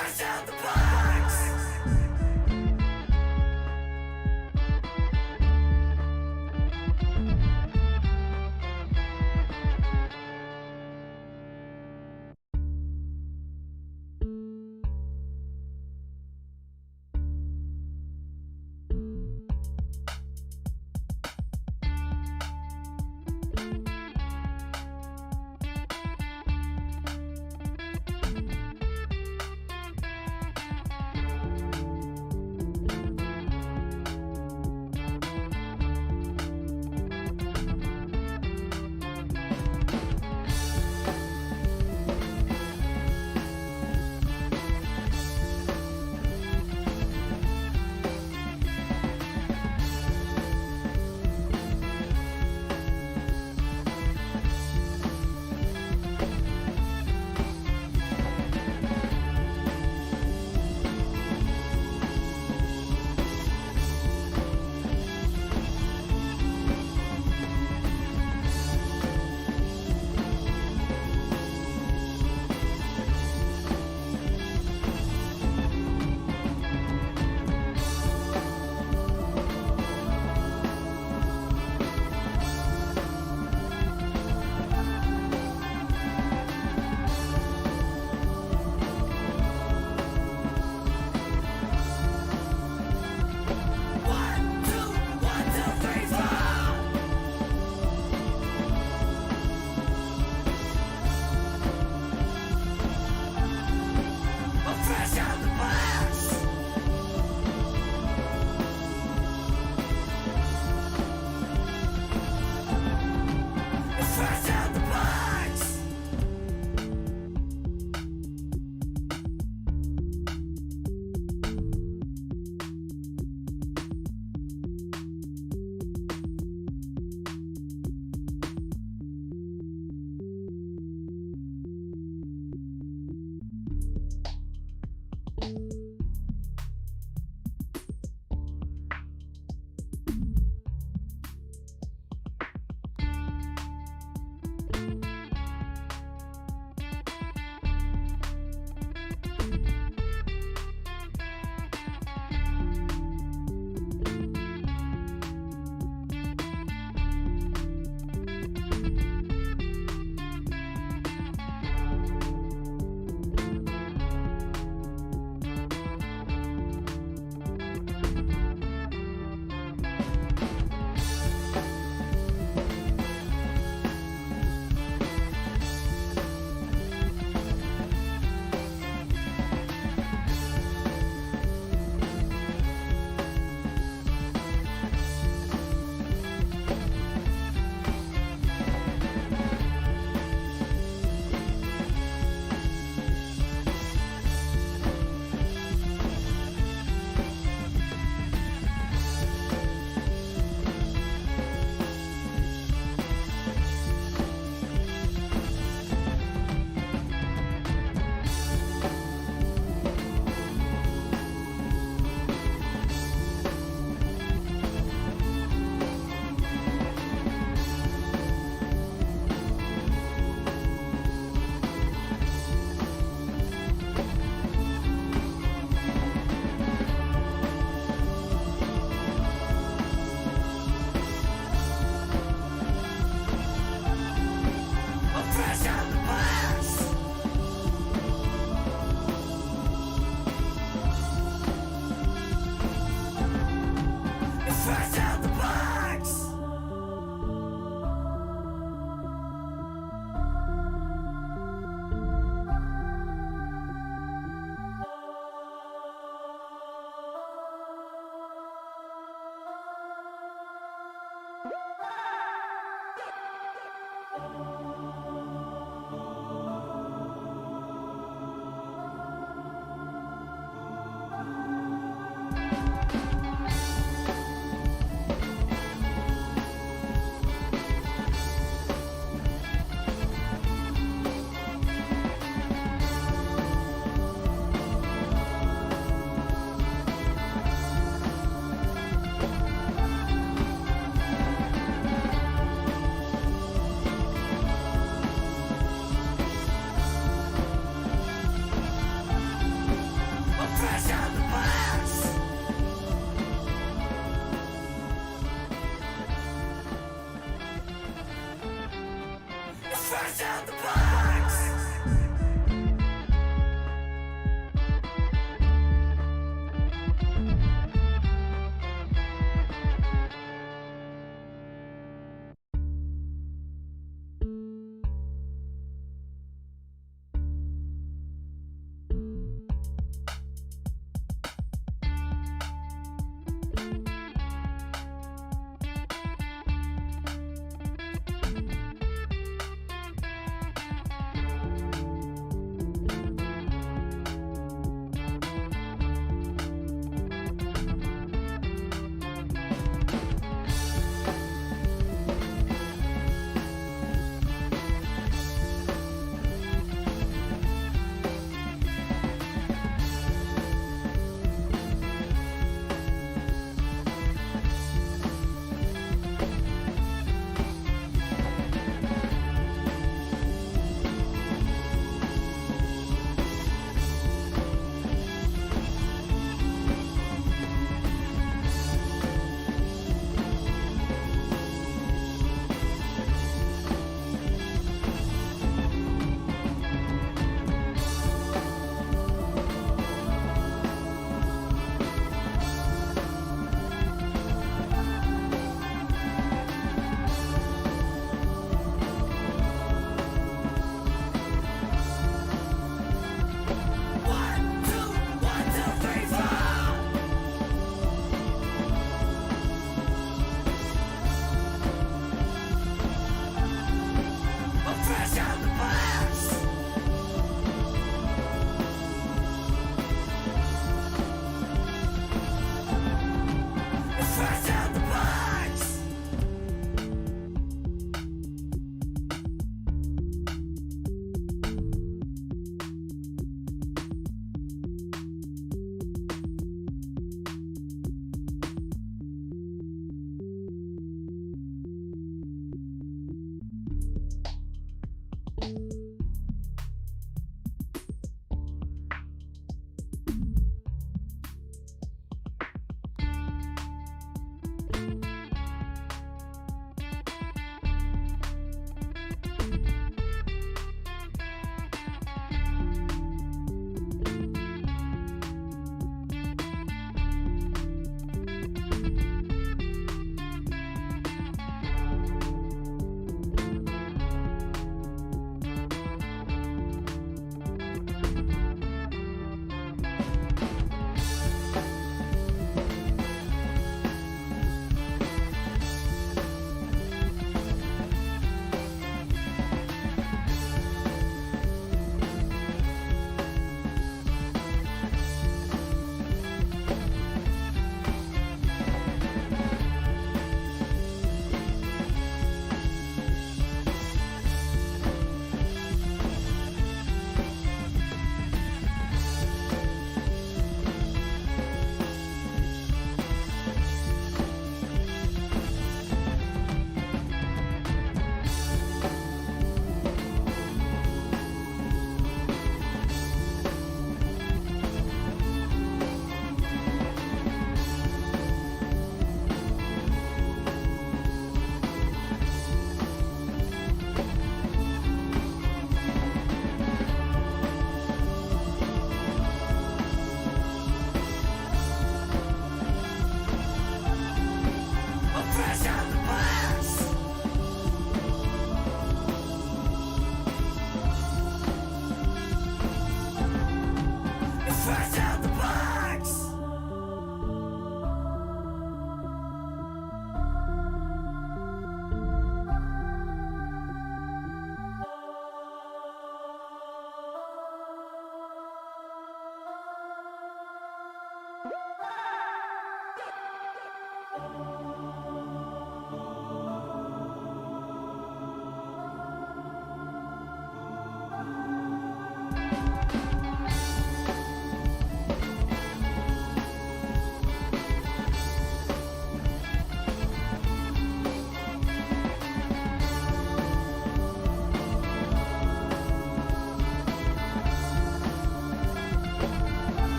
Fresh out the box!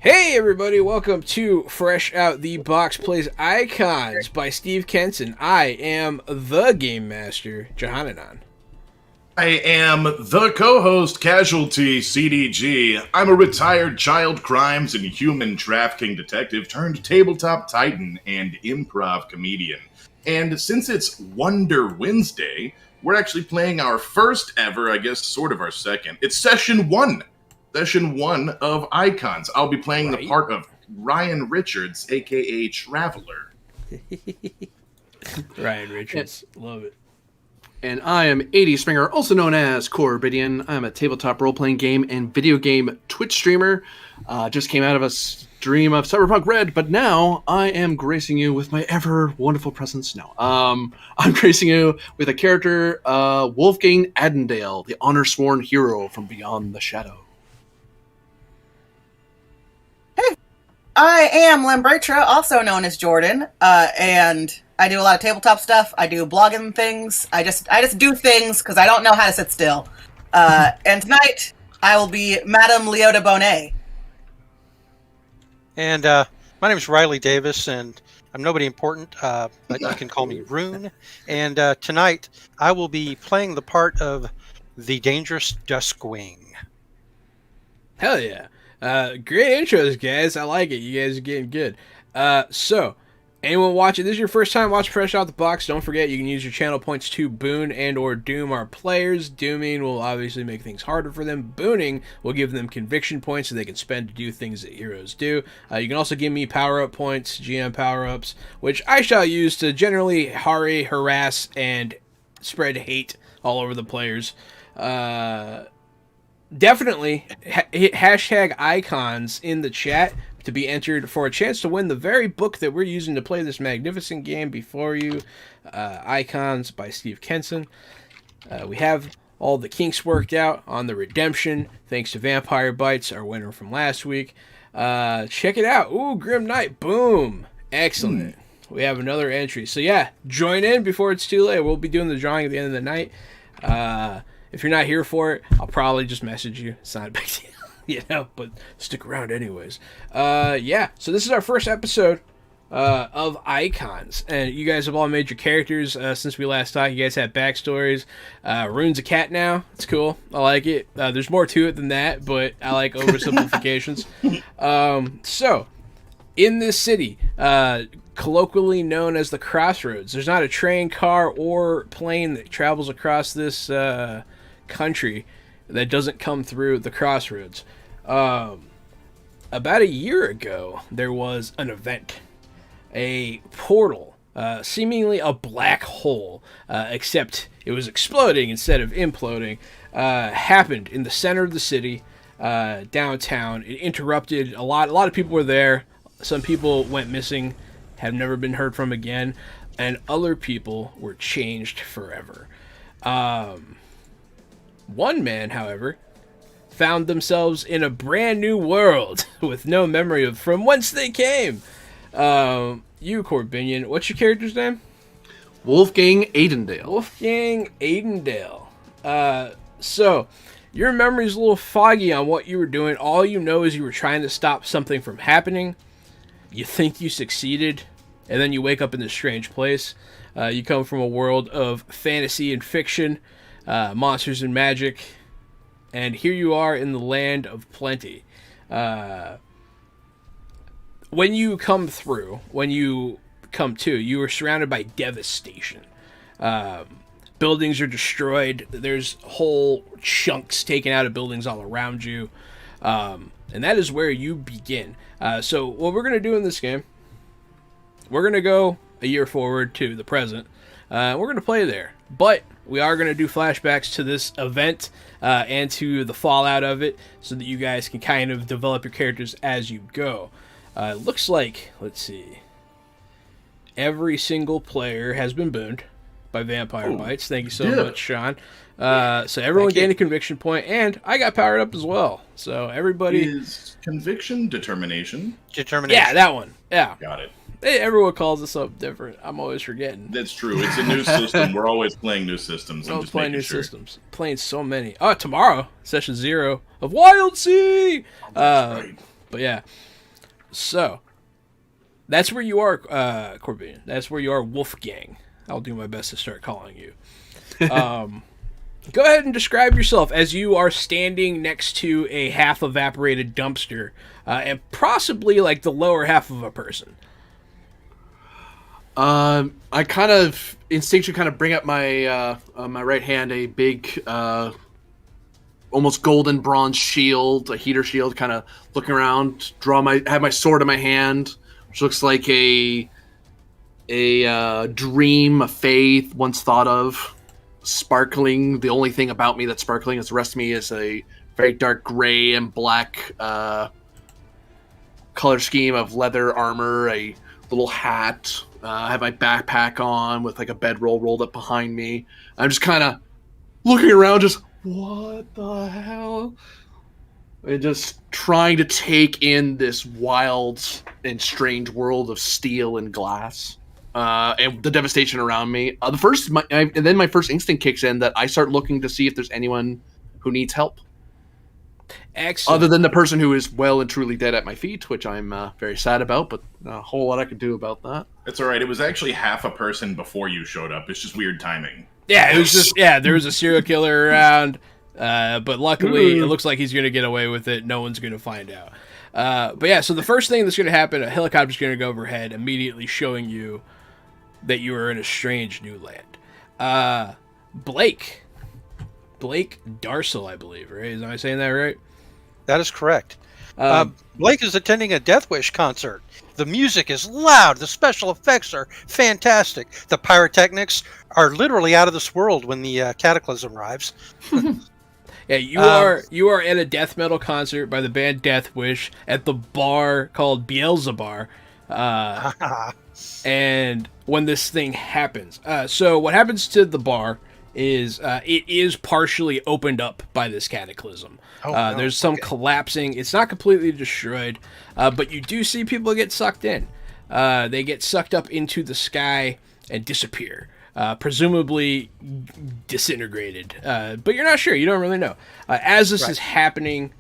Hey everybody, welcome to Fresh Out the Box Plays Icons by Steve Kenson. I am the Game Master, Johananon. I am the co-host Casualty CDG. I'm a retired child crimes and human trafficking detective turned tabletop titan and improv comedian. And since it's Wonder Wednesday, we're actually playing our first ever, I guess sort of our second. It's session one of Icons. I'll be playing the part of Ryan Richards, aka Traveler. Ryan Richards, love it. And I am 80 Springer, also known as Corbidian. I'm a tabletop role-playing game and video game Twitch streamer. Just came out of a stream of Cyberpunk Red, but now I am gracing you with my ever wonderful presence. No, I'm gracing you with a character, Wolfgang Adendale, the honor-sworn hero from Beyond the Shadow. I am Lambratra, also known as Jordan, and I do a lot of tabletop stuff. I do blogging things. I just do things because I don't know how to sit still. And tonight, I will be Madame Leota Bonet. And my name is Riley Davis, and I'm nobody important, but you can call me Rune. And tonight, I will be playing the part of the Dangerous Duskwing. Hell yeah. Great intros, guys. I like it. You guys are getting good. So, anyone watching, this is your first time watching Fresh Out the Box, don't forget you can use your channel points to boon and or doom our players. Dooming will obviously make things harder for them. Booning will give them conviction points so they can spend to do things that heroes do. You can also give me power-up points, GM power-ups, which I shall use to generally harass, and spread hate all over the players. Definitely hashtag icons in the chat to be entered for a chance to win the very book that we're using to play this magnificent game before you, Icons by Steve Kenson. We have all the kinks worked out on the redemption, thanks to Vampire Bites, our winner from last week. Check it out. Ooh, Grim Knight. Boom. Excellent. We have another entry. So yeah, join in before it's too late. We'll be doing the drawing at the end of the night. If you're not here for it, I'll probably just message you. It's not a big deal, but stick around anyways. Yeah, so this is our first episode of Icons, and you guys have all made your characters since we last talked. You guys have backstories. Rune's a cat now. It's cool. I like it. There's more to it than that, but I like oversimplifications. So, in this city, colloquially known as the Crossroads, there's not a train, car, or plane that travels across this country that doesn't come through the Crossroads. About a year ago, there was an event, a portal, seemingly a black hole, except it was exploding instead of imploding, happened in the center of the city, downtown. It interrupted a lot of people were there. Some people went missing, have never been heard from again, and other people were changed forever. One man, however, found themselves in a brand new world with no memory of from whence they came. You, Corbinian, what's your character's name? Wolfgang Adendale. Wolfgang Adendale. So, your memory's a little foggy on what you were doing. All you know is you were trying to stop something from happening. You think you succeeded, and then you wake up in this strange place. You come from a world of fantasy and fiction, monsters and magic, and here you are in the land of plenty. When you come to, you are surrounded by devastation. Buildings are destroyed. There's whole chunks taken out of buildings all around you. And that is where you begin. So what we're going to do in this game, we're going to go a year forward to the present. We're going to play there. But we are going to do flashbacks to this event and to the fallout of it so that you guys can kind of develop your characters as you go. It looks like, let's see, every single player has been booned by Vampire Bites. Thank you so much, Sean. So everyone gained a conviction point, and I got powered up as well. So everybody... Is conviction determination? Determination. Yeah, that one. Yeah. Got it. Hey, everyone calls this something different. I'm always forgetting. That's true. It's a new system. We're always playing new systems. I'm just playing new systems. Playing so many. Oh, tomorrow, session 0 of Wild Sea! Right. But yeah. So that's where you are, Corbin. That's where you are, Wolfgang. I'll do my best to start calling you. Go ahead and describe yourself as you are standing next to a half evaporated dumpster, and possibly like the lower half of a person. I kind of instinctually kind of bring up my my right hand, a big, almost golden bronze shield, a heater shield. Kind of looking around, have my sword in my hand, which looks like a dream, a faith once thought of. Sparkling. The only thing about me that's sparkling is the rest of me is a very dark gray and black color scheme of leather armor, a little hat. I have my backpack on with like a bedroll rolled up behind me. I'm just kind of looking around, just what the hell? And just trying to take in this wild and strange world of steel and glass. And the devastation around me. And then my first instinct kicks in that I start looking to see if there's anyone who needs help. Excellent. Other than the person who is well and truly dead at my feet, which I'm very sad about, but a whole lot I could do about that. It's all right. It was actually half a person before you showed up. It's just weird timing. Yeah, it was just there was a serial killer around, but luckily it looks like he's gonna get away with it. No one's gonna find out. But yeah, so the first thing that's gonna happen, a helicopter's gonna go overhead, immediately showing you that you are in a strange new land. Blake Darcel, I believe, right? Am I saying that right? That is correct. Blake is attending a Death Wish concert. The music is loud. The special effects are fantastic. The pyrotechnics are literally out of this world when the cataclysm arrives. Yeah, you are at a death metal concert by the band Death Wish at the bar called Beelzebub. And when this thing happens, so what happens to the bar is it is partially opened up by this cataclysm. There's some collapsing. It's not completely destroyed, but you do see people get sucked in. They get sucked up into the sky and disappear, presumably disintegrated. But you're not sure. You don't really know. As this is happening,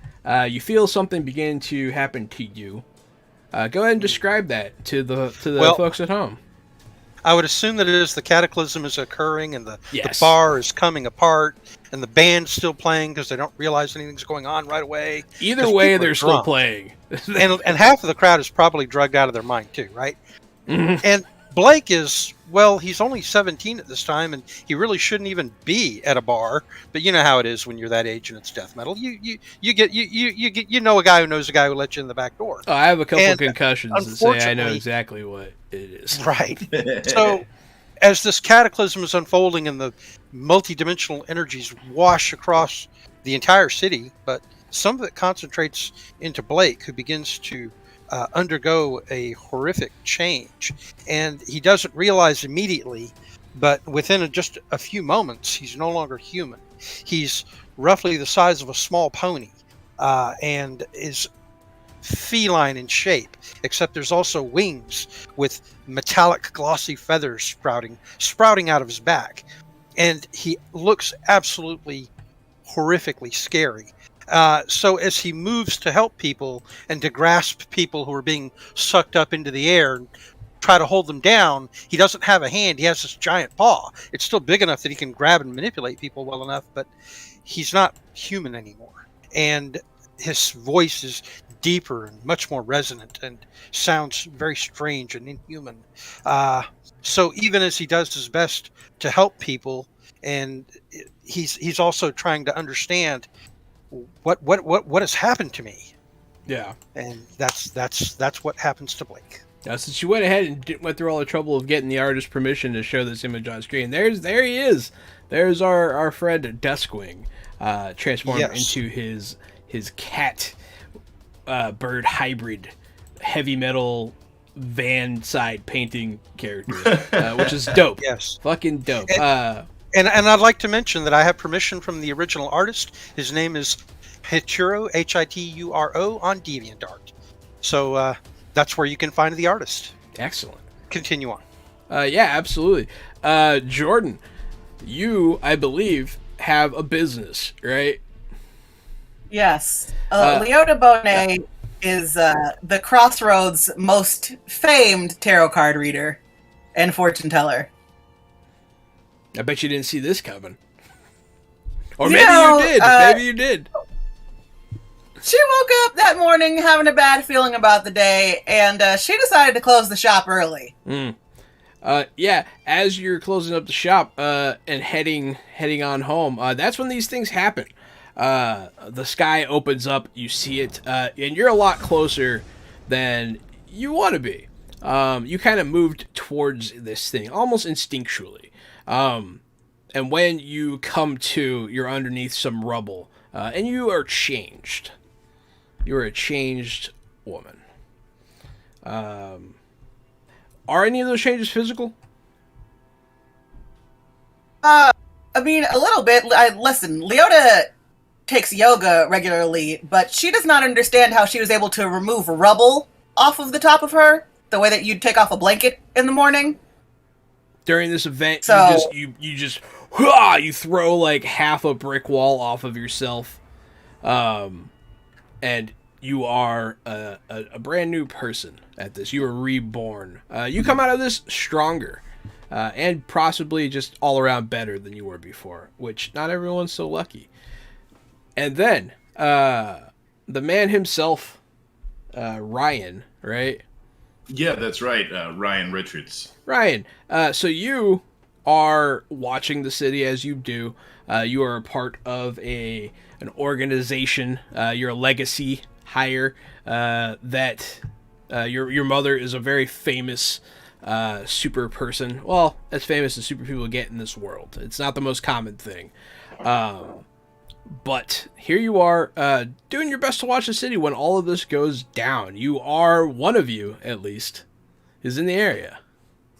you feel something begin to happen to you. Go ahead and describe that to the folks at home. I would assume that it is the cataclysm is occurring and the bar is coming apart and the band's still playing because they don't realize anything's going on right away. Either way, they're still playing. and half of the crowd is probably drugged out of their mind too, right? Mm-hmm. And Blake is, well, he's only 17 at this time and he really shouldn't even be at a bar. But you know how it is when you're that age and it's death metal. You know a guy who knows a guy who let you in the back door. Oh, I have a couple concussions that say I know exactly what it is. Right. So as this cataclysm is unfolding and the multidimensional energies wash across the entire city, but some of it concentrates into Blake, who begins to undergo a horrific change. And he doesn't realize immediately, but within just a few moments, he's no longer human. He's roughly the size of a small pony and is feline in shape, except there's also wings with metallic glossy feathers sprouting out of his back. And he looks absolutely horrifically scary. So as he moves to help people and to grasp people who are being sucked up into the air and try to hold them down, he doesn't have a hand. He has this giant paw. It's still big enough that he can grab and manipulate people well enough, but he's not human anymore. And his voice is deeper and much more resonant and sounds very strange and inhuman. So even as he does his best to help people, and he's also trying to understand what has happened to me. Yeah. And that's what happens to Blake. Since you went ahead and went through all the trouble of getting the artist's permission to show this image on screen, there he is. There's our friend Duskwing, transformed into his cat bird hybrid heavy metal van side painting character, which is dope. Yes. Fucking dope. And I'd like to mention that I have permission from the original artist. His name is Hituro, Hituro, on DeviantArt. So that's where you can find the artist. Excellent. Continue on. Yeah, absolutely. Jordan, you, I believe, have a business, right? Yes. Leota Bonet is the Crossroads' most famed tarot card reader and fortune teller. I bet you didn't see this coming. Or You maybe know, you did. Maybe you did. She woke up that morning having a bad feeling about the day, and she decided to close the shop early. Yeah, as you're closing up the shop and heading on home, that's when these things happen. The sky opens up, you see it, and you're a lot closer than you want to be. You kind of moved towards this thing, almost instinctually. And when you come to, you're underneath some rubble, and you are changed. You're a changed woman. Are any of those changes physical? I mean, a little bit. Listen, Leota takes yoga regularly, but she does not understand how she was able to remove rubble off of the top of her the way that you'd take off a blanket in the morning. During this event, So- you throw like half a brick wall off of yourself, and you are a brand new person at this. You are reborn. You come out of this stronger, and possibly just all around better than you were before, which not everyone's so lucky. And then the man himself, Ryan, right? Yeah, that's right. Ryan Richards. Ryan, so you are watching the city as you do. You are a part of an organization. You're a legacy hire. That your mother is a very famous super person. Well, as famous as super people get in this world. It's not the most common thing. But here you are doing your best to watch the city when all of this goes down. You are, one of you at least, is in the area.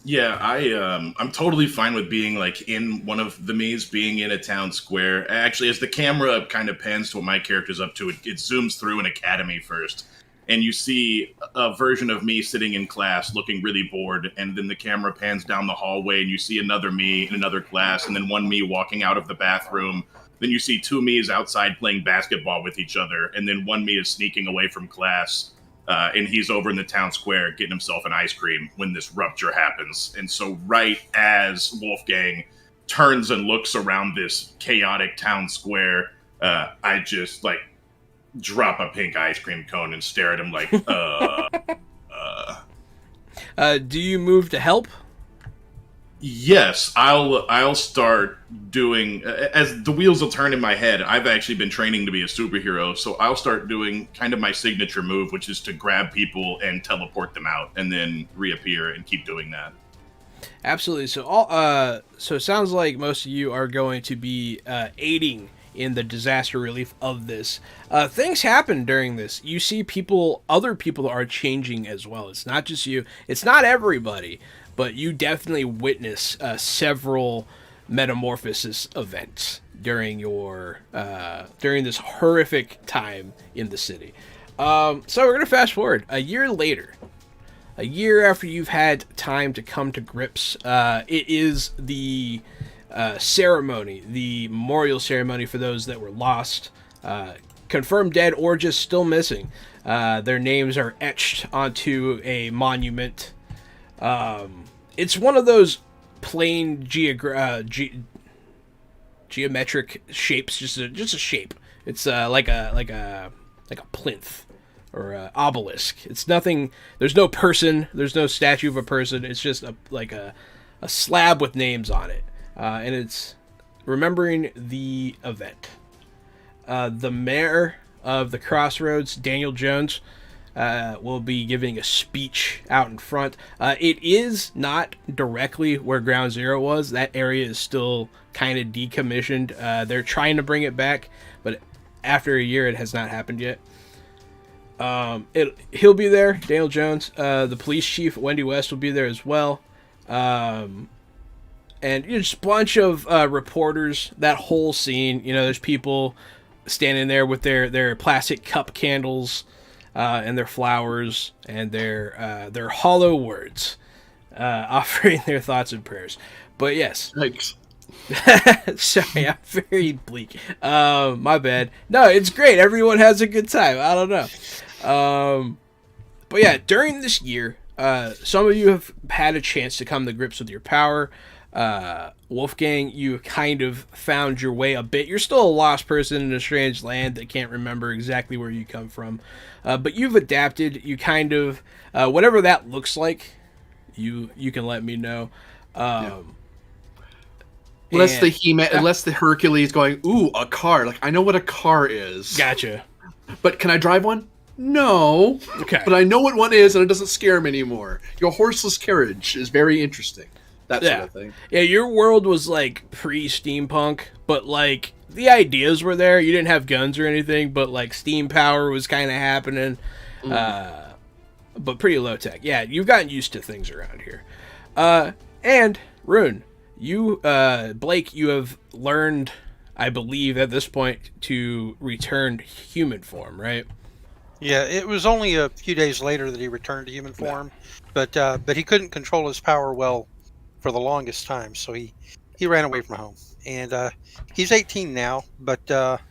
Yeah, I'm totally fine with being like in one of the me's, being in a town square. Actually, as the camera kind of pans to what my character's up to, it zooms through an academy first, and you see a version of me sitting in class looking really bored, and then the camera pans down the hallway and you see another me in another class, and then one me walking out of the bathroom. Then you see two me's outside playing basketball with each other, and then one me is sneaking away from class. And he's over in the town square getting himself an ice cream when this rupture happens. And so right as Wolfgang turns and looks around this chaotic town square, I just, like, drop a pink ice cream cone and stare at him like, Do you move to help? Yes, I'll start doing, as the wheels will turn in my head. I've actually been training to be a superhero, so I'll start doing kind of my signature move, which is to grab people and teleport them out, and then reappear and keep doing that. Absolutely. So so it sounds like most of you are going to be aiding in the disaster relief of this. Things happen during this. You see other people are changing as well. It's not just you. It's not everybody, but you definitely witness several metamorphosis events during during this horrific time in the city. So we're gonna fast forward a year later. A year after you've had time to come to grips, it is the ceremony, the memorial ceremony for those that were lost, confirmed dead, or just still missing. Their names are etched onto a monument. It's one of those plain geometric shapes, just a shape. It's like a plinth or a obelisk. It's nothing. There's no person. There's no statue of a person. It's just a slab with names on it, and it's remembering the event. The mayor of the Crossroads, Daniel Jones, will be giving a speech out in front. It is not directly where Ground Zero was. That area is still kind of decommissioned. They're trying to bring it back, but after a year, it has not happened yet. He'll be there, Daniel Jones. The police chief, Wendy West, will be there as well. And just a bunch of reporters. That whole scene, there's people standing there with their plastic cup candles and their flowers and their hollow words, offering their thoughts and prayers. But yes. Thanks. Sorry, I'm very bleak. My bad. No, it's great. Everyone has a good time. I don't know. But yeah, during this year, some of you have had a chance to come to grips with your power. Wolfgang, you kind of found your way a bit. You're still a lost person in a strange land that can't remember exactly where you come from. But you've adapted. You kind of, whatever that looks like, you can let me know. Unless the Hercules going, ooh, a car. Like, I know what a car is. Gotcha. But can I drive one? No. Okay. But I know what one is, and it doesn't scare me anymore. Your horseless carriage is very interesting. That sort of thing. Yeah, your world was like pre-steampunk, but like the ideas were there. You didn't have guns or anything, but like steam power was kind of happening. But pretty low tech. Yeah, you've gotten used to things around here. And Rune, you, Blake, you have learned, I believe, at this point to return human form, right? Yeah, it was only a few days later that he returned to human form, but he couldn't control his power well for the longest time, so he ran away from home. And he's 18 now, but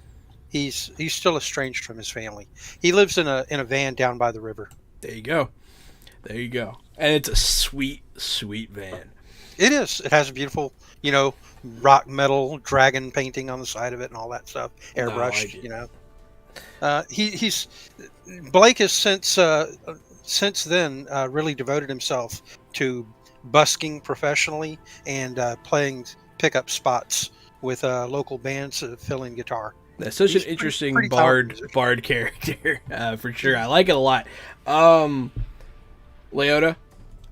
he's still estranged from his family. He lives in a van down by the river. There you go. And it's a sweet, sweet van. It is. It has a beautiful, rock metal dragon painting on the side of it and all that stuff, airbrushed. Blake has since then really devoted himself to busking professionally and playing pickup spots with local bands filling guitar. That's such an interesting bard character, for sure. I like it a lot. Leota,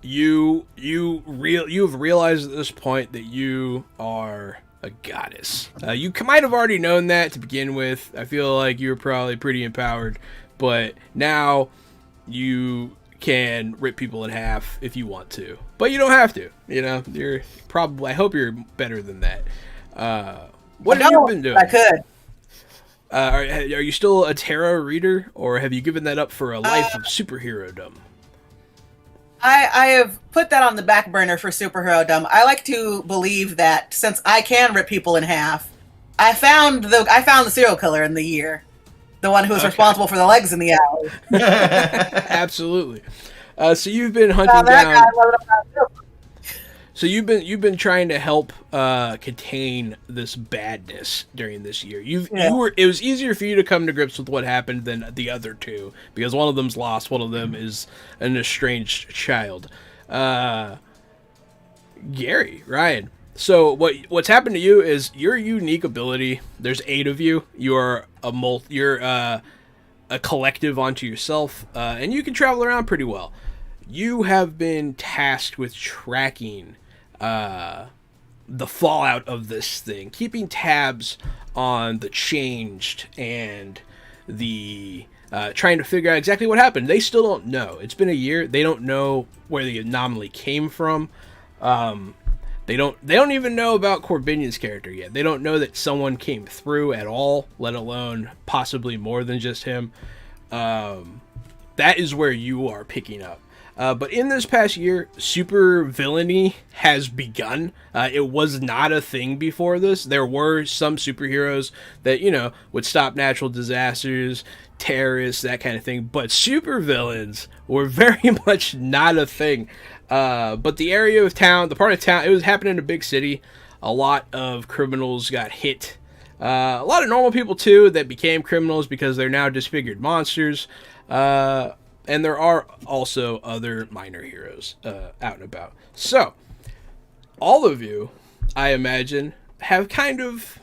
you've realized at this point that you are a goddess. You might have already known that to begin with. I feel like you were probably pretty empowered, but now you can rip people in half if you want to, but you don't have to. You're probably. I hope you're better than that. What have you been doing? I could. Are you still a tarot reader, or have you given that up for a life of superhero-dom? I have put that on the back burner for superhero-dom. I like to believe that since I can rip people in half, I found the serial killer in the year, the one who was responsible for the legs in the alley. Absolutely. So you've been hunting down. So you've been trying to help contain this badness during this year. It was easier for you to come to grips with what happened than the other two, because one of them's lost, one of them is an estranged child. Gary, Ryan. So what's happened to you is your unique ability. There's 8 of you. You're a collective onto yourself, and you can travel around pretty well. You have been tasked with tracking the fallout of this thing, keeping tabs on the changed and the trying to figure out exactly what happened. They still don't know. It's been a year. They don't know where the anomaly came from. They don't even know about Corbinian's character yet. They don't know that someone came through at all, let alone possibly more than just him. That is where you are picking up. But in this past year, super villainy has begun. It was not a thing before this. There were some superheroes that, would stop natural disasters, terrorists, that kind of thing. But super villains were very much not a thing. But the area of town, the part of town, it was happening in a big city. A lot of criminals got hit. A lot of normal people, too, that became criminals because they're now disfigured monsters. And there are also other minor heroes out and about. So, all of you, I imagine, have kind of,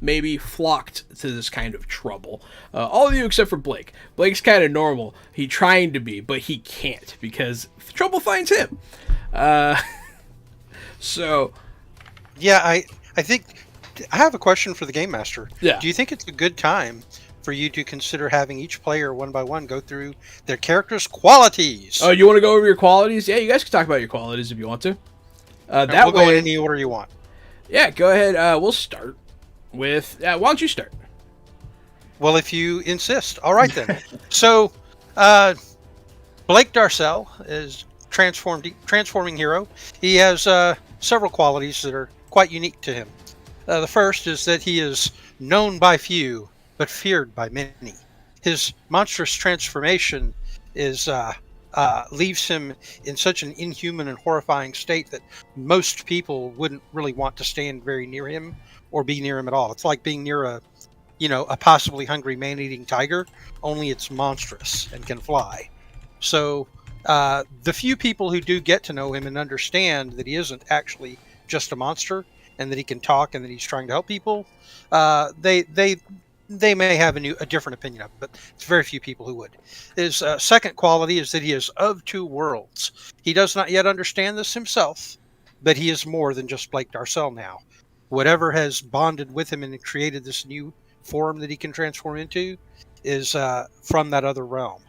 maybe flocked to this kind of trouble. All of you except for Blake. Blake's kind of normal. He's trying to be, but he can't because trouble finds him. So... Yeah, I think... I have a question for the Game Master. Yeah. Do you think it's a good time for you to consider having each player one by one go through their character's qualities? Oh, you want to go over your qualities? Yeah, you guys can talk about your qualities if you want to. We'll go in any order you want. Yeah, go ahead. We'll start with... why don't you start? Well, if you insist. All right, then. So, Blake Darcel is transforming hero. He has several qualities that are quite unique to him. The first is that he is known by few, but feared by many. his monstrous transformation is leaves him in such an inhuman and horrifying state that most people wouldn't really want to stand very near him or be near him at all. It's like being near a possibly hungry man-eating tiger, only it's monstrous and can fly. So the few people who do get to know him and understand that he isn't actually just a monster and that he can talk and that he's trying to help people, they may have a different opinion of it, but it's very few people who would. His second quality is that he is of two worlds. He does not yet understand this himself, but he is more than just Blake Darcel now. Whatever has bonded with him and created this new form that he can transform into is from that other realm.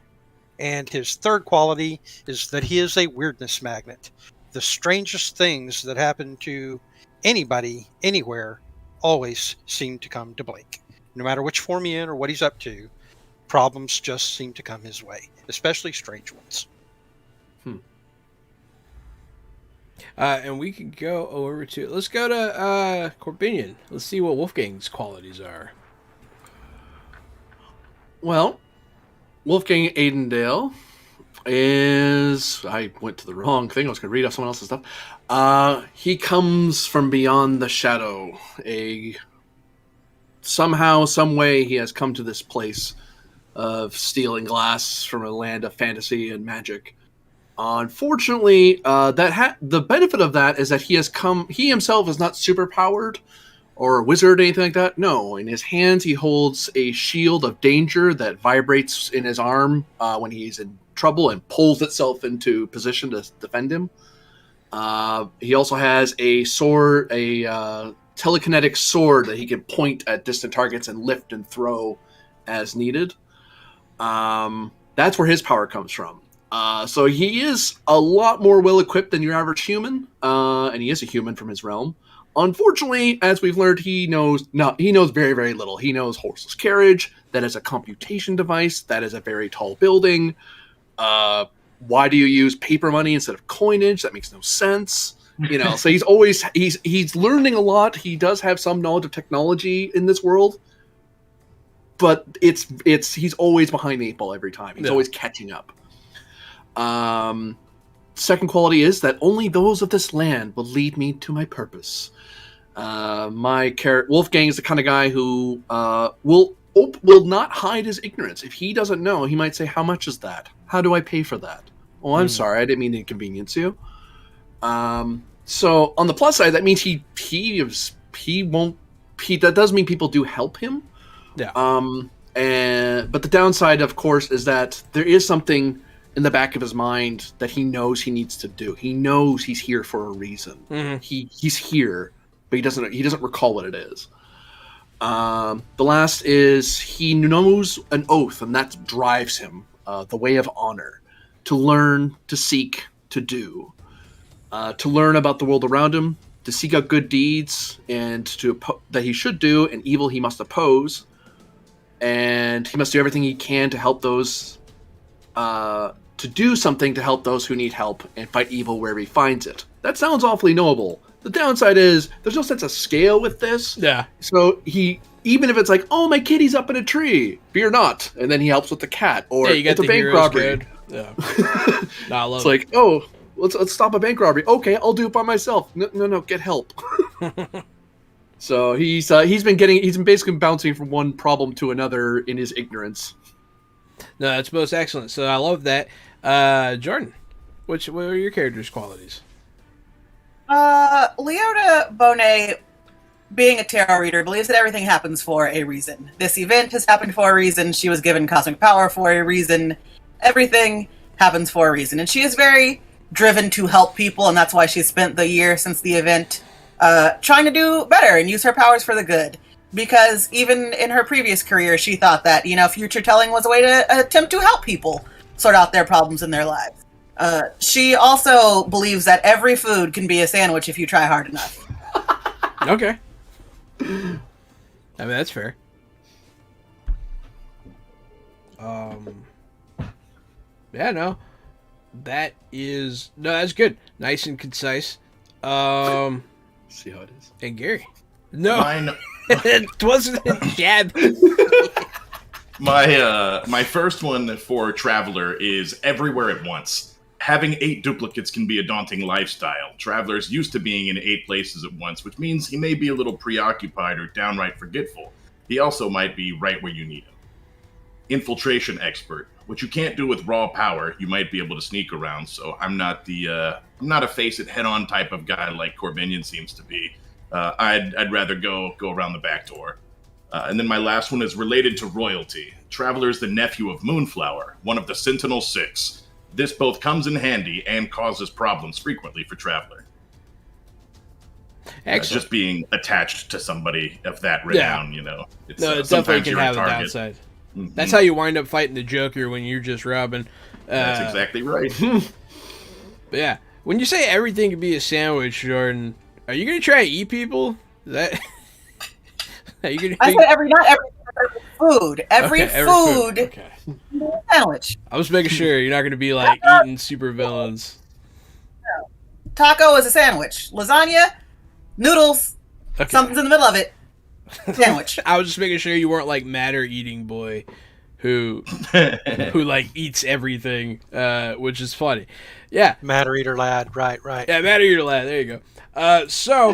And his third quality is that he is a weirdness magnet. The strangest things that happen to anybody, anywhere, always seem to come to Blake. No matter which form he's in or what he's up to, problems just seem to come his way, especially strange ones. And we can go over to... Let's go to Corbinian. Let's see what Wolfgang's qualities are. Well, Wolfgang Aidendale is... I went to the wrong thing. I was going to read off someone else's stuff. He comes from beyond the shadow. Somehow, some way, he has come to this place of stealing glass from a land of fantasy and magic. Unfortunately, the benefit of that is that he himself is not super powered or a wizard or anything like that. No, in his hands he holds a shield of danger that vibrates in his arm when he's in trouble and pulls itself into position to defend him. He also has a sword, a telekinetic sword that he can point at distant targets and lift and throw as needed. That's where his power comes from. So he is a lot more well-equipped than your average human, and he is a human from his realm. Unfortunately, as we've learned, he knows very, very little. He knows horseless carriage, that is a computation device, that is a very tall building. Why do you use paper money instead of coinage? That makes no sense. So he's learning a lot. He does have some knowledge of technology in this world, but he's always behind the eight ball every time. He's always catching up. Second quality is that only those of this land will lead me to my purpose. Wolfgang is the kind of guy who will not hide his ignorance. If he doesn't know, he might say, "How much is that? How do I pay for that?" "Oh, I'm sorry, I didn't mean to inconvenience you." So on the plus side, that means that does mean people do help him. Yeah. But the downside, of course, is that there is something in the back of his mind that he knows he needs to do. He knows he's here for a reason. Mm-hmm. He's here, but he doesn't recall what it is. The last is he knows an oath, and that drives him, the way of honor, to learn, to seek, to do. To learn about the world around him, to seek out good deeds, and that he should do, and evil he must oppose. And he must do everything he can to help those, to do something to help those who need help, and fight evil wherever he finds it. That sounds awfully noble. The downside is, there's no sense of scale with this. Yeah. So even if it's like, "Oh, my kitty's up in a tree," fear not. And then he helps with the cat. Or you got it's a bank robbery. Code. Yeah. It's like, "Oh, let's stop a bank robbery." "Okay, I'll do it by myself." No, get help. So he's been basically bouncing from one problem to another in his ignorance. No, that's most excellent. So I love that. Jordan, what are your character's qualities? Leota Bonet, being a tarot reader, believes that everything happens for a reason. This event has happened for a reason. She was given cosmic power for a reason. Everything happens for a reason. And she is very driven to help people, and that's why she spent the year since the event trying to do better and use her powers for the good. Because even in her previous career, she thought that, future telling was a way to attempt to help people sort out their problems in their lives. She also believes that every food can be a sandwich if you try hard enough. Okay. I mean, that's fair. Yeah, no. That's good. Nice and concise. See how it is. And Gary. No. Mine. It wasn't a jab. My first one for Traveler is everywhere at once. Having 8 duplicates can be a daunting lifestyle. Traveler's used to being in 8 places at once, which means he may be a little preoccupied or downright forgetful. He also might be right where you need him. Infiltration expert, which you can't do with raw power. You might be able to sneak around, so I'm not a face it head on type of guy like Corbinian seems to be. I'd rather go around the back door. And then my last one is related to royalty. Traveler is the nephew of Moonflower, one of the Sentinel Six. This both comes in handy and causes problems frequently for Traveler. Excellent. Just being attached to somebody of that renown, It's, No, it definitely sometimes can you're a have a target. downside. Mhm. That's how you wind up fighting the Joker when you're just robbing. That's exactly right. But yeah, when you say everything can be a sandwich, Jordan, are you gonna try to eat people? Is that? Are you gonna? I said not every food. Every Okay, food. Okay. Sandwich. I was making sure you're not gonna be like eating super villains. Taco is a sandwich. Lasagna, noodles, Okay. something's in the middle of it. Sandwich. I was just making sure you weren't like Matter Eating Boy, who like eats everything, which is funny. Yeah, Matter Eater Lad. Right. yeah, Matter Eater Lad. There you go. So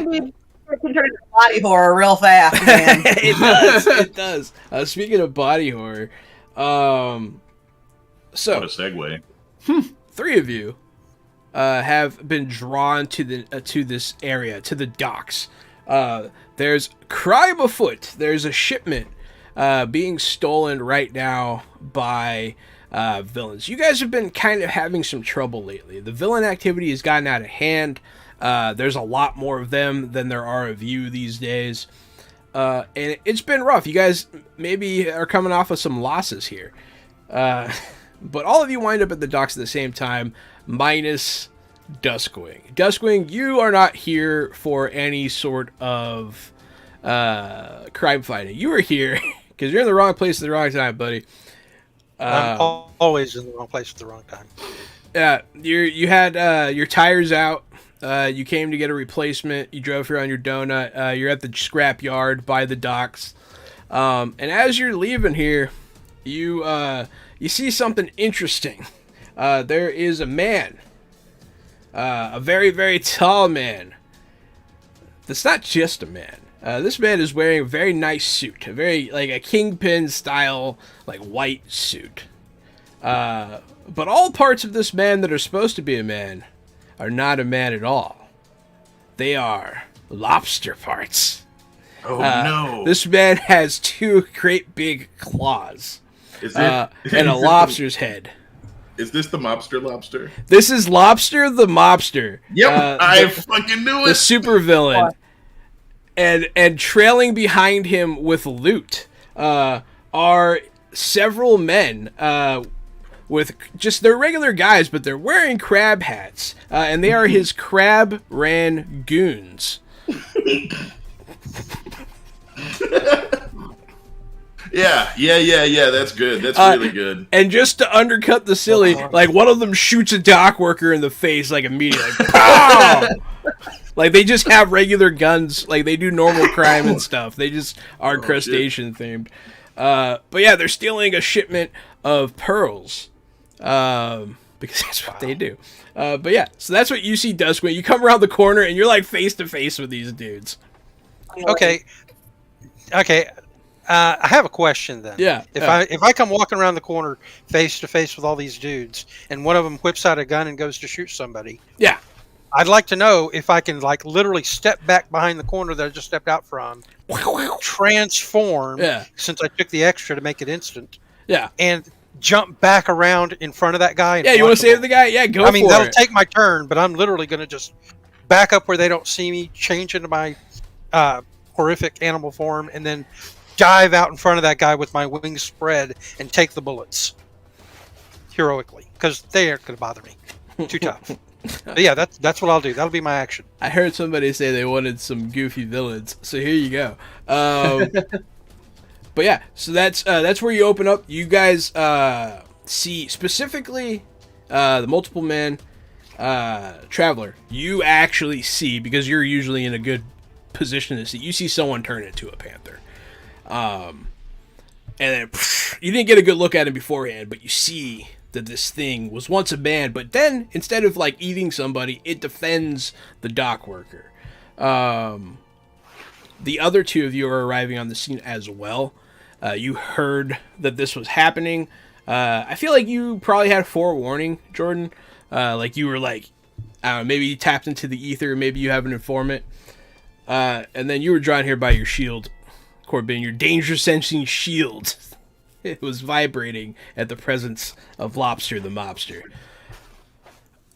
It can turn into body horror real fast, man. it does. It does. Speaking of body horror, What a so segue. 3 of you have been drawn to this area, to the docks. There's crime afoot. There's a shipment being stolen right now by villains. You guys have been kind of having some trouble lately. The villain activity has gotten out of hand. There's a lot more of them than there are of you these days. And it's been rough. You guys maybe are coming off of some losses here. But all of you wind up at the docks at the same time, minus Duskwing. Duskwing, you are not here for any sort of crime fighting. You are here because you're in the wrong place at the wrong time, buddy. I'm always in the wrong place at the wrong time. Yeah, you had your tires out. You came to get a replacement. You drove here on your donut. You're at the scrap yard by the docks. And as you're leaving here, you see something interesting. There is a man, a very, very tall man. That's not just a man. This man is wearing a very nice suit, a very like a kingpin style, like white suit. But all parts of this man that are supposed to be a man are not a man at all. They are lobster parts. Oh no! This man has 2 great big claws Is and a lobster's head. Is this the mobster lobster? This is Lobster the Mobster. Yep, I fucking knew The it. super villain. And trailing behind him with loot are several men with just, they're regular guys, but they're wearing crab hats. And they are his crab ran goons. Yeah. That's good. That's really good. And just to undercut the silly, like one of them shoots a dock worker in the face like immediately. Like, pow! Like they just have regular guns, like they do normal crime and stuff. They just are crustacean themed. But yeah, they're stealing a shipment of pearls. Because that's what they do. But yeah, so that's what you see, Duskwing. You come around the corner and you're like face to face with these dudes. Okay. I have a question then. Yeah. If I come walking around the corner face to face with all these dudes, and one of them whips out a gun and goes to shoot somebody, Yeah. I'd like to know if I can like literally step back behind the corner that I just stepped out from, transform, since I took the extra to make it instant, Yeah. and jump back around in front of that guy. And Yeah, you want to save the guy? Yeah, go for it. I mean, that'll take my turn, but I'm literally going to just back up where they don't see me, change into my horrific animal form, and then dive out in front of that guy with my wings spread and take the bullets heroically, because they aren't going to bother me. Too tough. But yeah, that's what I'll do. That'll be my action. I heard somebody say they wanted some goofy villains, so here you go. But yeah, so that's where you open up. You guys see specifically the multiple man traveler. You actually see, because you're usually in a good position to see. You see someone turn into a panther, and then you didn't get a good look at him beforehand, but you see that this thing was once a man, but then instead of like eating somebody, it defends the dock worker. The other two of you are arriving on the scene as well. You heard that this was happening. I feel like you probably had forewarning, Jordan. Like you were like, I don't know, maybe you tapped into the ether, maybe you have an informant. And then you were drawn here by your shield, Corbin, your danger sensing shield. It was vibrating at the presence of Lobster the Mobster.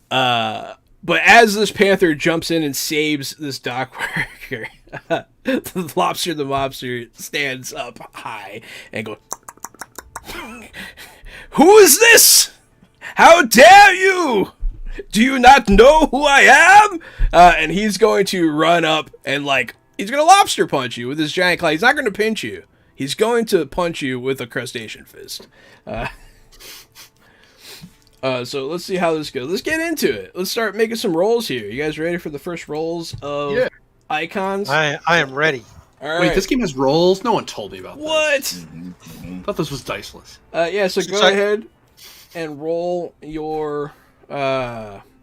But as this panther jumps in and saves this dock worker, the Lobster the Mobster stands up high and goes, "Who is this? How dare you? Do you not know who I am?" And he's going to run up and he's going to lobster punch you with his giant claw. He's not going to pinch you. He's going to punch you with a crustacean fist. So let's see how this goes. Let's get into it. Let's start making some rolls here. You guys ready for the first rolls of icons? I am ready. All right. Wait, this game has rolls? No one told me about What? this. I thought this was diceless. Yeah, so go ahead and roll your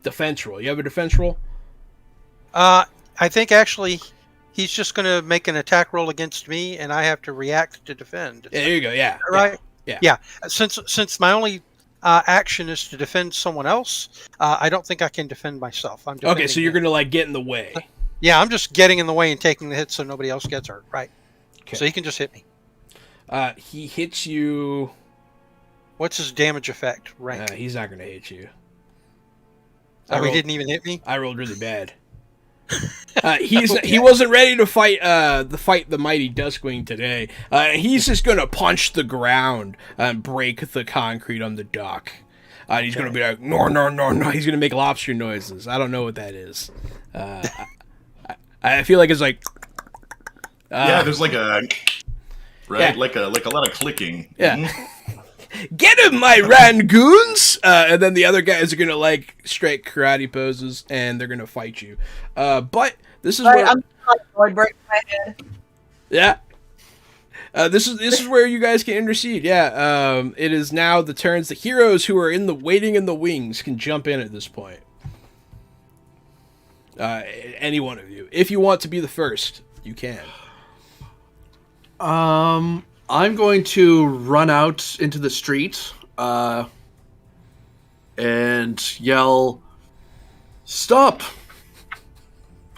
defense roll. You have a defense roll? I think actually he's just going to make an attack roll against me, and I have to react to defend. Yeah, there you go. Yeah. Right? Yeah. Since my only action is to defend someone else, I don't think I can defend myself. Okay, so you're going to get in the way. Yeah, I'm just getting in the way and taking the hit so nobody else gets hurt. Right. Okay. So he can just hit me. He hits you. What's his damage effect rank? He's not going to hit you. He didn't even hit me? I rolled really bad. He wasn't ready to fight the mighty Duskwing today. He's just gonna punch the ground and break the concrete on the dock. He's gonna be like, no. He's gonna make lobster noises. I don't know what that is. I feel like it's like there's like a Yeah. like a lot of clicking. Yeah. Mhm. Get him, my rangoons! And then the other guys are gonna strike karate poses, and they're gonna fight you. But this is where I'm like breaking my head. yeah. This is where you guys can intercede. Yeah. It is now the turns. The heroes who are waiting in the wings can jump in at this point. Any one of you, if you want to be the first, you can. I'm going to run out into the street and yell, "Stop!"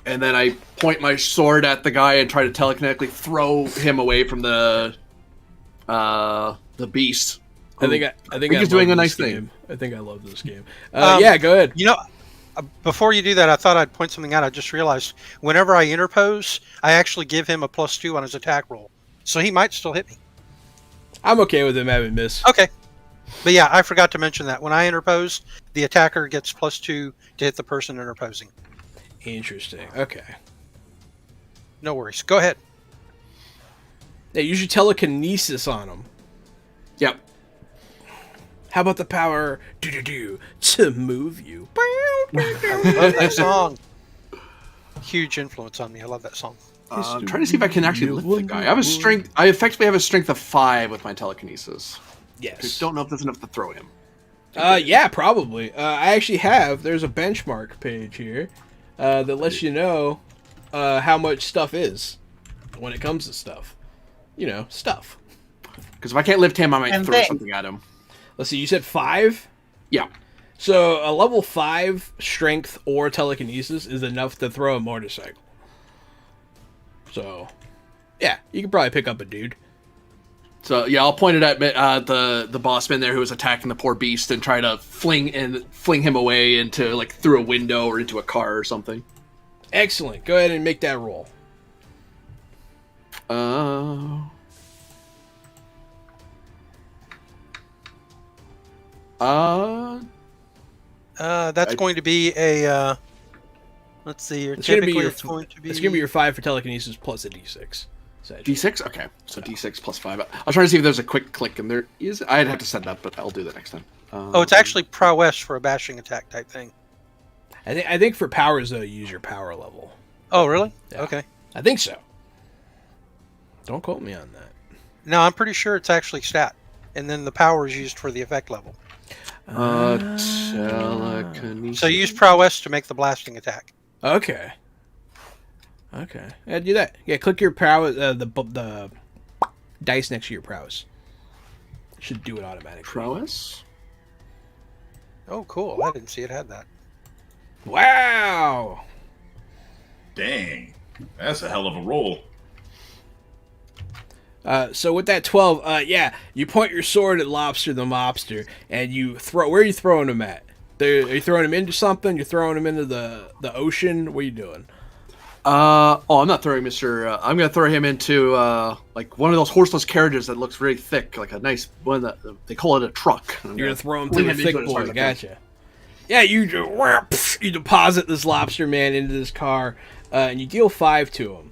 And then I point my sword at the guy and try to telekinetically throw him away from the beast. I think he's doing a nice game. thing. I think I love this game. Yeah, go ahead. You know, before you do that, I thought I'd point something out. I just realized whenever I interpose, I actually give him a +2 on his attack roll. So he might still hit me. I'm okay with him having miss. Okay. But yeah, I forgot to mention that. When I interpose, the attacker gets +2 to hit the person interposing. Interesting. Okay. No worries. Go ahead. Yeah, use your telekinesis on him. Yep. How about the power to move you? I love that song. Huge influence on me. I love that song. I'm trying to see if I can actually lift the guy. I effectively have a strength of 5 with my telekinesis. Yes. I don't know if that's enough to throw him. Yeah, probably. I actually there's a benchmark page here that lets you know how much stuff is when it comes to stuff. You know, stuff. Because if I can't lift him, I might And throw thing. something at him. Let's see, you said 5? Yeah. So a level 5 strength or telekinesis is enough to throw a motorcycle. So, yeah, you can probably pick up a dude. So yeah, I'll point it at the bossman there who was attacking the poor beast and try to fling him away into through a window or into a car or something. Excellent. Go ahead and make that roll. That's going to be a. Let's see here. It's going to be Typically, your. it's going to be. It's going to be your 5 for telekinesis plus a d6. D6? Okay. So D6 plus 5. I'll try to see if there's a quick click in there. I'd have to set it up, but I'll do that next time. Oh, it's actually prowess for a bashing attack type thing. I think for powers though, you use your power level. Oh, really? Yeah. Okay. I think so. Don't quote me on that. No, I'm pretty sure it's actually stat. and then the power is used for the effect level. Telekinesis. So use prowess to make the blasting attack. Okay. Okay. Yeah, do that. Yeah, click your prowess, the dice next to your prowess. Should do it automatically. Prowess? Oh, cool. I didn't see it had that. Wow. Dang. That's a hell of a roll. So with that 12, you point your sword at Lobster the Mobster, and you throw. Where are you throwing him at? Are you throwing him into something? You're throwing him into the ocean? What are you doing? I'm not throwing Mr. I'm gonna throw him into like one of those horseless carriages that looks very thick, like a nice one that they call it a truck. You're gonna throw him fling through the him into thick it as hard boy. as I can. Gotcha. Yeah, you deposit this lobster man into this car, and you deal 5 to him.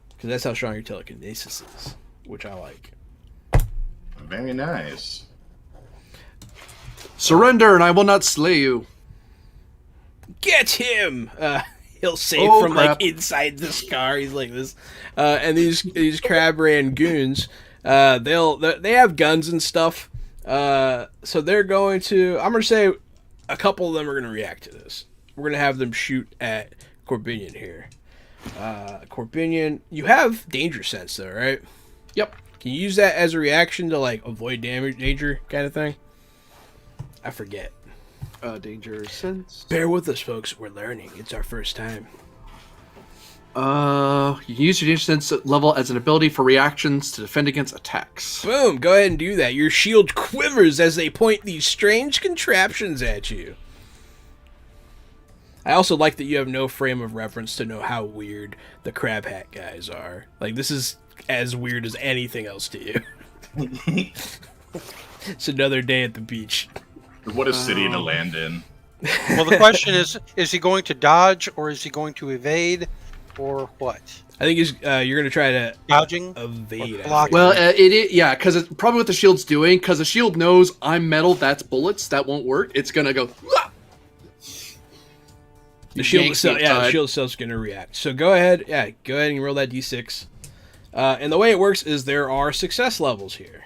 Because that's how strong your telekinesis is, which I like. Very nice. Surrender, and I will not slay you. Get him! He'll save from crap. like inside this car. He's like this, and these crab ran goons. They have guns and stuff. So they're going to. I'm gonna say a couple of them are gonna react to this. We're gonna have them shoot at Corbinian here. Corbinian, you have danger sense though, right? Yep. Can you use that as a reaction to like avoid danger kind of thing? I forget. Danger sense. Bear with us, folks. We're learning. It's our first time. You can use your danger sense level as an ability for reactions to defend against attacks. Boom! Go ahead and do that. Your shield quivers as they point these strange contraptions at you. I also like that you have no frame of reference to know how weird the crab hat guys are. Like, this is as weird as anything else to you. It's another day at the beach. What a city to land in. Well, the question is he going to dodge or is he going to evade or what? I think you're going to try to Dodging? evade. Or block. Well, because it's probably what the shield's doing. Because the shield knows I'm metal. That's bullets. That won't work. It's gonna go. "Ah!" The shield yanks itself, me the inside. shield itself's going to react. So go ahead and roll that d6. And the way it works is there are success levels here.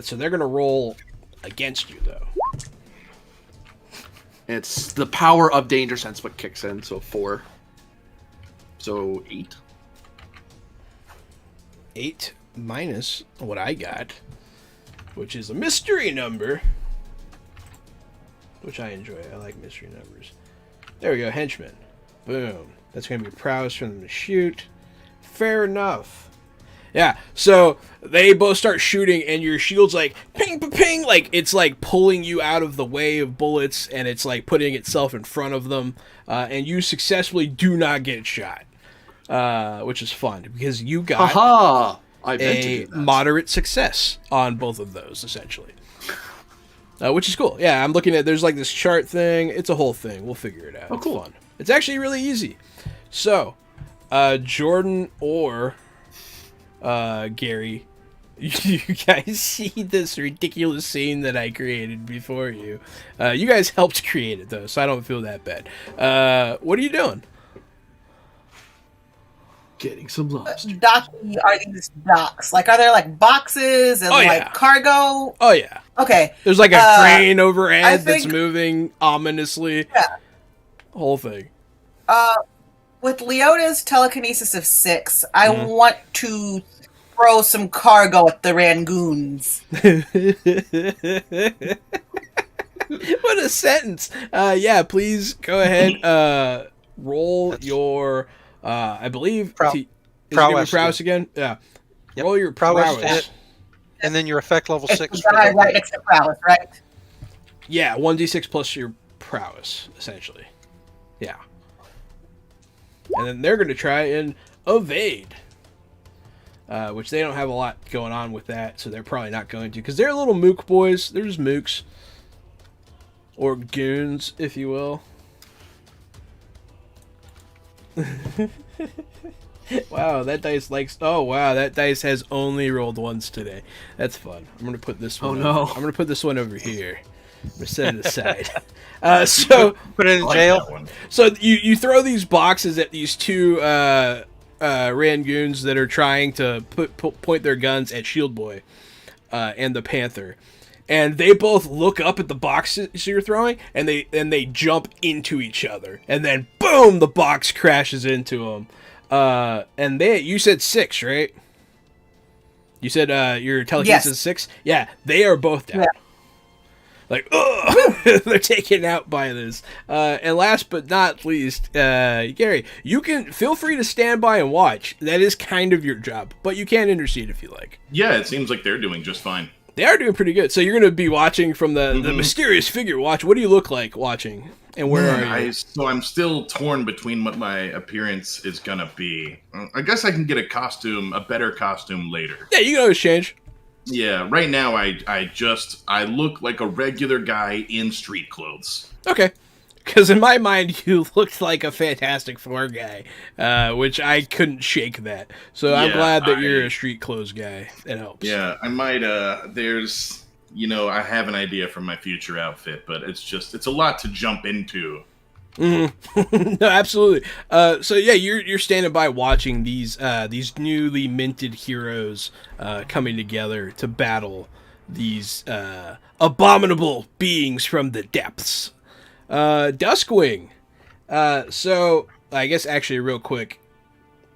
So they're going to roll against you, though. It's the power of danger sense what kicks in. So 4. So 8. 8 minus what I got, which is a mystery number, which I enjoy. I like mystery numbers. There we go, henchman. Boom. That's going to be prowess for them to shoot. Fair enough. Yeah, so they both start shooting, and your shield's like, ping, ping, ping, like, it's like pulling you out of the way of bullets, and it's like putting itself in front of them, and you successfully do not get shot, which is fun, because you got Aha! I meant to a do that. moderate success on both of those, essentially. Which is cool. Yeah, I'm looking at, there's like this chart thing. It's a whole thing. We'll figure it out. Oh, cool. It's fun. It's actually really easy. So, Jordan or Gary, you guys see this ridiculous scene that I created before you. You guys helped create it, though, so I don't feel that bad. What are you doing? Getting some lobster. Docky are these docks? Like, are there like boxes and Oh, yeah. like cargo? Oh, yeah. Okay. There's like a crane overhead I that's think- moving ominously. Yeah. Whole thing. With Leota's telekinesis of 6, I Mm-hmm. want to throw some cargo at the Rangoons. What a sentence. Yeah, please go ahead. Roll your, I believe, Prow- is it prowess, gonna be prowess again? Yeah. Yep. Roll your Prowess prowess. to hit. And then your effect level It's 6 the guy for right next to prowess, right? Yeah, 1d6 plus your prowess, essentially. Yeah. And then they're going to try and evade. Which they don't have a lot going on with that, so they're probably not going to. Because they're little mook boys. They're just mooks. Or goons, if you will. Wow, that dice likes... Oh, wow, that dice has only rolled once today. That's fun. I'm going to put this one... Oh, no. I'm going to put this one over here. I'm going to set it aside. So... Put it in I like jail. that one. So you throw these boxes at these two Rangoons that are trying to point their guns at Shield Boy. and the panther. And they both look up at the boxes you're throwing, and they jump into each other, and then boom, the box crashes into them. And you said 6, right? You said your telekinesis is 6. Yeah, they are both down. Yeah. Like, ugh! They're taken out by this. And last but not least, Gary, you can feel free to stand by and watch. That is kind of your job, but you can intercede if you like. Yeah, it seems like they're doing just fine. They are doing pretty good. So you're going to be watching from the mysterious figure watch. What do you look like watching? And where are you? So I'm still torn between what my appearance is going to be. I guess I can get a better costume later. Yeah, you can always change. Yeah, right now I look like a regular guy in street clothes. Okay. Because in my mind, you looked like a Fantastic Four guy, which I couldn't shake that. So I'm glad that you're a street clothes guy. It helps. Yeah, I might, I have an idea for my future outfit, but it's a lot to jump into. Mm-hmm. No, absolutely. So yeah, you're standing by watching these newly minted heroes coming together to battle these abominable beings from the depths. Duskwing. So I guess actually real quick,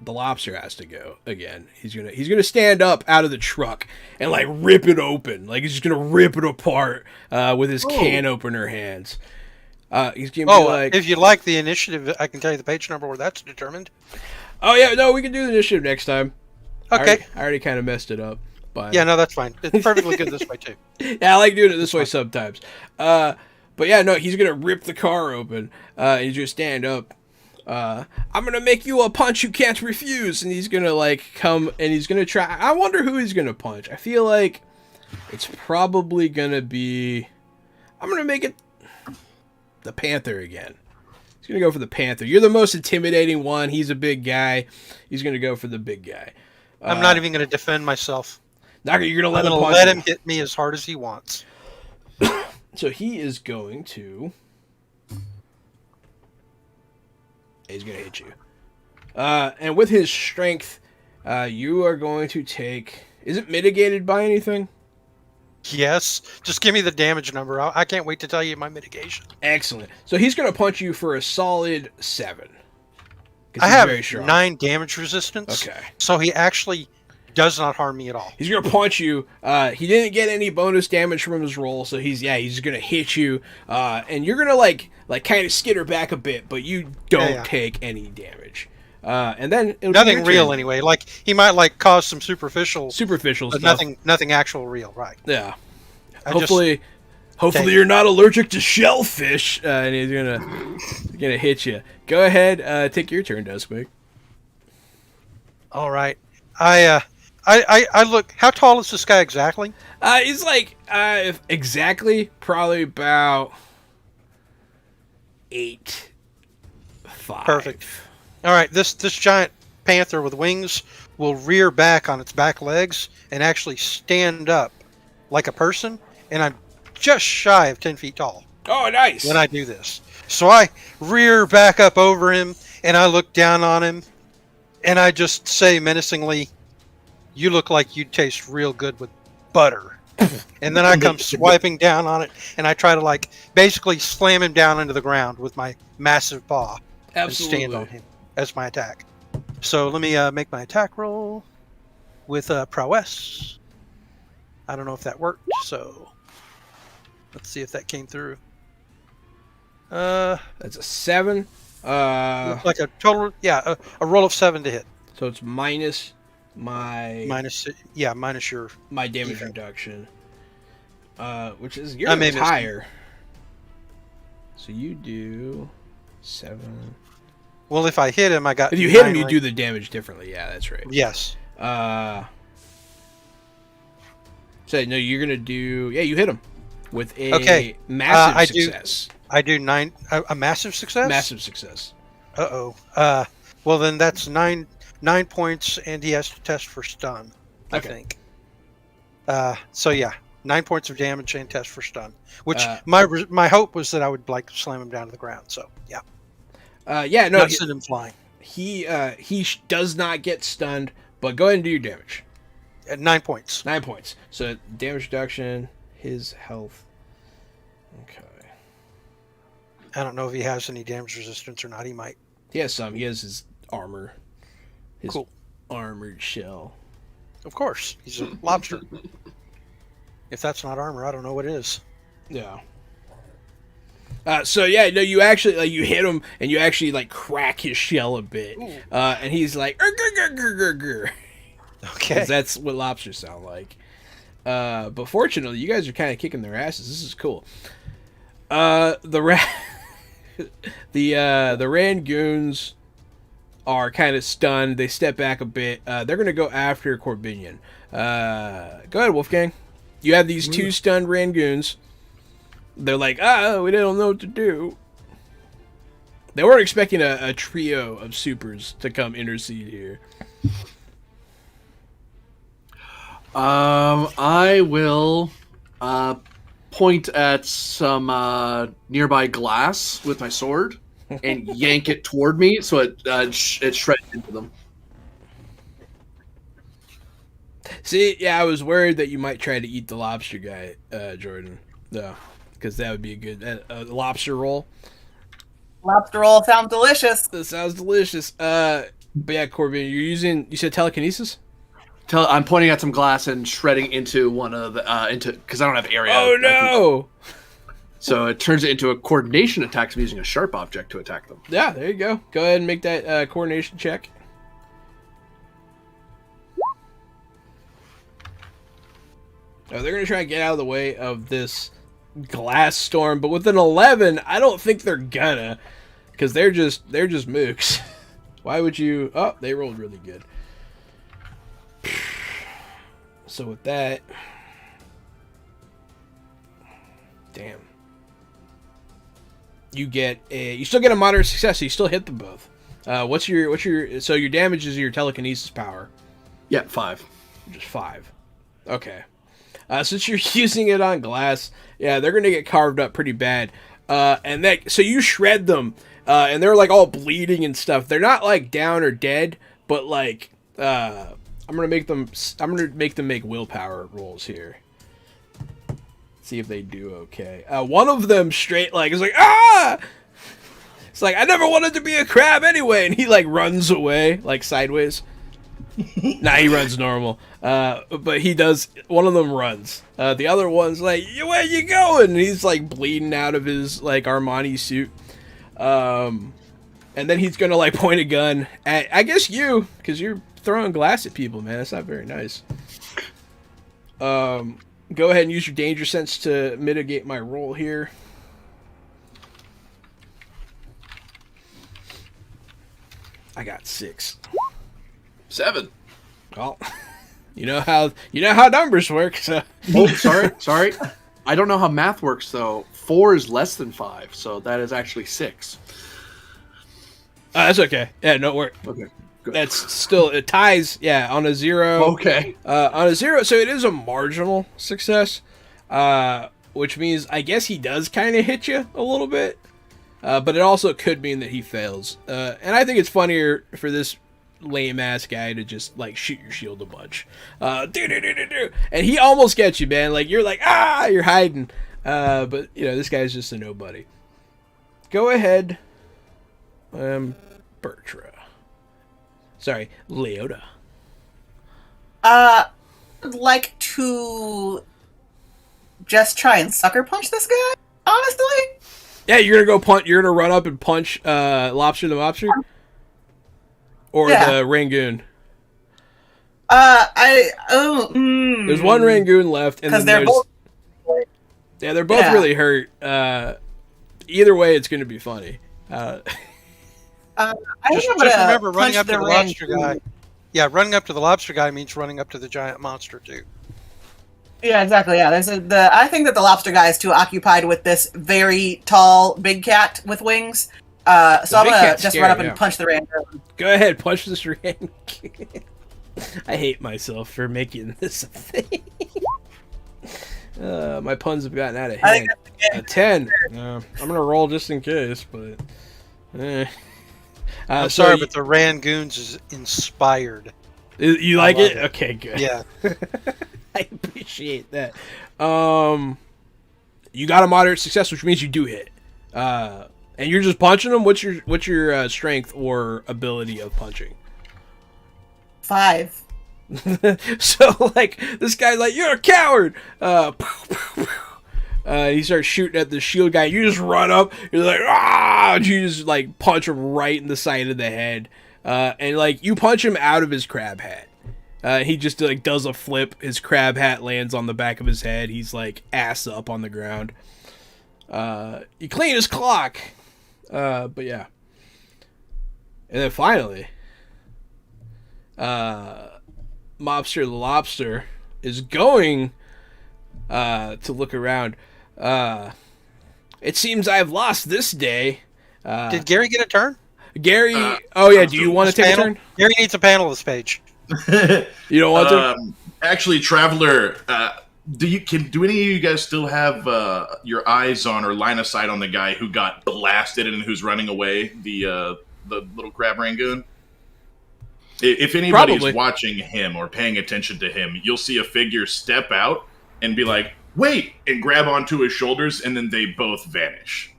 the lobster has to go again. He's gonna stand up out of the truck and like rip it open. Like he's just gonna rip it apart with his can opener hands. He's gonna be like, if you like the initiative, I can tell you the page number where that's determined. Oh yeah, no, we can do the initiative next time. Okay. I already kind of messed it up. But yeah, no, that's fine. It's perfectly good this way too. Yeah, I like doing it this way sometimes. But yeah, no, he's gonna rip the car open. And he's gonna stand up. I'm gonna make you a punch you can't refuse. And he's gonna like come and he's gonna try. I wonder who he's gonna punch. I feel like it's probably gonna be. I'm gonna make it the Panther again. He's gonna go for the Panther. You're the most intimidating one. He's a big guy. He's gonna go for the big guy. I'm not even gonna defend myself. You're gonna let I'm him gonna punch let him hit me as hard as he wants. So he is going to. He's going to hit you. And with his strength, you are going to take. Is it mitigated by anything? Yes. Just give me the damage number. I can't wait to tell you my mitigation. Excellent. So he's going to punch you for a solid 7. I have 9 damage resistance. Okay. So he actually does not harm me at all. He's gonna punch you. He didn't get any bonus damage from his roll, so he's gonna hit you. And you're gonna like kind of skitter back a bit, but you don't take any damage. And then nothing real anyway. Like he might like cause some superficial stuff. Nothing actual real, right? Yeah. Hopefully you're not allergic to shellfish. And he's gonna hit you. Go ahead. Take your turn, Duskwing. All right. I look. How tall is this guy exactly? He's like exactly probably about 8'5". Perfect. All right. This giant panther with wings will rear back on its back legs and actually stand up like a person. And I'm just shy of 10 feet tall. Oh, nice. When I do this, so I rear back up over him and I look down on him, and I just say menacingly, "You look like you taste real good with butter." And then I come swiping down on it, and I try to like basically slam him down into the ground with my massive paw. Absolutely. And stand on him as my attack. So let me make my attack roll with prowess. I don't know if that worked, so let's see if that came through. That's a 7. Like a total, a roll of 7 to hit. So it's minus minus your damage reduction, which is yours higher. So you do 7. Well, if I hit him, I got. If you hit him, you do the damage differently. Yeah, that's right. Yes. So no, you're gonna do. Yeah, you hit him with a massive success. I do 9. A massive success. Massive success. Well, then that's 9 points, and he has to test for stun. I think. So yeah, 9 points of damage and test for stun. Which my hope was that I would like slam him down to the ground. So yeah. Not send him flying. He does not get stunned, but go ahead and do your damage. 9 points. 9 points. So damage reduction, his health. Okay. I don't know if he has any damage resistance or not. He might. He has some. He has his armor. His Cool. armored shell. Of course, he's a lobster. If that's not armor, I don't know what is. Yeah. So yeah, no, you actually like you hit him and you actually like crack his shell a bit, and he's like, "Grr." Okay. 'Cause that's what lobsters sound like. But fortunately, you guys are kind of kicking their asses. This is cool. The Rangoons are kind of stunned. They step back a bit. They're gonna go after Corbinian. Go ahead, Wolfgang. You have these two stunned Rangoons. They're like, we don't know what to do. They weren't expecting a trio of supers to come intercede here. I will point at some nearby glass with my sword and yank it toward me so it shreds into them. See, yeah, I was worried that you might try to eat the lobster guy, Jordan. No, because that would be a good lobster roll. Lobster roll sounds delicious. That sounds delicious. But yeah, Corbin, you said telekinesis? I'm pointing at some glass and shredding into one of the because I don't have area. Oh no! So it turns it into a coordination attack. I'm using a sharp object to attack them. Yeah, there you go. Go ahead and make that coordination check. Oh, they're gonna try and get out of the way of this glass storm, but with an 11, I don't think they're gonna, because they're just mooks. Why would you? Oh, they rolled really good. So with that, damn, you still get a moderate success. So you still hit them both. What's your so your damage is your telekinesis power? Yeah, 5. Just 5. Okay. Since you're using it on glass, yeah, they're gonna get carved up pretty bad. So you shred them, and they're like all bleeding and stuff. They're not like down or dead, but like I'm gonna make them make willpower rolls here. See if they do okay. One of them straight like is like It's like I never wanted to be a crab anyway, and he like runs away like sideways. Nah, he runs normal. But he does. One of them runs. The other one's like, "Where you going?" And he's like bleeding out of his like Armani suit. And then he's gonna like point a gun at I guess you, because you're throwing glass at people, man. That's not very nice. Go ahead and use your danger sense to mitigate my roll here. I got 6. 7. Well, you know how numbers work. So. Oh, sorry. I don't know how math works though. 4 is less than 5, so that is actually 6. That's okay. Yeah, no work. Okay. Good. That's still it ties. Yeah, on a 0. Okay. On a 0, so it is a marginal success, which means I guess he does kind of hit you a little bit, but it also could mean that he fails. And I think it's funnier for this lame ass guy to just like shoot your shield a bunch, and he almost gets you, man. Like you're like you're hiding, but you know this guy's just a nobody. Go ahead, Bertra. Sorry, Leota. I'd like to just try and sucker punch this guy, honestly. Yeah, you're gonna go punch. You're gonna run up and punch Lobster the Mobster, or the Rangoon. There's one Rangoon left, and then they're both. Yeah, they're both really hurt. Either way, it's gonna be funny. I Just remember running up to the lobster guy. Yeah, running up to the lobster guy means running up to the giant monster too. Yeah, exactly. Yeah, I think that the lobster guy is too occupied with this very tall big cat with wings. So I'm gonna just run up and punch the random. Go ahead, punch this random. I hate myself for making this a thing. My puns have gotten out of hand. A 10. I'm gonna roll just in case, but. I'm sorry, but the Rangoons is inspired. You like love it? it. Okay, good. Yeah. I appreciate that. You got a moderate success, which means you do hit. And you're just punching them. What's your strength or ability of punching? 5. So like this guy's like, you're a coward. He starts shooting at the shield guy. You just run up. You're like, ah! And you just like punch him right in the side of the head. And like you punch him out of his crab hat. He just like does a flip. His crab hat lands on the back of his head. He's like ass up on the ground. You clean his clock. But yeah. And then finally, Mobster the Lobster is going to look around. It seems I've lost this day. Did Gary get a turn? Gary, oh yeah, do you want to take a turn? Gary needs a panel this page. You don't want to? Actually, Traveler, do any of you guys still have your eyes on or line of sight on the guy who got blasted and who's running away? The little crab rangoon. If anybody's Probably. watching him or paying attention to him, you'll see a figure step out and be like, "Wait!" and grab onto his shoulders, and then they both vanish.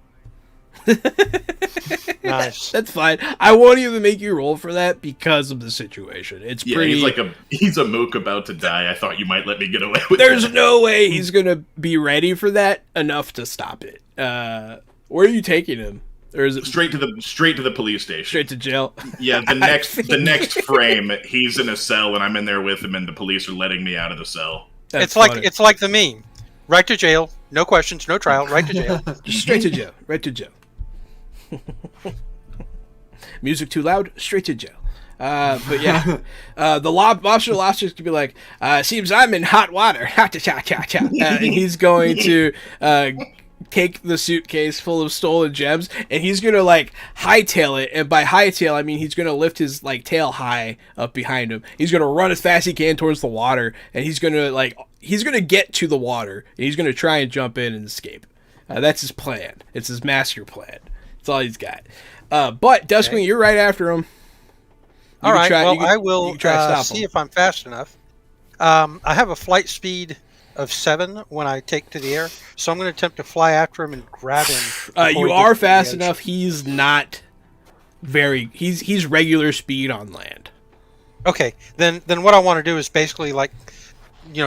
Nice. That's fine. I won't even make you roll for that because of the situation. It's Yeah, pretty. he's a mook about to die. I thought you might let me get away with There's that. no way he's gonna be ready for that enough to stop it. Where are you taking him? Or is it straight to the police station. straight to jail? Yeah, the next frame, he's in a cell and I'm in there with him, and the police are letting me out of the cell. That's It's funny. like the meme. Right to jail, no questions, no trial. Right to jail. Just straight to jail. Right to jail. Music too loud, straight to jail. But yeah, the lobster's gonna be like, seems I'm in hot water. And he's going to take the suitcase full of stolen gems, and he's gonna like hightail it. And by hightail, I mean he's gonna lift his like tail high up behind him. He's gonna run as fast as he can towards the water, and he's gonna get to the water, and he's gonna try and jump in and escape. That's his plan. It's his master plan. That's all he's got. But Duskwing, you're right after him. All right. I you will can try to stop see him. if I'm fast enough. I have a flight speed of 7 when I take to the air, so I'm going to attempt to fly after him and grab him. before You he are gets to the fast edge. enough. He's not very. He's regular speed on land. Okay, then what I want to do is basically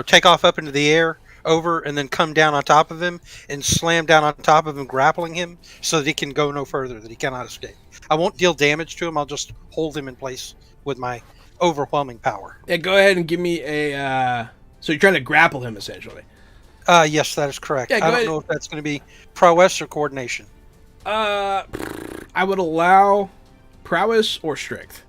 take off up into the air, over, and then come down on top of him and slam down on top of him, grappling him so that he can go no further, that he cannot escape. I won't deal damage to him. I'll just hold him in place with my overwhelming power. Yeah, go ahead and give me a. So you're trying to grapple him essentially. Yes, that is correct. Yeah, go I don't ahead. know if that's going to be prowess or coordination. I would allow prowess or strength.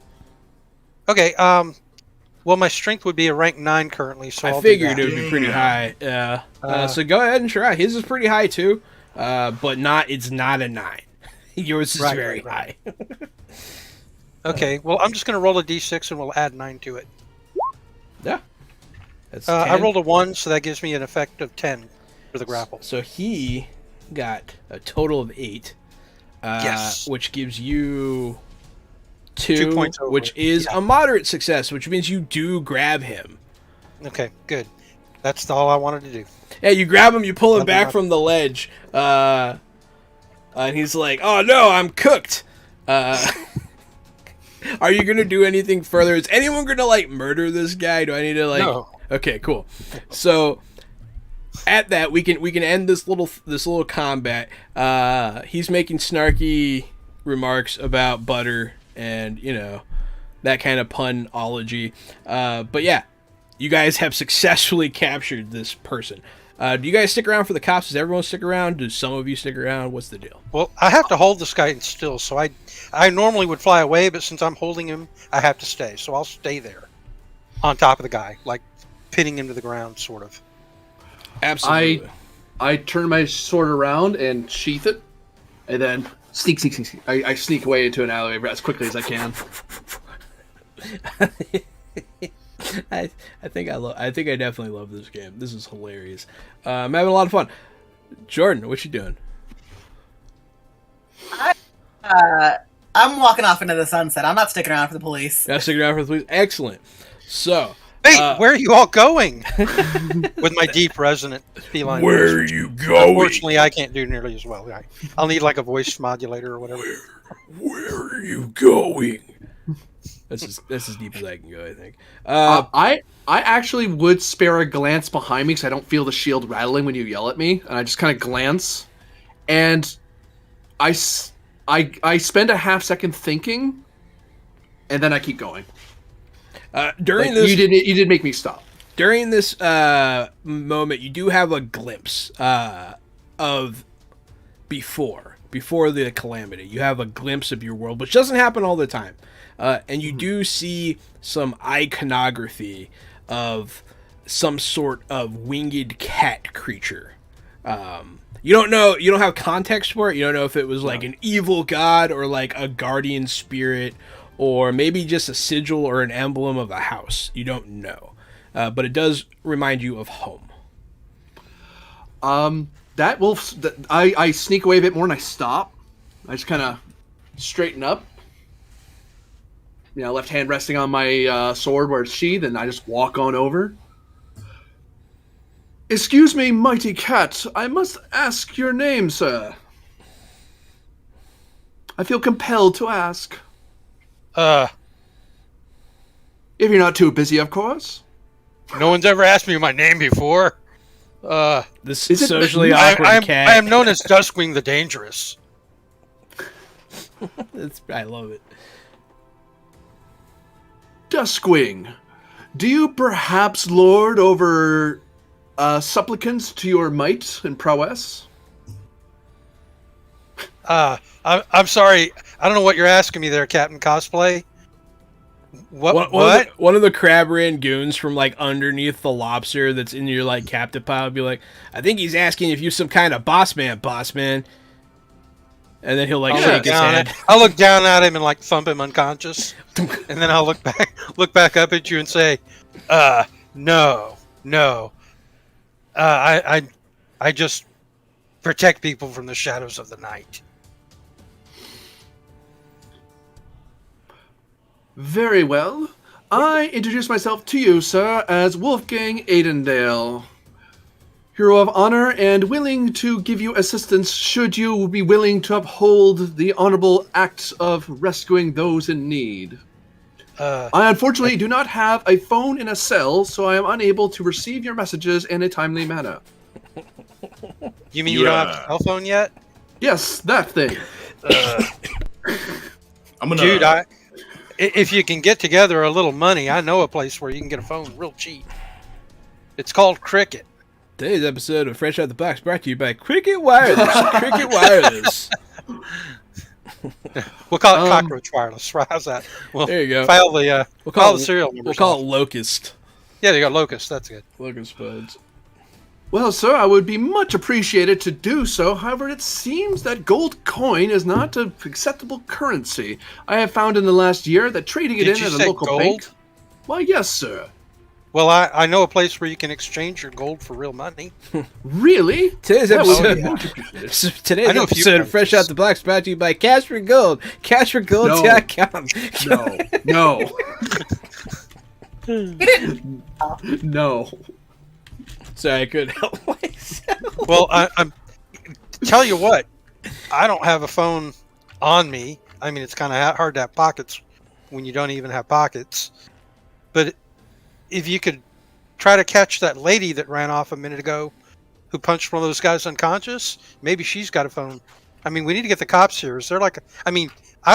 Okay. Well, my strength would be a rank 9 currently, so I I'll figured do it that. would be pretty high. Yeah. So go ahead and try. His is pretty high too, but not. It's not a 9. Yours is Right, very right. high. Okay. Well, I'm just going to roll a d6 and we'll add 9 to it. Yeah. That's I 10. rolled a 1, so that gives me an effect of 10 for the grapple. So he got a total of 8. Yes. Which gives you 2, 2 points over. which is Yeah. a moderate success, which means you do grab him. Okay, good. That's all I wanted to do. Yeah, you grab him, you pull him Nothing back much. from the ledge, and he's like, "Oh no, I'm cooked." Are you gonna do anything further? Is anyone gonna like murder this guy? Do I need to like? No. Okay, cool. So at that, we can end this little combat. He's making snarky remarks about butter and that kind of punology. But yeah, you guys have successfully captured this person. Do you guys stick around for the cops? Does everyone stick around? Do some of you stick around? What's the deal? Well, I have to hold this guy still, so I normally would fly away, but since I'm holding him, I have to stay. So I'll stay there on top of the guy, like pinning him to the ground, sort of. Absolutely. I turn my sword around and sheath it, and then sneak. I sneak away into an alleyway as quickly as I can. I think I definitely love this game. This is hilarious. I'm having a lot of fun. Jordan, what you doing? I'm walking off into the sunset. I'm not sticking around for the police. Not sticking around for the police. Excellent. So, Hey, where are you all going? With my deep resonant feline. Where voice, are which you going? Unfortunately, I can't do nearly as well. I'll need like a voice modulator or whatever. Where are you going? that's as deep as I can go, I think. I actually would spare a glance behind me because I don't feel the shield rattling when you yell at me, and I just kind of glance, and I spend a half second thinking, and then I keep going. During Like, this, you did make me stop. during this moment, you do have a glimpse of before the calamity. You have a glimpse of your world, which doesn't happen all the time. And you do see some iconography of some sort of winged cat creature. You don't know, you don't have context for it. You don't know if it was like an evil god or like a guardian spirit or maybe just a sigil or an emblem of a house. You don't know. But it does remind you of home. I sneak away a bit more and I stop. I just kind of straighten up. Left hand resting on my sword where it's sheathed, and I just walk on over. Excuse me, mighty cat. I must ask your name, sir. I feel compelled to ask. If you're not too busy, of course. No one's ever asked me my name before. This Is it- socially awkward cat. I am known as Duskwing the Dangerous. I love it. Duskwing, do you perhaps lord over supplicants to your might and prowess? I'm sorry. I don't know what you're asking me there, Captain Cosplay. What? One of the crab ran goons from like underneath the lobster that's in your like captive pile would be like, I think he's asking if you're some kind of boss man. And then he'll like shake his head. I'll look down at him and like thump him unconscious, and then I'll look back up at you and say, no. I just protect people from the shadows of the night. Very well. I introduce myself to you, sir, as Wolfgang Aidendale, hero of honor and willing to give you assistance should you be willing to uphold the honorable acts of rescuing those in need. I unfortunately do not have a phone in a cell, so I am unable to receive your messages in a timely manner. You mean you don't have a cell phone yet? Yes, that thing. Dude, if you can get together a little money, I know a place where you can get a phone real cheap. It's called Cricket. Today's episode of Fresh Out the Box brought to you by Cricket Wireless. Cricket Wireless. We'll call it Cockroach Wireless. How's that? There you go. File the the serial number. We'll call it Locust. Yeah, they got Locust. That's good. Locust buds. Well, sir, I would be much appreciated to do so. However, it seems that gold coin is not an acceptable currency. I have found in the last year that trading it Did in you at a say local gold? bank. Why, yes, sir. Well, I know a place where you can exchange your gold for real money. Really? Today's That would episode, be much appreciated. today's I know a few episode of Fresh places. Out the Box brought to you by Cash for Gold. CashForGold.com. No. Sorry, I couldn't help myself. Well, I'm tell you what, I don't have a phone on me. I mean, it's kind of hard to have pockets when you don't even have pockets. But if you could try to catch that lady that ran off a minute ago, who punched one of those guys unconscious, maybe she's got a phone. I mean, we need to get the cops here. Is there like I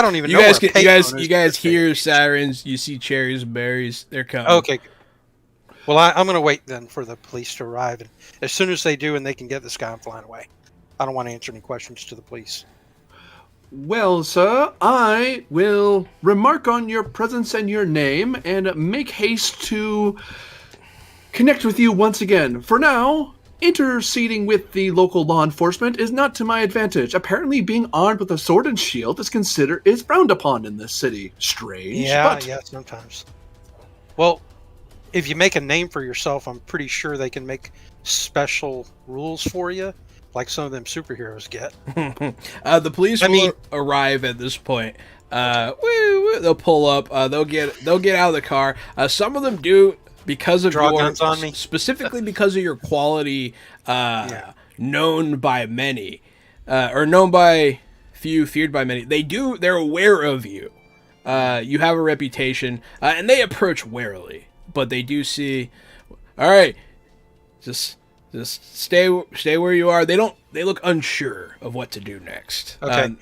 don't even know. You where a payphone is. guys hear sirens. You see cherries and berries. They're coming. Okay. Well, I'm going to wait then for the police to arrive, and as soon as they do, and they can get this guy, I'm flying away. I don't want to answer any questions to the police. Well, sir, I will remark on your presence and your name and make haste to connect with you once again. For now, interceding with the local law enforcement is not to my advantage. Apparently, being armed with a sword and shield is frowned upon in this city. Strange. Yeah, but yeah, sometimes. Well, if you make a name for yourself, I'm pretty sure they can make special rules for you. like some of them superheroes get. The police will arrive at this point. They'll pull up. They'll get out of the car. Some of them do because of Draw guns on me. Specifically because of your quality, known by many, or known by few, feared by many. They're aware of you. You have a reputation, and they approach warily, but they do see. All right, just stay where you are. They look unsure of what to do next. Okay,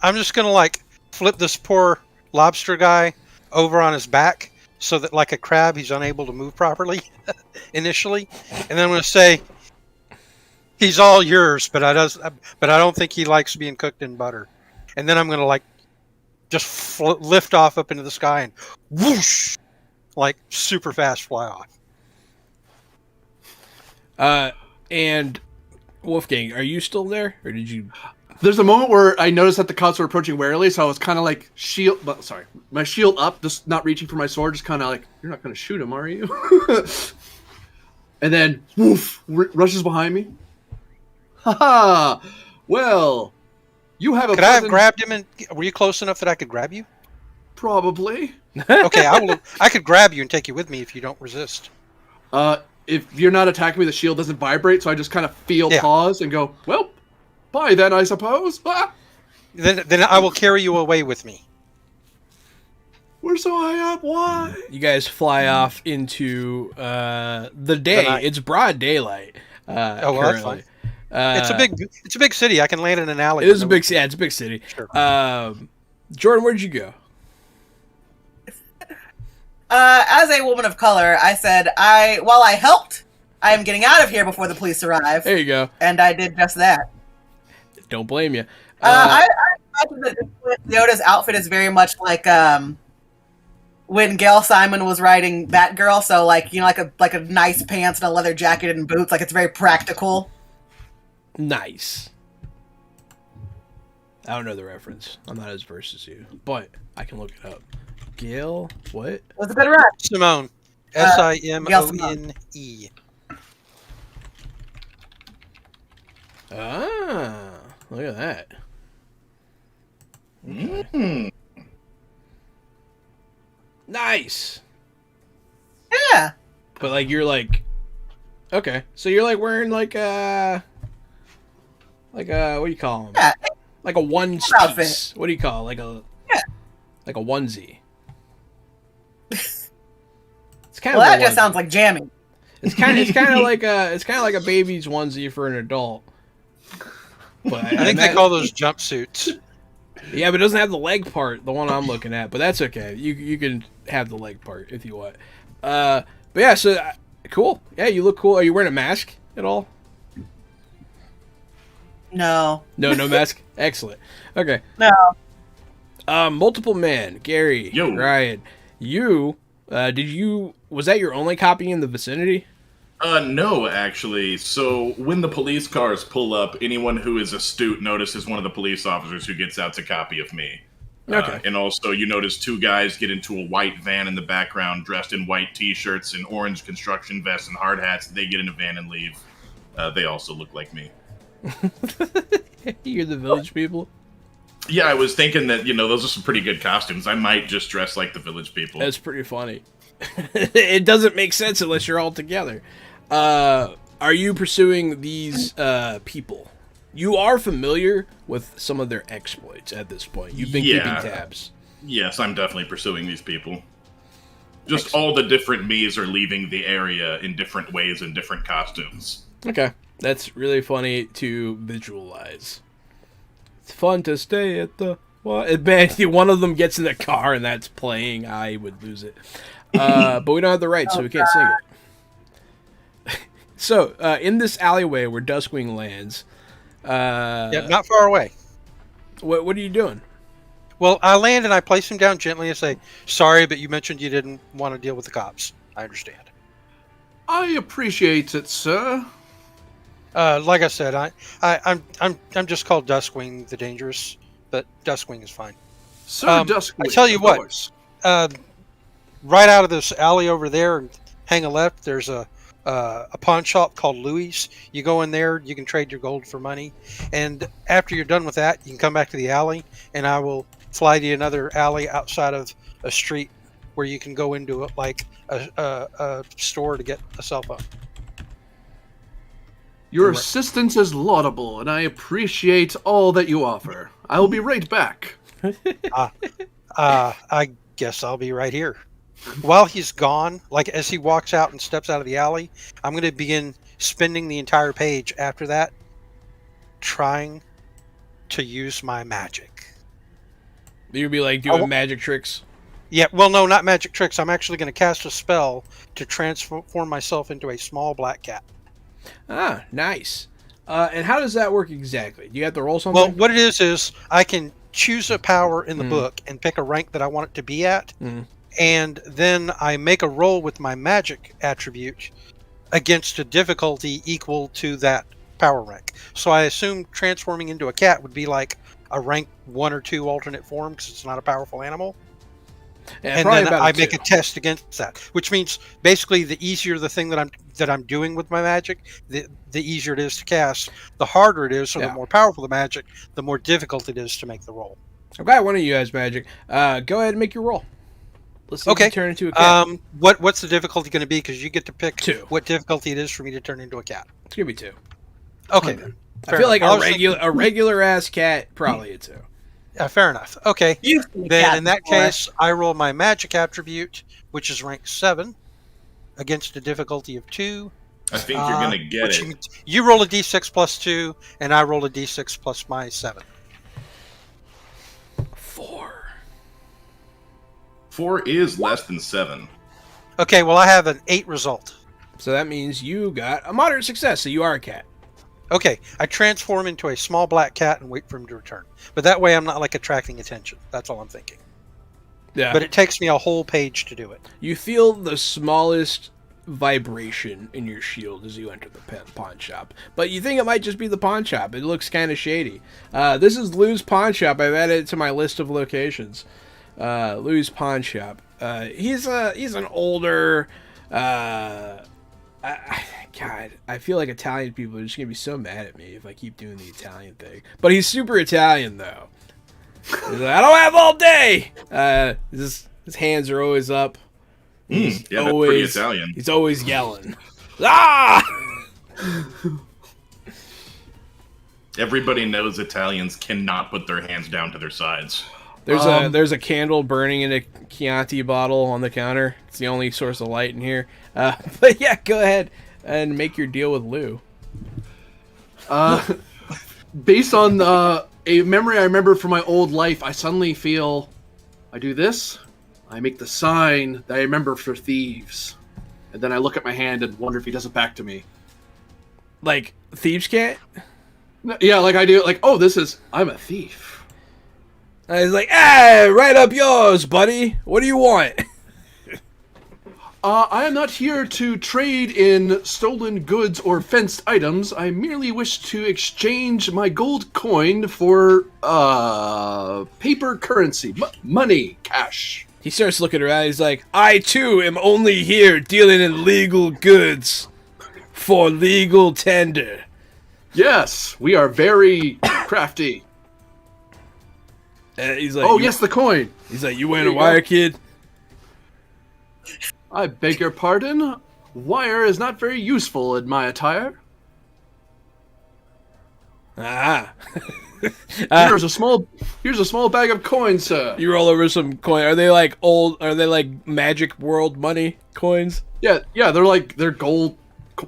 I'm just gonna like flip this poor lobster guy over on his back so that, like a crab, he's unable to move properly initially, and then I'm gonna say, "He's all yours," but I don't think he likes being cooked in butter. And then I'm gonna like just lift off up into the sky and whoosh, like super fast fly off. And Wolfgang, are you still there, or did you? There's a moment where I noticed that the cops were approaching warily, so I was kind of like my shield up, just not reaching for my sword, just kind of like, you're not going to shoot him, are you? And then, woof, rushes behind me. Haha! Well, you have a. Could I have grabbed him? And were you close enough that I could grab you? Probably. Okay, I could grab you and take you with me if you don't resist. If you're not attacking me, the shield doesn't vibrate, so I just kind of feel pause and go, well, bye then, I suppose. Ah! Then I will carry you away with me. We're so high up. Why? You guys fly off into the day. It's broad daylight. Oh, well, that's fine. It's a big city. I can land in an alley. It is a big city. Yeah, it's a big city. Sure. Jordan, where'd you go? As a woman of color, I said, while I helped, I am getting out of here before the police arrive. There you go. And I did just that. Don't blame you. I imagine that Yoda's outfit is very much like when Gail Simon was writing Batgirl. So like a nice pants and a leather jacket and boots. Like it's very practical. Nice. I don't know the reference. I'm not as versed as you, but I can look it up. Gail, what? What's a good rhyme? Simone. Simone. Ah, look at that. Mm. Nice. Yeah. But like you're like, okay, so you're like wearing like what do you call them? Yeah. Like a onesie. What do you call it? Like a onesie. It's kind Well, of that just sounds like jamming. It's kind of like a baby's onesie for an adult. But I think they call those jumpsuits. Yeah, but it doesn't have the leg part, the one I'm looking at. But that's okay. You can have the leg part if you want. But yeah, so cool. Yeah, you look cool. Are you wearing a mask at all? No. No mask. Excellent. Okay. No. Multiple man, Gary, Yo. Ryan. Was that your only copy in the vicinity? No, actually. So when the police cars pull up, anyone who is astute notices one of the police officers who gets out to copy of me. Okay. And also, you notice two guys get into a white van in the background, dressed in white T-shirts and orange construction vests and hard hats. They get in a van and leave. They also look like me. You're the village people? Yeah, I was thinking that, those are some pretty good costumes. I might just dress like the village people. That's pretty funny. It doesn't make sense unless you're all together. Are you pursuing these people? You are familiar with some of their exploits at this point. You've been keeping tabs. Yes, I'm definitely pursuing these people. Just all the different me's are leaving the area in different ways in different costumes. Okay. That's really funny to visualize. It's fun to stay at the... Man, one of them gets in the car and that's playing. I would lose it. But we don't have the rights, so we can't sing it. So, in this alleyway where Duskwing lands... not far away. What are you doing? Well, I land and I place him down gently and say, "Sorry, but you mentioned you didn't want to deal with the cops. I understand." I appreciate it, sir. Like I said, I'm just called Duskwing the Dangerous, but Duskwing is fine. Sir Duskwing. I tell you what, right out of this alley over there, and hang a left. There's a a pawn shop called Louis. You go in there, you can trade your gold for money, and after you're done with that, you can come back to the alley, and I will fly to another alley outside of a street where you can go into a store to get a cell phone. Your assistance is laudable, and I appreciate all that you offer. I will be right back. I guess I'll be right here. While he's gone, like as he walks out and steps out of the alley, I'm going to begin spending the entire page after that, trying to use my magic. You'd be like doing magic tricks. Yeah, well, no, not magic tricks. I'm actually going to cast a spell to transform myself into a small black cat. Ah, nice. And how does that work exactly? Do you have to roll something? Well, what it is I can choose a power in the book and pick a rank that I want it to be at, and then I make a roll with my magic attribute against a difficulty equal to that power rank. So I assume transforming into a cat would be like a rank 1 or 2 alternate form because it's not a powerful animal. Yeah, and then I make a test against that, which means basically the easier the thing that I'm doing with my magic, the easier it is to cast. The harder it is, or the more powerful the magic, the more difficult it is to make the roll. I'm glad one of you has magic. Go ahead and make your roll. Let's see if you turn into a cat. What's the difficulty going to be? Because you get to pick 2. What difficulty it is for me to turn into a cat. It's gonna be 2. Okay, then. I feel like a regular ass cat probably a 2. Fair enough. Okay. Then in that before. case, I roll my magic attribute, which is rank 7, against a difficulty of 2. I think you're gonna get it. You roll a d6 plus 2, and I roll a d6 plus my 7. 4. 4 is less than 7. Okay, well I have an 8 result. So that means you got a moderate success, so you are a cat. Okay, I transform into a small black cat and wait for him to return. But that way I'm not like attracting attention. That's all I'm thinking. Yeah. But it takes me a whole page to do it. You feel the smallest vibration in your shield as you enter the pawn shop. But you think it might just be the pawn shop. It looks kind of shady. This is Lou's Pawn Shop. I've added it to my list of locations. Lou's Pawn Shop. He's an older... God, I feel like Italian people are just going to be so mad at me if I keep doing the Italian thing. But he's super Italian, though. He's like, I don't have all day! His hands are always up. That's pretty Italian. He's always yelling. Ah! Everybody knows Italians cannot put their hands down to their sides. There's a candle burning in a Chianti bottle on the counter. It's the only source of light in here. But yeah, go ahead and make your deal with Lou. Based on a memory I remember from my old life, I suddenly feel I do this. I make the sign that I remember for thieves. And then I look at my hand and wonder if he does it back to me. Like, thieves can't? Yeah, like I do. Like, oh, I'm a thief. He's like, hey, right up yours, buddy. What do you want? I am not here to trade in stolen goods or fenced items. I merely wish to exchange my gold coin for paper currency, money, cash. He starts looking around. He's like, I too am only here dealing in legal goods for legal tender. Yes, we are very crafty. He's like, oh, yes, the coin. He's like, you wearing a wire, kid? I beg your pardon? Wire is not very useful in my attire. Ah. Here's a small bag of coins, sir. You roll over some coin. Are they like Magic World money coins? Yeah, they're gold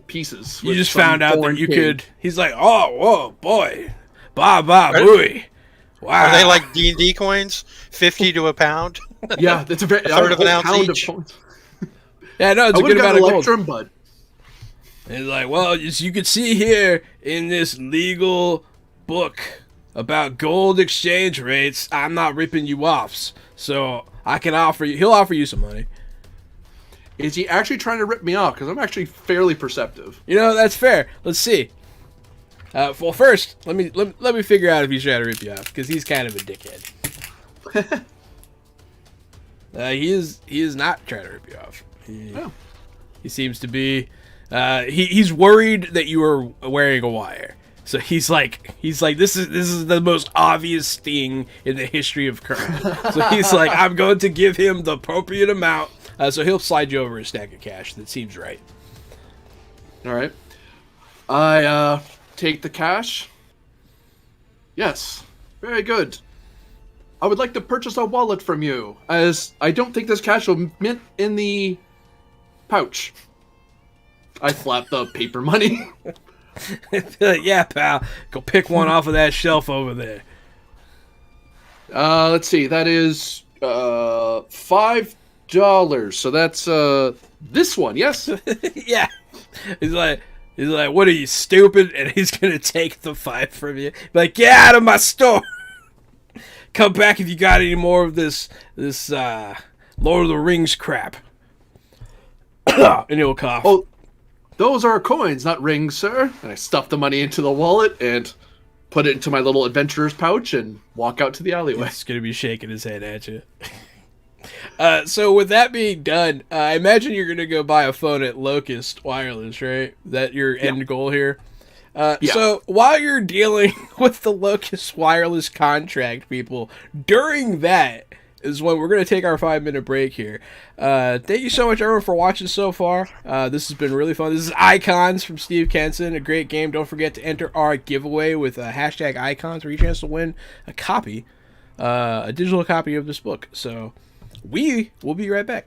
pieces. You just found out that you could. He's like, oh, whoa, boy, ba booey. Wow. Are they like D&D coins? 50 to a pound? Yeah, that's a third of an ounce pound each. Of coins. Yeah, no, it's a good amount of gold. Bud. And he's like, well, as you can see here in this legal book about gold exchange rates, I'm not ripping you off, so I can he'll offer you some money. Is he actually trying to rip me off? Because I'm actually fairly perceptive. You know, that's fair. Let's see. Well, first, let me figure out if he's trying to rip you off, because he's kind of a dickhead. He is not trying to rip you off. He seems to be He's worried that you are wearing a wire. So he's like, this is the most obvious sting in the history of crime. So he's like, I'm going to give him the appropriate amount. So he'll slide you over a stack of cash. That seems right. All right. I take the cash. Yes. Very good. I would like to purchase a wallet from you, as I don't think this cash will mint in the pouch. I flap the paper money. Yeah, pal. Go pick one off of that shelf over there. Let's see. That is $5. So that's this one. Yes. Yeah. He's like, what are you, stupid? And he's gonna take the 5 from you. Like, get out of my store. Come back if you got any more of this Lord of the Rings crap. And he'll cough. Oh, those are coins, not rings, sir. And I stuff the money into the wallet and put it into my little adventurer's pouch and walk out to the alleyway. He's gonna be shaking his head at you. So with that being done, I imagine you're gonna go buy a phone at Locust Wireless, right? That your end goal here. Yeah. So while you're dealing with the Locust Wireless contract, people, during that is when we're going to take our 5-minute break here. Thank you so much, everyone, for watching so far. This has been really fun. This is Icons from Steve Kenson, a great game. Don't forget to enter our giveaway with hashtag Icons for your chance to win a copy, a digital copy of this book. So we will be right back.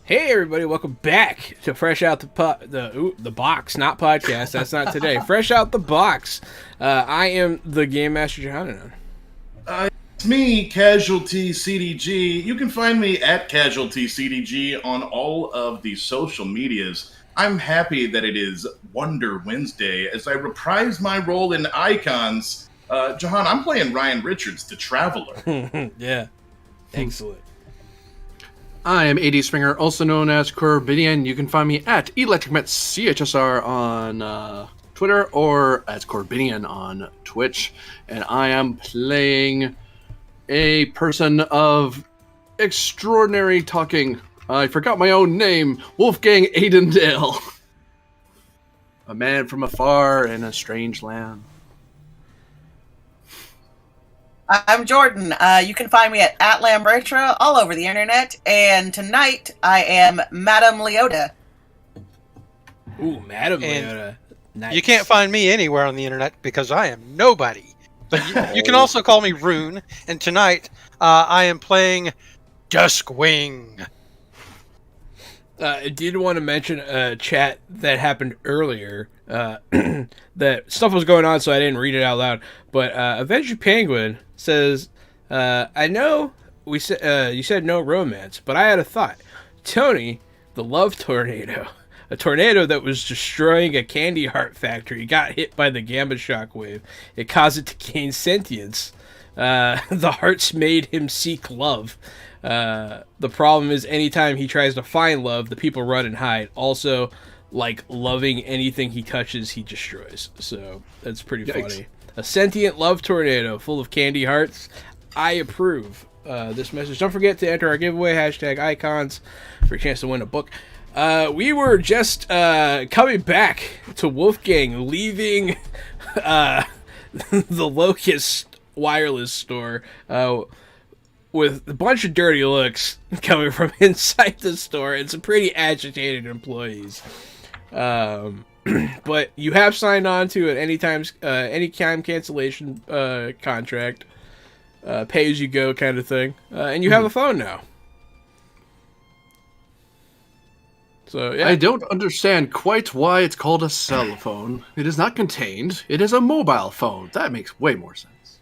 Hey everybody, welcome back to Fresh Out the Box, not podcast. That's not today. Fresh Out the Box. I am the Game Master Johanan. It's me, Casualty CDG. You can find me at Casualty CDG on all of the social medias. I'm happy that it is Wonder Wednesday as I reprise my role in Icons. Jahan, I'm playing Ryan Richards, the Traveler. Yeah, excellent. I am AD Springer, also known as Corbidian. You can find me at ElectricMetCHSR on Twitter or as Corbidian on Twitch. And I am playing a person of extraordinary talking. I forgot my own name. Wolfgang Aidendale. A man from afar in a strange land. I'm Jordan. You can find me at @Lambratra all over the internet. And tonight, I am Madame Leota. Ooh, Madam And Leota. Nice. You can't find me anywhere on the internet because I am nobody. But you can also call me Rune. And tonight, I am playing Duskwing. I did want to mention a chat that happened earlier. That stuff was going on, so I didn't read it out loud. But Avenger Penguin says, "I know you said no romance, but I had a thought. Tony, the love tornado, a tornado that was destroying a candy heart factory, got hit by the gamma shock wave. It caused it to gain sentience. The hearts made him seek love. The problem is anytime he tries to find love, the people run and hide. Also, like loving anything he touches, he destroys. So that's pretty funny. A sentient love tornado full of candy hearts. I approve this message. Don't forget to enter our giveaway, #icons, for a chance to win a book. We were just coming back to Wolfgang, leaving the Locust wireless store with a bunch of dirty looks coming from inside the store and some pretty agitated employees. But you have signed on to an anytime cancellation contract, pay as you go kind of thing, and you have a phone now. So yeah. I don't understand quite why it's called a cell phone. It is not contained. It is a mobile phone. That makes way more sense.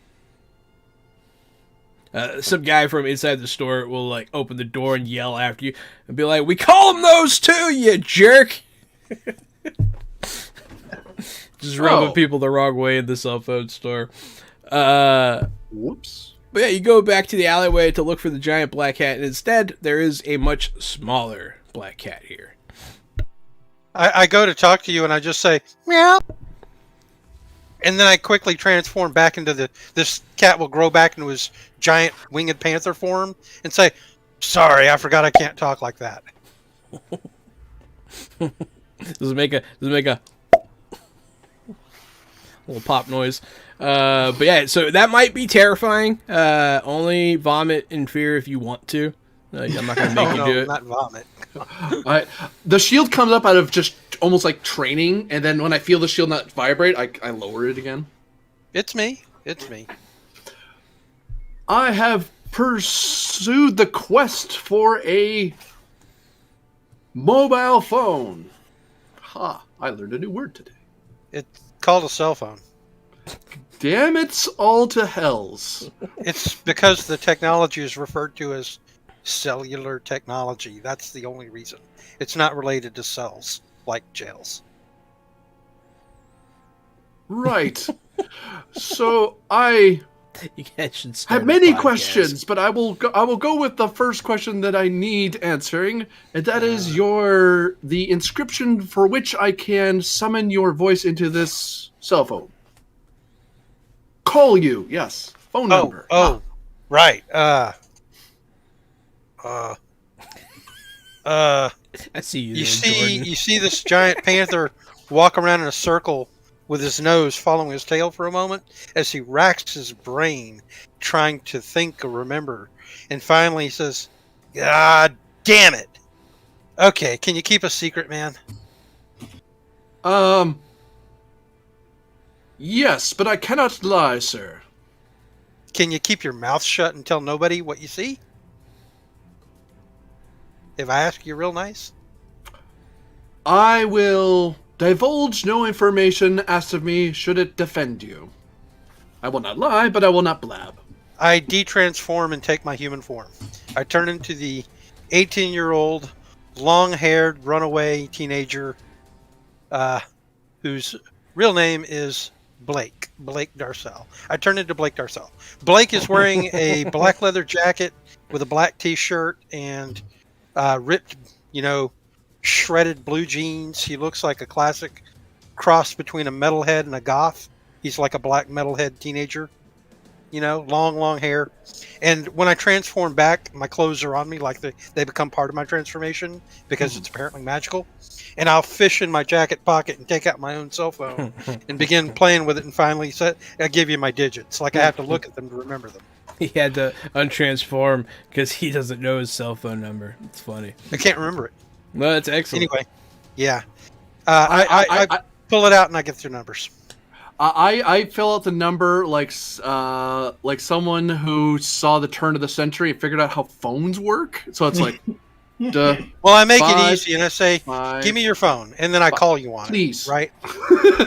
Some guy from inside the store will like open the door and yell after you and be like, "We call them those too, you jerk!" Just rubbing people the wrong way in the cell phone store. Whoops. But yeah, you go back to the alleyway to look for the giant black cat, and instead there is a much smaller black cat here. I go to talk to you and I just say, meow. And then I quickly transform back into this cat will grow back into his giant winged panther form and say, "Sorry, I forgot I can't talk like that." Does it make a little pop noise? But yeah, so that might be terrifying. Only vomit in fear if you want to. I'm not gonna make you do it. Not vomit. The shield comes up out of just almost like training, and then when I feel the shield not vibrate, I lower it again. It's me. It's me. I have pursued the quest for a mobile phone. Ha! I learned a new word today. It's called a cell phone. Damn it's all to hells. It's because the technology is referred to as cellular technology. That's the only reason. It's not related to cells, like jails. Right. So I You guys should start have a many podcast. questions, but I will go with the first question that I need answering, and that is the inscription for which I can summon your voice into this cell phone. Call you, yes. Phone number. Right. I see you. You there, see, Jordan. you see this giant panther walk around in a circle with his nose following his tail for a moment as he racks his brain trying to think or remember, and finally he says, "God damn it! Okay, can you keep a secret, man?" Yes, but I cannot lie, sir. Can you keep your mouth shut and tell nobody what you see? If I ask you real nice? I will divulge no information asked of me should it defend you. I will not lie, but I will not blab. I de-transform and take my human form. I turn into the 18-year-old, long-haired, runaway teenager whose real name is Blake Darcel. I turn into Blake Darcel. Blake is wearing a black leather jacket with a black t-shirt and ripped, shredded blue jeans. He looks like a classic cross between a metalhead and a goth. He's like a black metalhead teenager. Long hair. And when I transform back, my clothes are on me like they become part of my transformation because it's apparently magical. And I'll fish in my jacket pocket and take out my own cell phone and begin playing with it, and finally I give you my digits. Like I have to look at them to remember them. He had to untransform because he doesn't know his cell phone number. It's funny. I can't remember it. No, that's excellent. Anyway, yeah. I pull it out and I get their numbers. I fill out the number like someone who saw the turn of the century and figured out how phones work. So it's like, Well, I make 5, it easy and I say, 5, "Give me your phone," and then I call you on please. it, right?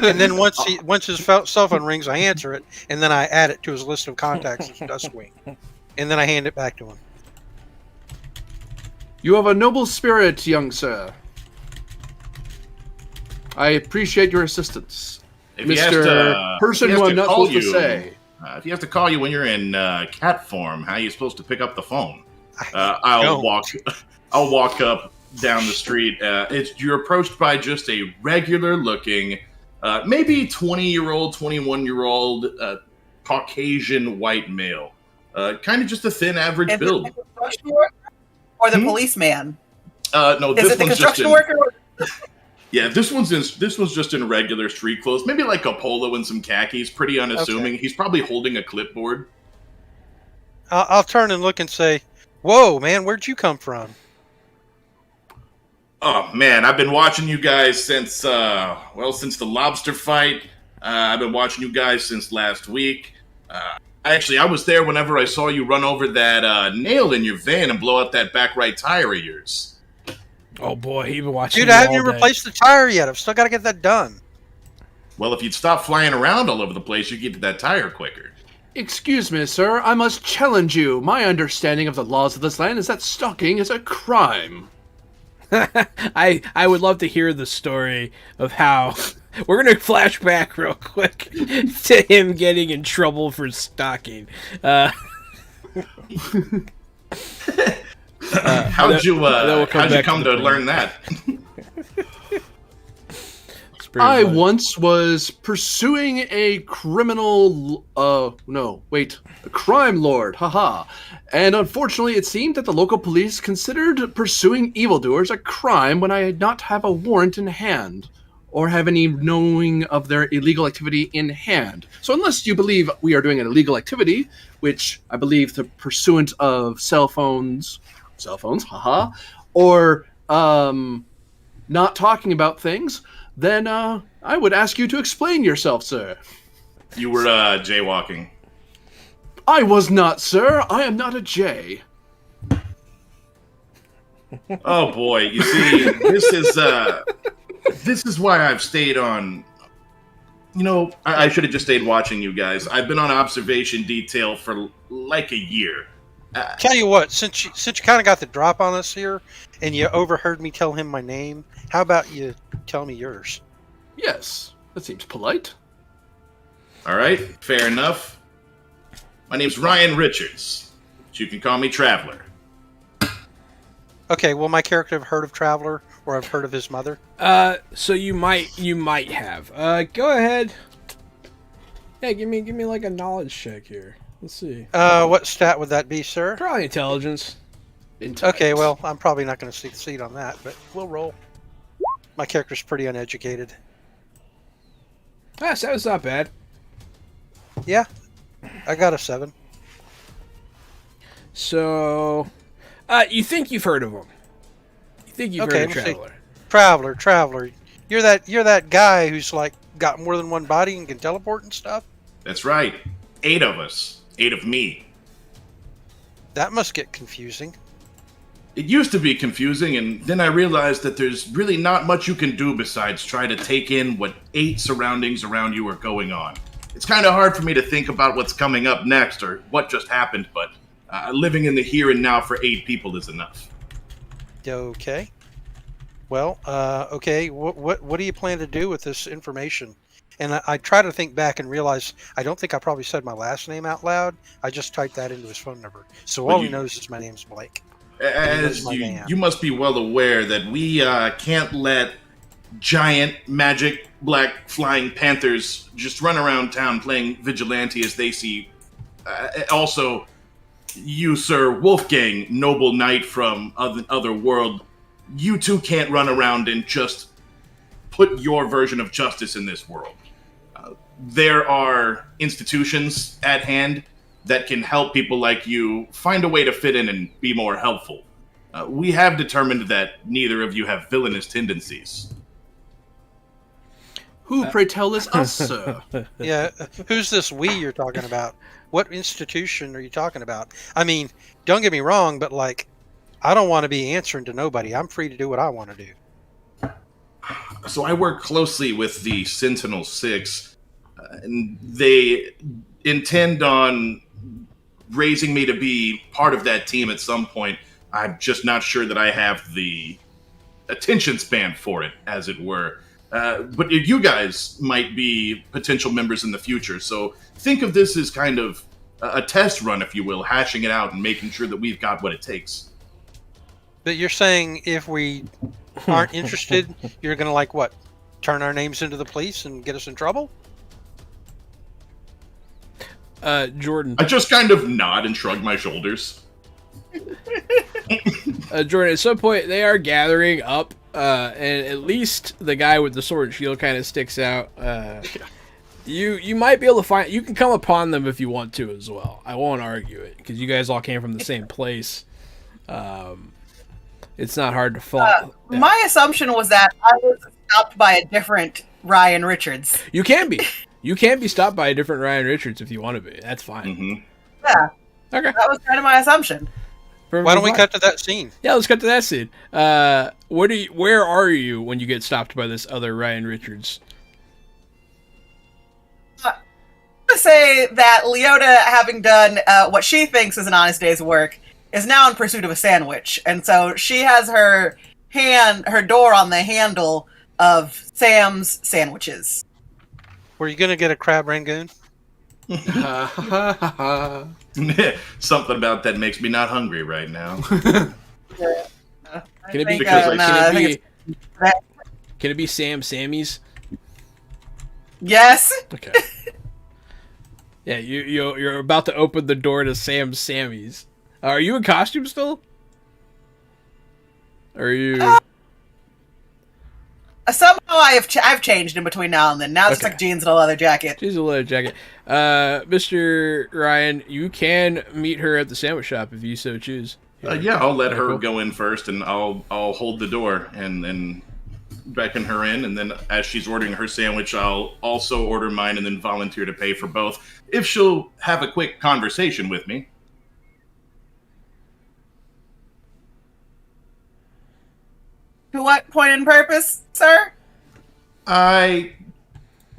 And then once his cell phone rings, I answer it, and then I add it to his list of contacts as Dustwing, and then I hand it back to him. You have a noble spirit, young sir. I appreciate your assistance. If he has Mr. Person if he who has I'm to not call supposed to say. If he has to call you when you're in cat form, how are you supposed to pick up the phone? Don't. I'll walk up down the street. You're approached by just a regular-looking, maybe 20-year-old, 21-year-old Caucasian white male. Kind of just a thin, average Is build. it the construction worker or the policeman? No, Is this it the one's just construction in. worker? Yeah, this one's just in regular street clothes, maybe like a polo and some khakis. Pretty unassuming. Okay. He's probably holding a clipboard. I'll turn and look and say, "Whoa, man, where'd you come from?" Oh man, I've been watching you guys since the lobster fight. I've been watching you guys since last week. Actually, I was there whenever I saw you run over that nail in your van and blow out that back right tire of yours. Oh boy, he been watching. Dude, you I haven't all even day. replaced the tire yet. I've still got to get that done. Well, if you'd stop flying around all over the place, you'd get to that tire quicker. Excuse me, sir. I must challenge you. My understanding of the laws of this land is that stalking is a crime. I would love to hear the story of how we're gonna flash back real quick to him getting in trouble for stalking. How'd you we'll come back come to to the learn that? It's pretty I funny. once was pursuing a criminal, a crime lord, haha. And unfortunately, it seemed that the local police considered pursuing evildoers a crime when I did not have a warrant in hand, or have any knowing of their illegal activity in hand. So unless you believe we are doing an illegal activity, which I believe the pursuant of cell phones, haha, or not talking about things, then I would ask you to explain yourself, sir. You were jaywalking. I was not, sir. I am not a jay. Oh boy, you see, this is why I've stayed on. I should have just stayed watching you guys. I've been on observation detail for like a year. Tell you what, since you kind of got the drop on us here, and you overheard me tell him my name, how about you tell me yours? Yes, that seems polite. All right, fair enough. My name's Ryan Richards, but you can call me Traveler. Okay, will my character have heard of Traveler, or have heard of his mother? So you might have. Go ahead. Yeah, give me like a knowledge check here. Let's see. What stat would that be, sir? Probably intelligence. Okay, well, I'm probably not going to succeed on that, but we'll roll. My character's pretty uneducated. So that's not bad. Yeah, I got a 7. So, you think you've heard of him? You think you've Okay, heard of we'll see. Traveler? Traveler. You're that guy who's like got more than one body and can teleport and stuff? That's right. 8 of us. 8 of me. That must get confusing. It used to be confusing, and then I realized that there's really not much you can do besides try to take in what 8 surroundings around you are going on. It's kind of hard for me to think about what's coming up next or what just happened, but living in the here and now for 8 people is enough. Okay. Well, okay. What do you plan to do with this information? And I try to think back and realize I don't think I probably said my last name out loud. I just typed that into his phone number. So all he knows is my name's Blake. As you must be well aware that we can't let giant magic black flying panthers just run around town playing vigilante as they see. Also, you, Sir Wolfgang, noble knight from other world, you too can't run around and just put your version of justice in this world. There are institutions at hand that can help people like you find a way to fit in and be more helpful. We have determined that neither of you have villainous tendencies. Who, pray tell, is us, sir? Yeah, who's this we you're talking about? What institution are you talking about? I mean, don't get me wrong, but like, I don't want to be answering to nobody. I'm free to do what I want to do. So I work closely with the Sentinel 6, and they intend on raising me to be part of that team at some point. I'm just not sure that I have the attention span for it, as it were. But you guys might be potential members in the future, so think of this as kind of a test run, if you will, hashing it out and making sure that we've got what it takes. But you're saying if we aren't interested, you're going to like what? Turn our names into the police and get us in trouble? Jordan. I just kind of nod and shrug my shoulders. Jordan, at some point they are gathering up, and at least the guy with the sword and shield kind of sticks out. You might be able to find. You can come upon them if you want to as well. I won't argue it because you guys all came from the same place. It's not hard to follow. My assumption was that I was stopped by a different Ryan Richards. You can be. You can be stopped by a different Ryan Richards if you want to be. That's fine. Mm-hmm. Yeah. Okay. That was kind of my assumption. Why don't we cut to that scene? Yeah, let's cut to that scene. Where are you when you get stopped by this other Ryan Richards? I'm going to say that Leota, having done what she thinks is an honest day's work, is now in pursuit of a sandwich. And so she has her door on the handle of Sam's sandwiches. Were you going to get a crab rangoon? Something about that makes me not hungry right now. Can it be Sam Sammy's? Yes. Okay. Yeah, you're about to open the door to Sam Sammy's. Are you in costume still? Or are you? Somehow I've changed in between now and then. Now it's like jeans and a leather jacket. Jeans and a leather jacket. Mr. Ryan, you can meet her at the sandwich shop if you so choose. Yeah, I'll let her go in first, and I'll hold the door and beckon her in, and then as she's ordering her sandwich, I'll also order mine and then volunteer to pay for both, if she'll have a quick conversation with me. To what point and purpose, sir?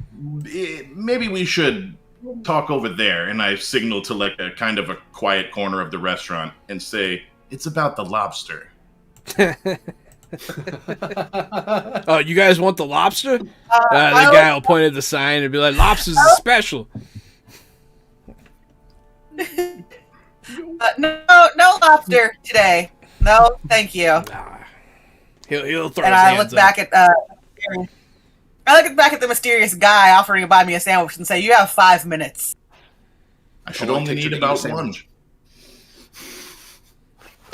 Maybe we should talk over there, and I signal to like a kind of a quiet corner of the restaurant and say, it's about the lobster. Oh, you guys want the lobster? The guy will point at the sign and be like, lobsters is special. No lobster today. No, thank you. He'll throw and his I hands look back up. at the mysterious guy offering to buy me a sandwich and say, "You have 5 minutes." I should only need about one.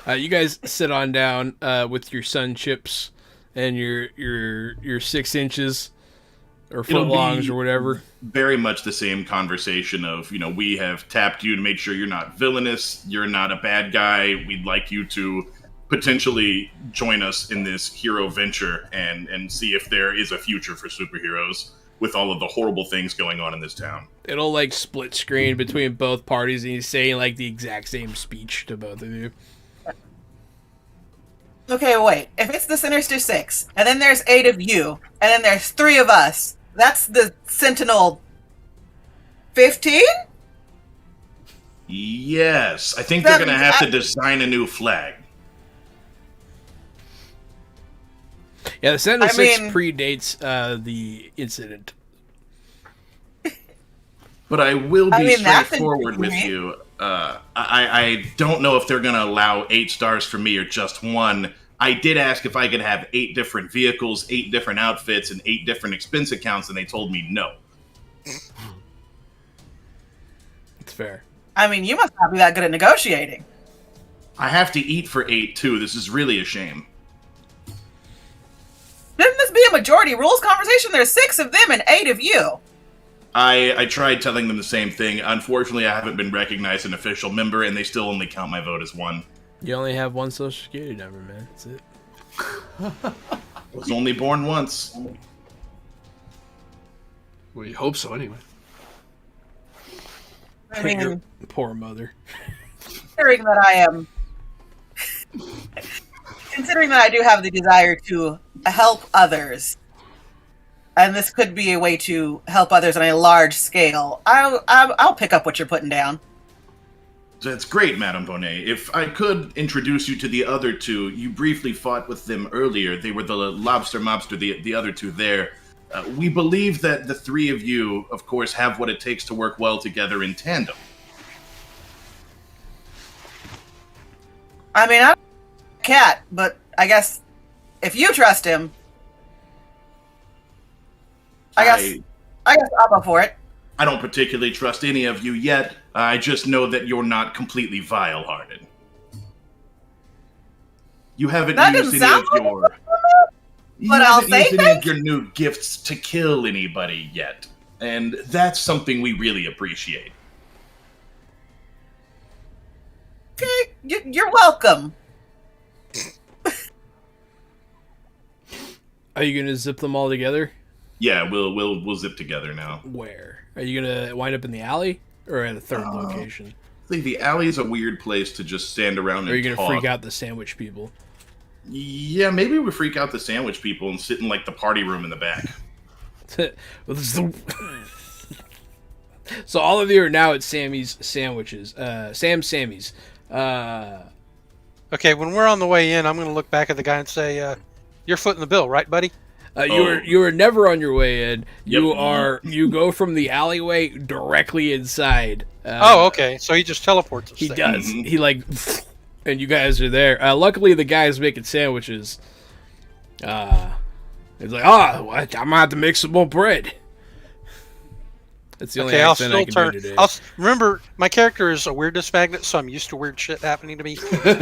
You guys sit on down with your sun chips and your 6 inches or footlongs or whatever. Very much the same conversation of, we have tapped you to make sure you're not villainous, you're not a bad guy. We'd like you to potentially join us in this hero venture and see if there is a future for superheroes with all of the horrible things going on in this town. It'll like split screen between both parties and he's saying like the exact same speech to both of you. Okay, wait. If it's the Sinister Six, and then there's 8 of you, and then there's 3 of us, that's the Sentinel 15? Yes, I think they're going to have to design a new flag. Yeah, the Sentinel I 6 mean- predates the incident. But I will be I mean, that's straightforward with interesting. you. I don't know if they're going to allow 8 stars for me or just 1. I did ask if I could have 8 different vehicles, 8 different outfits, and 8 different expense accounts, and they told me no. It's fair. I mean, you must not be that good at negotiating. I have to eat for 8 too. This is really a shame. Shouldn't this be a majority rules conversation? There's 6 of them and 8 of you. I tried telling them the same thing. Unfortunately, I haven't been recognized an official member, and they still only count my vote as 1. You only have one social security number, man. That's it. I was only born once. We hope so, anyway. I mean, Your poor mother. considering that I am... considering that I do have the desire to help others, and this could be a way to help others on a large scale, I'll pick up what you're putting down. That's great, Madame Bonnet. If I could introduce you to the other 2, you briefly fought with them earlier. They were the Lobster Mobster, the other 2 there. We believe that the 3 of you, of course, have what it takes to work well together in tandem. I mean, I'm a cat, but I guess if you trust him, I guess I'll go for it. I don't particularly trust any of you yet. I just know that you're not completely vile-hearted. You haven't That used didn't any sound of your... You But I'll haven't say used any of thanks. your new gifts to kill anybody yet. And that's something we really appreciate. Okay, you're welcome. Are you gonna zip them all together? Yeah, we'll zip together now. Where? Are you gonna wind up in the alley or at a third location? I think the alley is a weird place to just stand around and Or are you gonna talk. freak out the sandwich people? Yeah, maybe we freak out the sandwich people and sit in like the party room in the back. Well, this is the... So all of you are now at Sammy's Sandwiches. Sammy's. Okay, when we're on the way in, I'm going to look back at the guy and say, "You're footing the bill, right, buddy?" You were never on your way in. Yep. You go from the alleyway directly inside. Oh, okay. So he just teleports us. He there. does. He like, and you guys are there. Luckily, the guy's making sandwiches. He's like, I'm gonna have to make some more bread. That's the only Okay, I'll accent I still can turn. do today. Remember, my character is a weirdness magnet, so I'm used to weird shit happening to me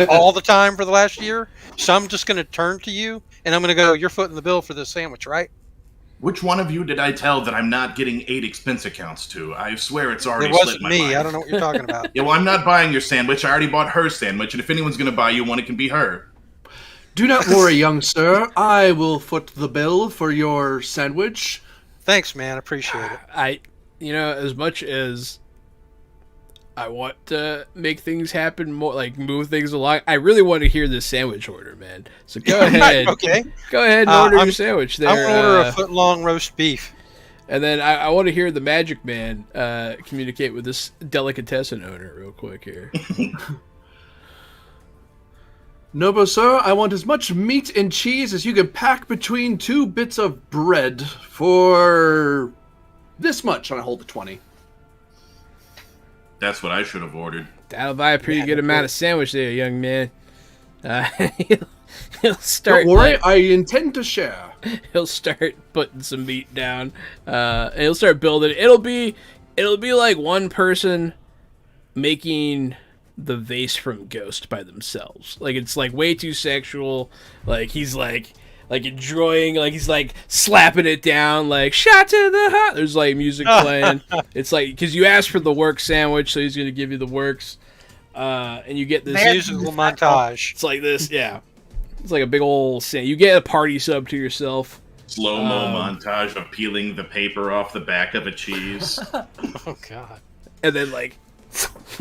all the time for the last year. So I'm just going to turn to you, and I'm going to go, "You're footing the bill for this sandwich, right?" Which one of you did I tell that I'm not getting 8 expense accounts to? I swear it's already It wasn't slipped my me. mind. I don't know what you're talking about. Yeah, well, I'm not buying your sandwich. I already bought her sandwich, and if anyone's going to buy you one, it can be her. Do not worry, young sir. I will foot the bill for your sandwich. Thanks, man. Appreciate it. As much as I want to make things happen more, like move things along, I really want to hear this sandwich order, man. So go ahead. Okay. Go ahead and order your sandwich there. I'm going to order a foot-long roast beef. And then I want to hear the Magic Man communicate with this delicatessen owner real quick here. Noble sir, I want as much meat and cheese as you can pack between 2 bits of bread for this much. And I hold the 20. That's what I should have ordered. That'll buy a pretty good amount of sandwich there, young man. He'll start. Don't worry, I intend to share. He'll start putting some meat down. And he'll start building. It'll be like one person making the vase from Ghost by themselves. Like it's like way too sexual. Like he's like enjoying, like he's like slapping it down, like shot to the heart. There's like music playing. It's like because you asked for the work sandwich, so he's gonna give you the works, and you get this Musical montage. It's like this, yeah. It's like a big old you get a party sub to yourself. Slow-mo montage of peeling the paper off the back of a cheese. Oh, God. And then like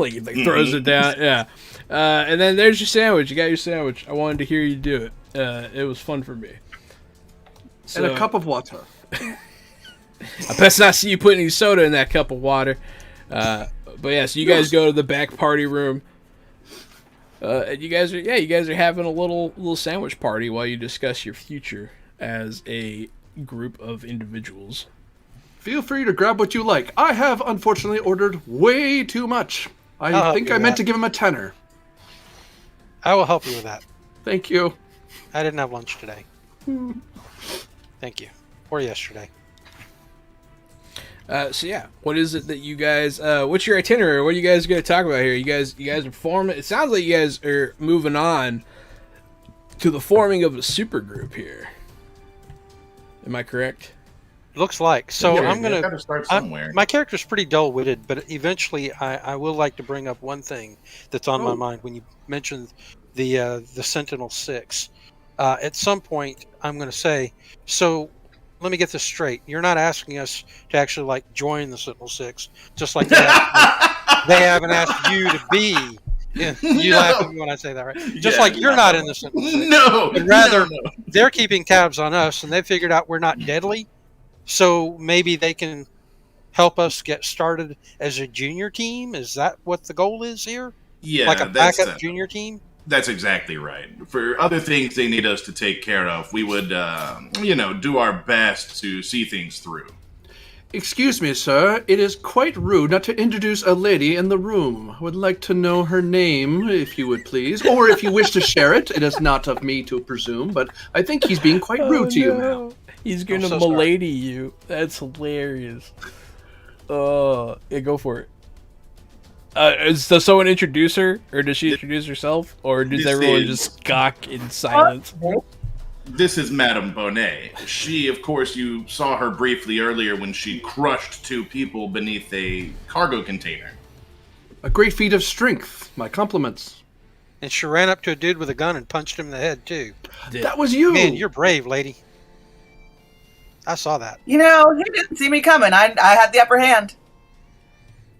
like he throws it down. Yeah. And then there's your sandwich. You got your sandwich. I wanted to hear you do it. It was fun for me. So, And a cup of water. I best not see you put any soda in that cup of water. But yeah, so you guys go to the back party room. And you guys are having a little sandwich party while you discuss your future as a group of individuals. Feel free to grab what you like. I have, unfortunately, ordered way too much. I think I meant to give him a tenner. I will help you with that. Thank you. I didn't have lunch today. Thank you. Or yesterday. So yeah, what is it that you guys? What's your itinerary? What are you guys going to talk about here? You guys are forming. It sounds like you guys are moving on to the forming of a super group here. Am I correct? Looks like. So Yeah, I'm gonna gotta start somewhere. my character's pretty dull-witted, but eventually I will like to bring up one thing that's on my mind when you mentioned the Sentinel 6. At some point, I'm going to say, so let me get this straight. You're not asking us to actually like join the Sentinel 6, just like they haven't asked you to be. Yeah, you laugh at me when I say that, right? Just like you're not in the Sentinel 6. No, But rather, no. they're keeping tabs on us, and they figured out we're not deadly. So maybe they can help us get started as a junior team. Is that what the goal is here? Yeah, Like a that's backup junior team? That's exactly right. For other things they need us to take care of, we would, do our best to see things through. Excuse me, sir. It is quite rude not to introduce a lady in the room. Would like to know her name, if you would please. Or if you wish to share it. It is not of me to presume, but I think he's being quite rude to you now. He's gonna so sorry. milady you. That's hilarious. Yeah, go for it. Does someone introduce her, or does she introduce herself, or does This everyone is- just gawk in silence? This is Madame Bonnet. She, of course, you saw her briefly earlier when she crushed two people beneath a cargo container. A great feat of strength. My compliments. And she ran up to a dude with a gun and punched him in the head, too. That was you. Man, you're brave, lady. I saw that. You know, he didn't see me coming. I had the upper hand.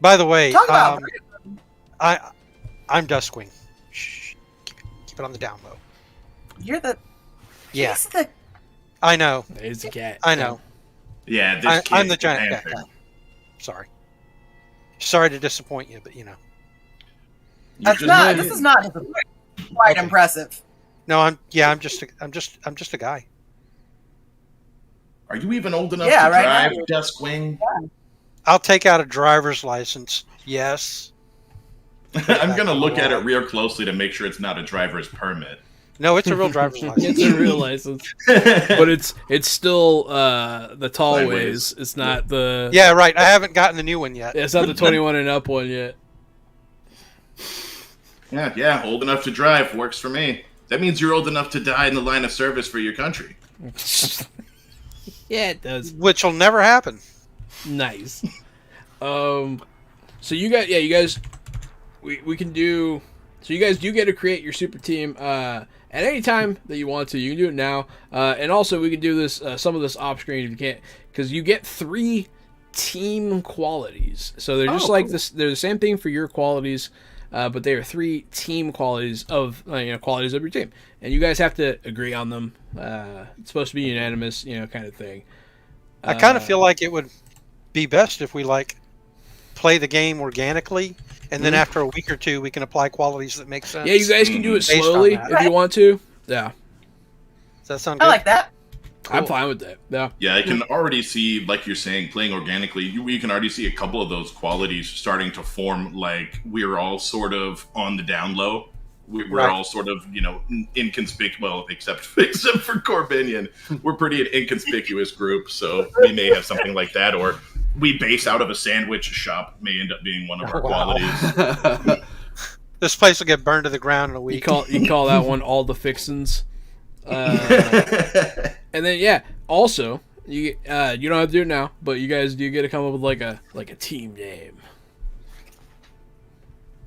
By the way, Talk about I'm Duskwing. Shh. Keep it on the down low. You're the. Yeah, He's the. I know. There's a cat. I know. Yeah, this I'm kid the is giant panther. cat guy. Sorry. Sorry to disappoint you, but you know. You That's just- not. This is not quite impressive. No, I'm just a guy. Are you even old enough Yeah, to right drive, now. Duskwing? I'll take out a driver's license. Yes. I'm gonna look at it real closely to make sure it's not a driver's permit. No, it's a real driver's license. It's a real license, but it's still the tall Sideways. ways. It's not the Yeah, right. I haven't gotten the new one yet. It's not the 21 and up one yet. Yeah, old enough to drive works for me. That means you're old enough to die in the line of service for your country. Yeah, it does. Which will never happen. Nice. So you guys, we can do. So you guys do get to create your super team at any time that you want to. You can do it now, and also we can do this some of this off screen if you can't, because you get 3 team qualities. So they're just like this. They're the same thing for your qualities, but they are 3 team qualities of qualities of your team, and you guys have to agree on them. It's supposed to be unanimous, kind of thing. I kind of feel like it would be best if we play the game organically, and then after a week or two, we can apply qualities that make sense. Yeah, you guys can do it Based on slowly that. if you want to. Yeah, Does that sound good? I like that. I'm fine with that. Yeah. Yeah, I can already see, like you're saying, playing organically, you can already see a couple of those qualities starting to form, like we're all sort of on the down low. We're Right. all sort of, inconspicuous, well, except for Corbinian. We're pretty an inconspicuous group, so we may have something like that, or we base out of a sandwich shop may end up being one of our Wow. qualities. This place will get burned to the ground in a You week. call that one all the fixins. And then also you don't have to do it now, but you guys do get to come up with like a team name.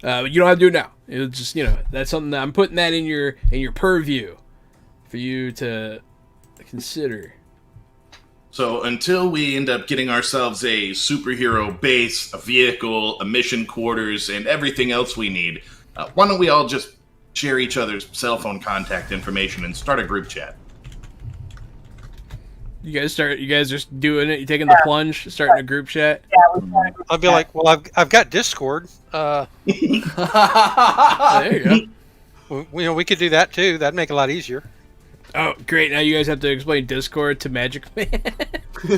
But you don't have to do it now. It's just that's something that I'm putting that in your purview for you to consider. So until we end up getting ourselves a superhero base, a vehicle, a mission quarters, and everything else we need, why don't we all just share each other's cell phone contact information and start a group chat? You guys just doing it. You taking the plunge, starting a group chat. I'll be like, well, I've got Discord. There you go. We could do that too. That'd make it a lot easier. Oh, great! Now you guys have to explain Discord to Magic Man.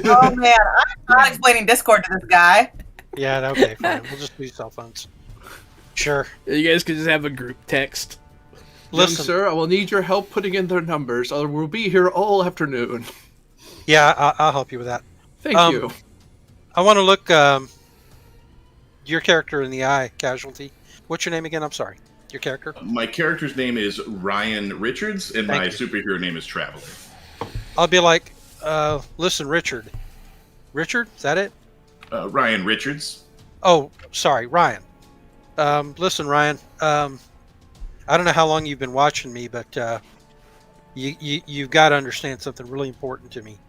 Oh man, I'm not explaining Discord to this guy. Yeah, okay, fine. We'll just use cell phones. Sure. You guys could just have a group text. Listen, Young sir, I will need your help putting in their numbers, or we'll be here all afternoon. Yeah, I'll help you with that. Thank you. I want to look your character in the eye, Casualty. What's your name again? I'm sorry. Your character? My character's name is Ryan Richards, and Thank my you. superhero name is Traveler. I'll be like, listen, Richard. Richard? Is that it? Ryan Richards. Oh, sorry, Ryan. Listen, Ryan. I don't know how long you've been watching me, but you've got to understand something really important to me.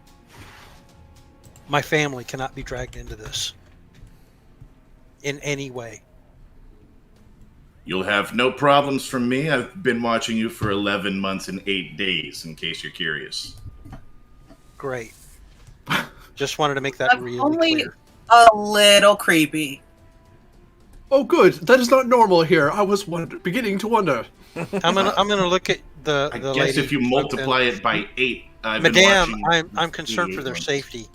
My family cannot be dragged into this in any way. You'll have no problems from me. I've been watching you for 11 months and 8 days, in case you're curious. Great. Just wanted to make that That's really only clear. a little creepy. Oh, good. That is not normal here. I was beginning to wonder. I'm gonna look at the I lady. guess if you multiply it by 8, I've been Madame, watching I'm concerned for their 88 months. safety.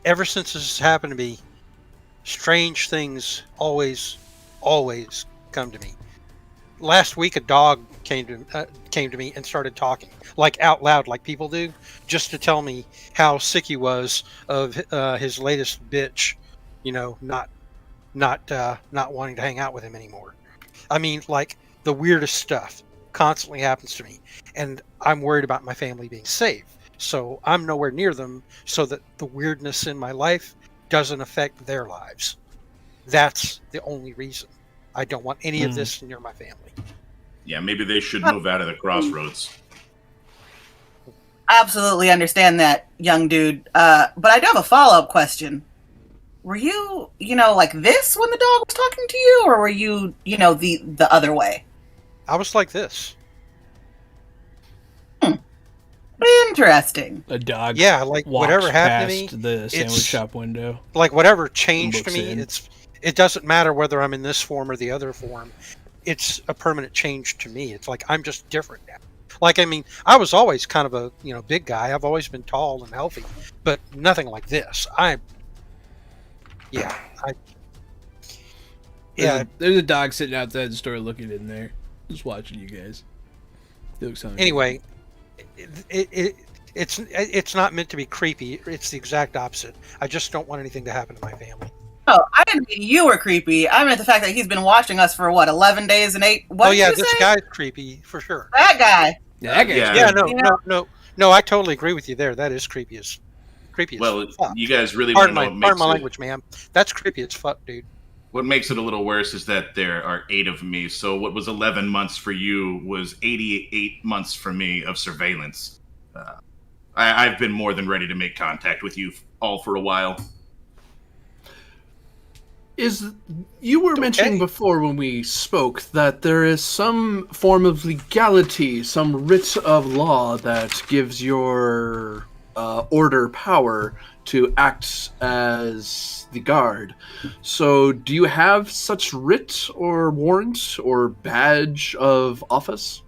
Ever since this has happened to me, strange things always come to me. Last week, a dog came to me and started talking, like out loud, like people do, just to tell me how sick he was of his latest bitch, not wanting to hang out with him anymore. I mean, like the weirdest stuff constantly happens to me, and I'm worried about my family being safe. So I'm nowhere near them, so that the weirdness in my life doesn't affect their lives. That's the only reason. I don't want any of this near my family. Yeah, maybe they should move out of the crossroads. I absolutely understand that, young dude. But I do have a follow-up question. Were you, like this when the dog was talking to you, or were you, the other way? I was like this. Interesting. A dog. Yeah, like walks whatever happened to me, past the sandwich it's- shop window. Like whatever changed to Looks me, in. it doesn't matter whether I'm in this form or the other form. It's a permanent change to me. It's like I'm just different now. Like, I mean, I was always kind of a big guy. I've always been tall and healthy, but nothing like this. There's a dog sitting outside the store looking in there, just watching you guys. It looks hungry. Anyway, it's not meant to be creepy. It's the exact opposite. I just don't want anything to happen to my family. Oh, I didn't mean you were creepy. I meant the fact that he's been watching us for 11 days and 8. What Oh did yeah, you this say? guy's creepy for sure. That guy. Yeah, that guy's Yeah. Yeah, creepy. no, I totally agree with you there. That is creepy as Well, fuck. you guys really want to know what Pardon makes my it, language, ma'am. That's creepy as fuck, dude. what makes it a little worse is that there are 8 of me. So what was 11 months for you was 88 months for me of surveillance. I've been more than ready to make contact with you all for a while. You were mentioning before when we spoke that there is some form of legality, some writ of law that gives your order power to act as the guard. So do you have such writ or warrant or badge of office?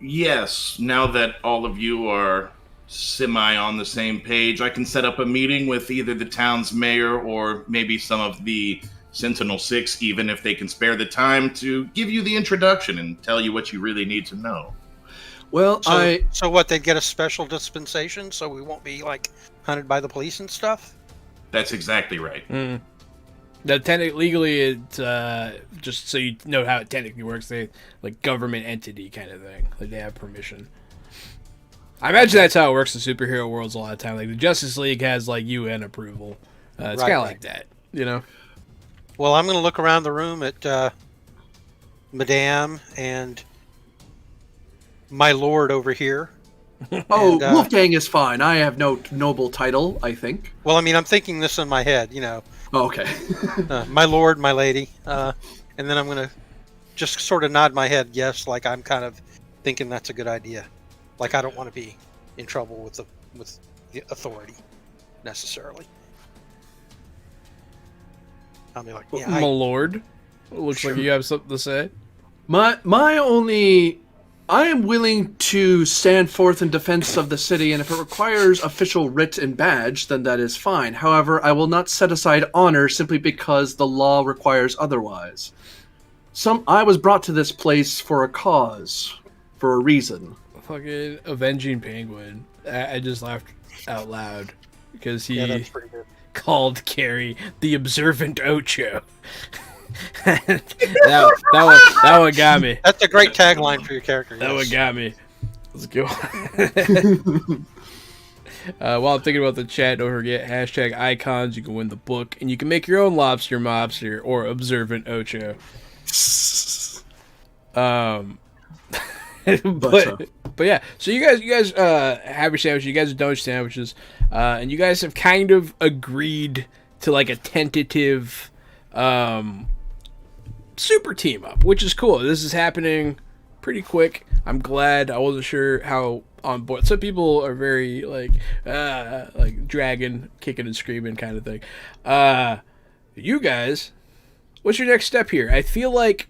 Yes, now that all of you are semi on the same page, I can set up a meeting with either the town's mayor or maybe some of the Sentinel 6, even if they can spare the time to give you the introduction and tell you what you really need to know. Well, So what? They'd get a special dispensation, so we won't be like hunted by the police and stuff. That's exactly right. Legally, it's just so you know how it technically works. They like government entity kind of thing. Like they have permission. I imagine that's how it works in superhero worlds a lot of time. Like the Justice League has like UN approval. It's kind of like that, Well, I'm going to look around the room at Madame and my lord over here, Oh, And, Wolfgang is fine. I have no noble title, I think. well, I mean, I'm thinking this in my head, Oh, okay. my lord, my lady, and then I'm gonna just sort of nod my head yes, like I'm kind of thinking that's a good idea. Like I don't want to be in trouble with the authority necessarily. I'll be like, yeah, My lord. Looks like you have something to say. I am willing to stand forth in defense of the city, and if it requires official writ and badge, then that is fine. However, I will not set aside honor simply because the law requires otherwise. I was brought to this place for a cause, for a reason. Fucking avenging penguin. I just laughed out loud because yeah, he that's pretty good. called Carrie the observant Ocho. that one got me. That's a great tagline for your character. That yes. one got me. Let's go. While I'm thinking about the chat, don't forget hashtag icons. You can win the book, and you can make your own lobster mobster or observant Ocho. But yeah, so you guys have your sandwiches. You guys have done your sandwiches, and you guys have kind of agreed to like a tentative super team up, which is cool. This is happening pretty quick. I'm glad. I wasn't sure how on board. Some people are very like dragon kicking and screaming kind of thing. You guys, what's your next step here? I feel like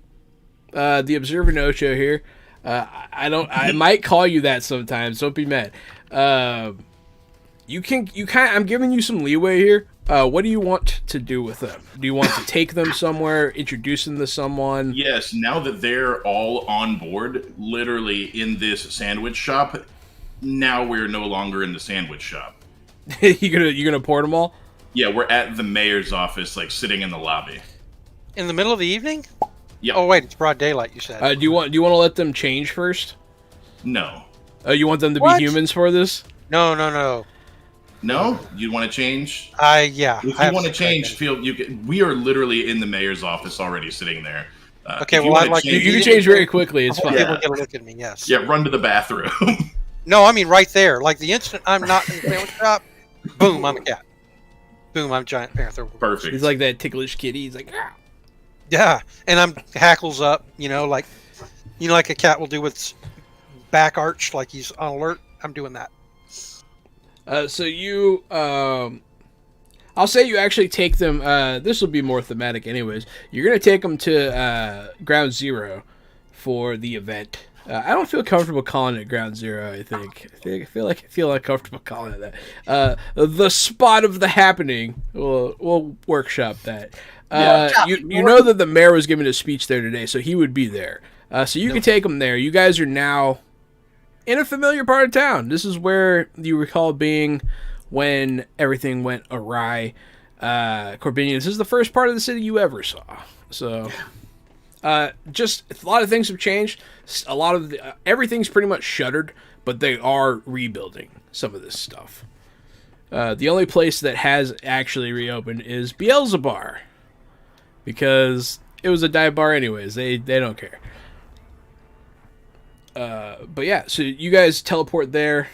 the Observer No Show here. I might call you that sometimes. Don't be mad. I'm giving you some leeway here. What do you want to do with them? Do you want to take them somewhere, introduce them to someone? Yes, now that they're all on board, literally in this sandwich shop, now we're no longer in the sandwich shop. you gonna port them all? Yeah, we're at the mayor's office, like sitting in the lobby. In the middle of the evening? Yeah. Oh wait, it's broad daylight. You said. Do you want to let them change first? No. You want them to What? be humans for this? No. No? You want to change? Yeah. If I you have want to some change, questions. we are literally in the mayor's office already sitting there. Okay, if you well, wanna I'd like to- You can You- change very quickly. It's I want fine. people to get a look at me. Yes. Yeah, run to the bathroom. No, I mean right there. Like the instant I'm not in the sandwich shop, boom, I'm a cat. Boom, I'm a giant panther. Perfect. He's like that ticklish kitty. He's like, ah. Yeah, and I'm hackles up. Like a cat will do with its back arched, like he's on alert. I'm doing that. So you, I'll say you actually take them. This will be more thematic, anyways. You're gonna take them to Ground Zero for the event. I don't feel comfortable calling it Ground Zero. I feel uncomfortable calling it that. The spot of the happening. We'll workshop that. You know that the mayor was giving a speech there today, so he would be there. So you can take them there. You guys are now in a familiar part of town. This is where you recall being when everything went awry. Corbinian, this is the first part of the city you ever saw. So, just a lot of things have changed. A lot of everything's pretty much shuttered, but they are rebuilding some of this stuff. The only place that has actually reopened is Beelzebub, because it was a dive bar anyways. They don't care. But yeah, so you guys teleport there.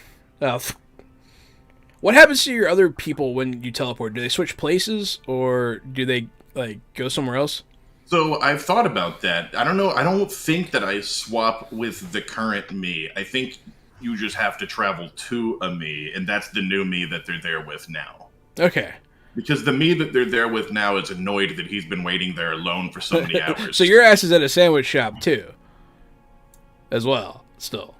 What happens to your other people when you teleport? Do they switch places, or do they go somewhere else? So I've thought about that. I don't know. I don't think that I swap with the current me. I think you just have to travel to a me, and that's the new me that they're there with now. Okay. Because the me that they're there with now is annoyed that he's been waiting there alone for so many hours. So your ass is at a sandwich shop too, as well. Still.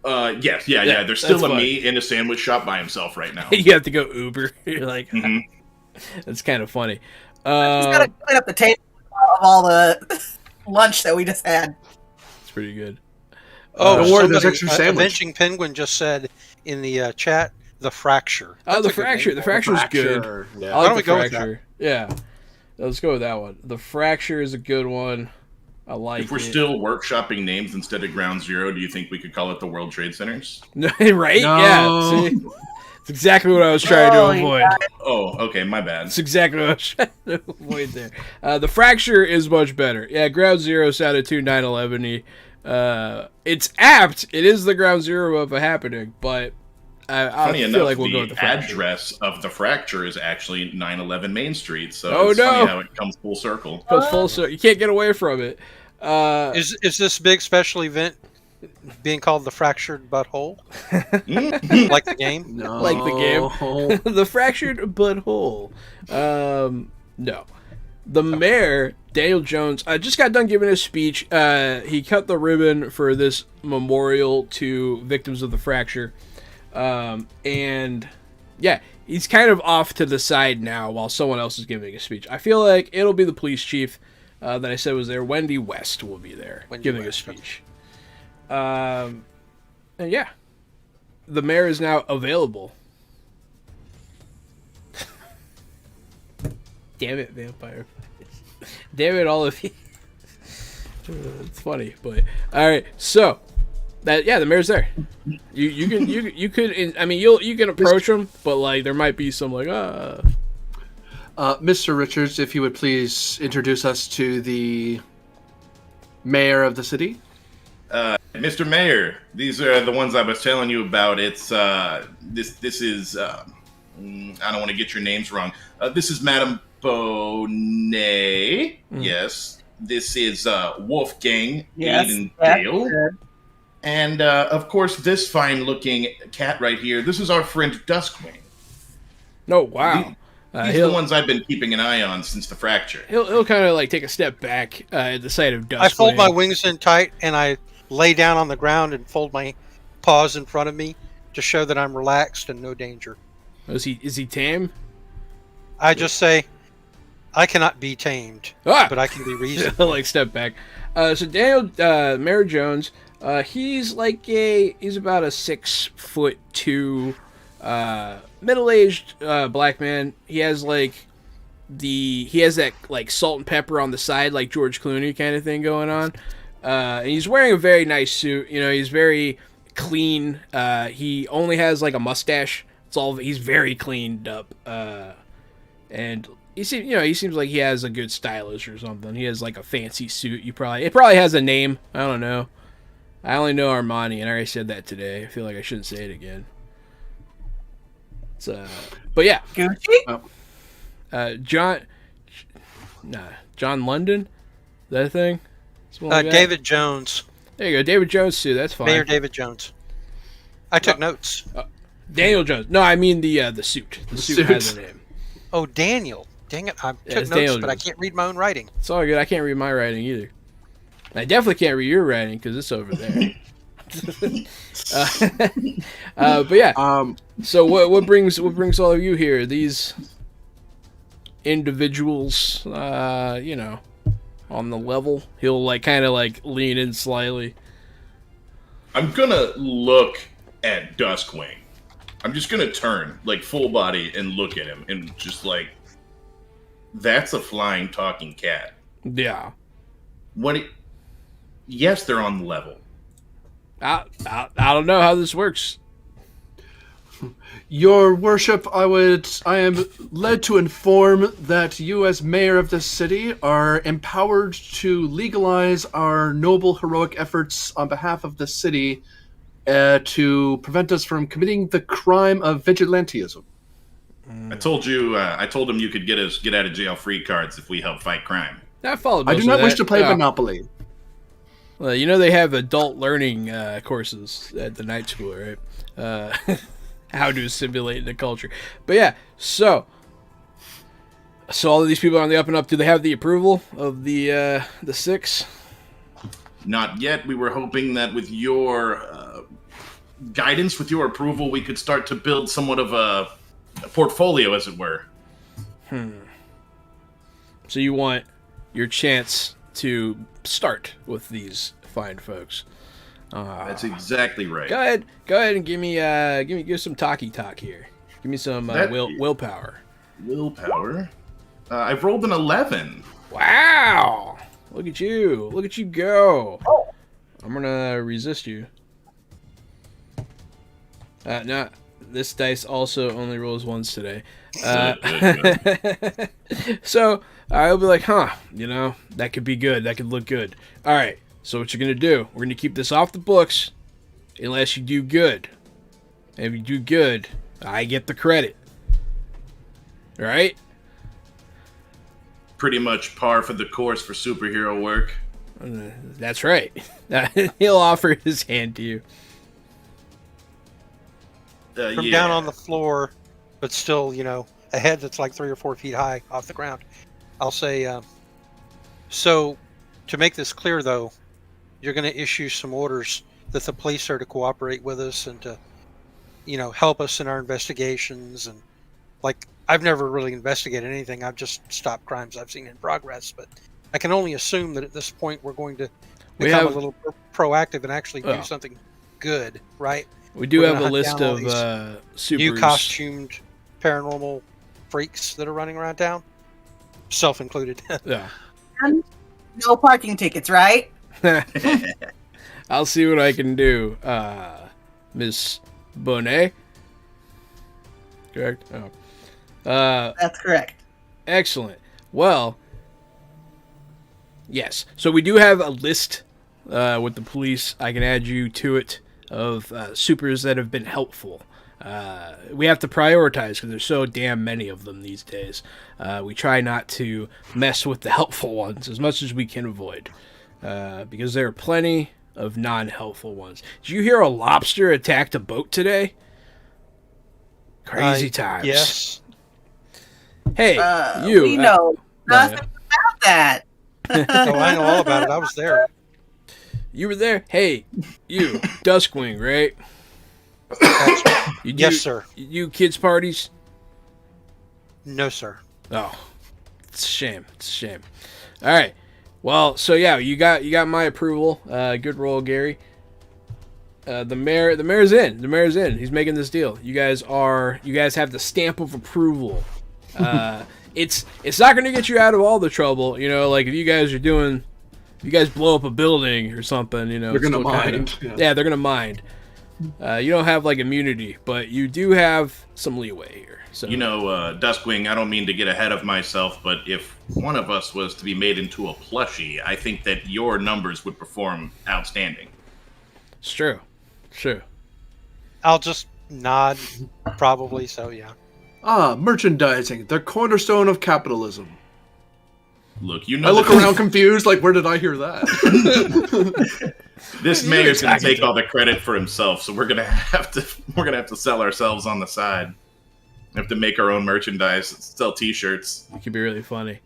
Yes, yeah. There's that's still a fine. me in a sandwich shop by himself right now. You have to go Uber. You're like, that's kind of funny. Just gotta clean up the table of all the lunch that we just had. It's pretty good. Oh, Don't worry, there's somebody, extra sandwich. Avenging Penguin just said in the chat, the fracture. Oh, the That's a good fracture. name. The fracture's good. Fracture, I yeah. like don't the we go with fracture. Yeah. Let's go with that one. The fracture is a good one. I like If we're it. still workshopping names instead of Ground Zero, do you think we could call it the World Trade Centers? Right? No. Yeah. See? It's exactly what I was trying to avoid. Oh, okay, my bad. It's exactly what I was trying to avoid there. The fracture is much better. Yeah, Ground Zero sounded too 9/11-y. It's apt. It is the ground zero of a happening, but I Funny feel enough, like we'll go with the the fracture. address of the fracture is actually 911 Main Street. So Oh, it's no. funny how it comes full circle. Goes full circle. You can't get away from it. Is this big special event being called the fractured butthole? Like the game? No. Like the game. The fractured butthole. No. The mayor, Daniel Jones, just got done giving his speech. He cut the ribbon for this memorial to victims of the fracture. And yeah, he's kind of off to the side now while someone else is giving a speech. I feel like it'll be the police chief that I said was there. Wendy West will be there giving a speech. And yeah, the mayor is now available. Damn it, vampire. Damn it, all of you. It's funny, but all right. So that the mayor's there. You could. I mean, you can approach him, but like there might be some like Mr. Richards, if you would please introduce us to the mayor of the city. Mr. Mayor, these are the ones I was telling you about. It's this is I don't want to get your names wrong. This is Madame Bonet. Yes. This is Wolfgang Aidendale. And of course, this fine-looking cat right here. This is our friend Duskwing. No, wow. He's the ones I've been keeping an eye on since the fracture. He'll kind of like take a step back at the sight of Duskwing. I fold my wings in tight and I lay down on the ground and fold my paws in front of me to show that I'm relaxed and no danger. Is he tame? I just say, I cannot be tamed, but I can be reasoned. Like step back. So Daniel, Mayor Jones, he's about a 6'2", middle-aged black man. He has that like salt and pepper on the side, like George Clooney kind of thing going on. And he's wearing a very nice suit. You know, he's very clean. He only has like a mustache. He's very cleaned up. And he seems like he has a good stylist or something. He has like a fancy suit. It probably has a name. I don't know. I only know Armani, and I already said that today. I feel like I shouldn't say it again. But yeah. Gucci? John London? Is that a thing? Like David Jones. There you go, David Jones too. That's fine. Mayor David Jones. I took notes. Daniel Jones. No, I mean the suit. The suit has a name. Oh, Daniel. Dang it! I took notes, Daniel but I Jones. can't read my own writing. It's all good. I can't read my writing either. I definitely can't read your writing because it's over there. But yeah. So what brings all of you here? These individuals, on the level. He'll like kind of like lean in slightly. I'm gonna look at Duskwing. I'm just gonna turn like full body and look at him and just like, that's a flying talking cat. Yeah. Yes, they're on the level. I don't know how this works. Your worship, I am led to inform that you as mayor of this city are empowered to legalize our noble heroic efforts on behalf of the city to prevent us from committing the crime of vigilantism. I told him you could get out of jail free cards if we help fight crime. I followed. I do not wish to play Monopoly. Well, they have adult learning courses at the night school, right? How to assimilate the culture. But yeah, so all of these people are on the up and up. Do they have the approval of the six? Not yet. We were hoping that with your guidance, with your approval, we could start to build somewhat of a portfolio, as it were. So you want your chance to start with these fine folks. That's exactly right. Go ahead and give me some talky talk here. Give me some willpower. Willpower. I've rolled an 11. Wow! Look at you go. I'm gonna resist you. No, this dice also only rolls once today. So I'll be like, that could be good. That could look good. All right. So what you're going to do, we're going to keep this off the books unless you do good. And if you do good, I get the credit. All right? Pretty much par for the course for superhero work. That's right. He'll offer his hand to you. From down on the floor, but still, a head that's like 3 or 4 feet high off the ground. I'll say, so to make this clear, though, you're going to issue some orders that the police are to cooperate with us and to, help us in our investigations. And like, I've never really investigated anything. I've just stopped crimes I've seen in progress. But I can only assume that at this point we're going to become a little proactive and actually do something good, right? We do have a list of supers. New costumed paranormal freaks that are running around town, self-included. Yeah. And no parking tickets, right? I'll see what I can do. Miss Bonet? Correct? Oh. That's correct. Excellent. Well, yes. So we do have a list with the police. I can add you to it of supers that have been helpful. We have to prioritize because there's so damn many of them these days. We try not to mess with the helpful ones as much as we can avoid because there are plenty of non-helpful ones. Did you hear a lobster attacked a boat today? Crazy times. Yes. Hey, you. We know nothing about that. Oh, I know all about it. I was there. You were there? Hey, you. Duskwing, right? Yes, sir. You kids' parties? No, sir. Oh, it's a shame. It's a shame. All right. Well, so yeah, you got my approval. Good roll, Gary. The mayor's in. The mayor's in. He's making this deal. You guys have the stamp of approval. It's not going to get you out of all the trouble. Like if you guys blow up a building or something, they're going to mind. Yeah, they're going to mind. You don't have like immunity, but you do have some leeway here. So Duskwing, I don't mean to get ahead of myself, but if one of us was to be made into a plushie, I think that your numbers would perform outstanding. It's true. True. I'll just nod, probably, so yeah. Merchandising, the cornerstone of capitalism. Look, I look around confused, like, where did I hear that? This mayor's gonna take all the credit for himself, so we're gonna have to sell ourselves on the side. We have to make our own merchandise, sell T-shirts. It could be really funny.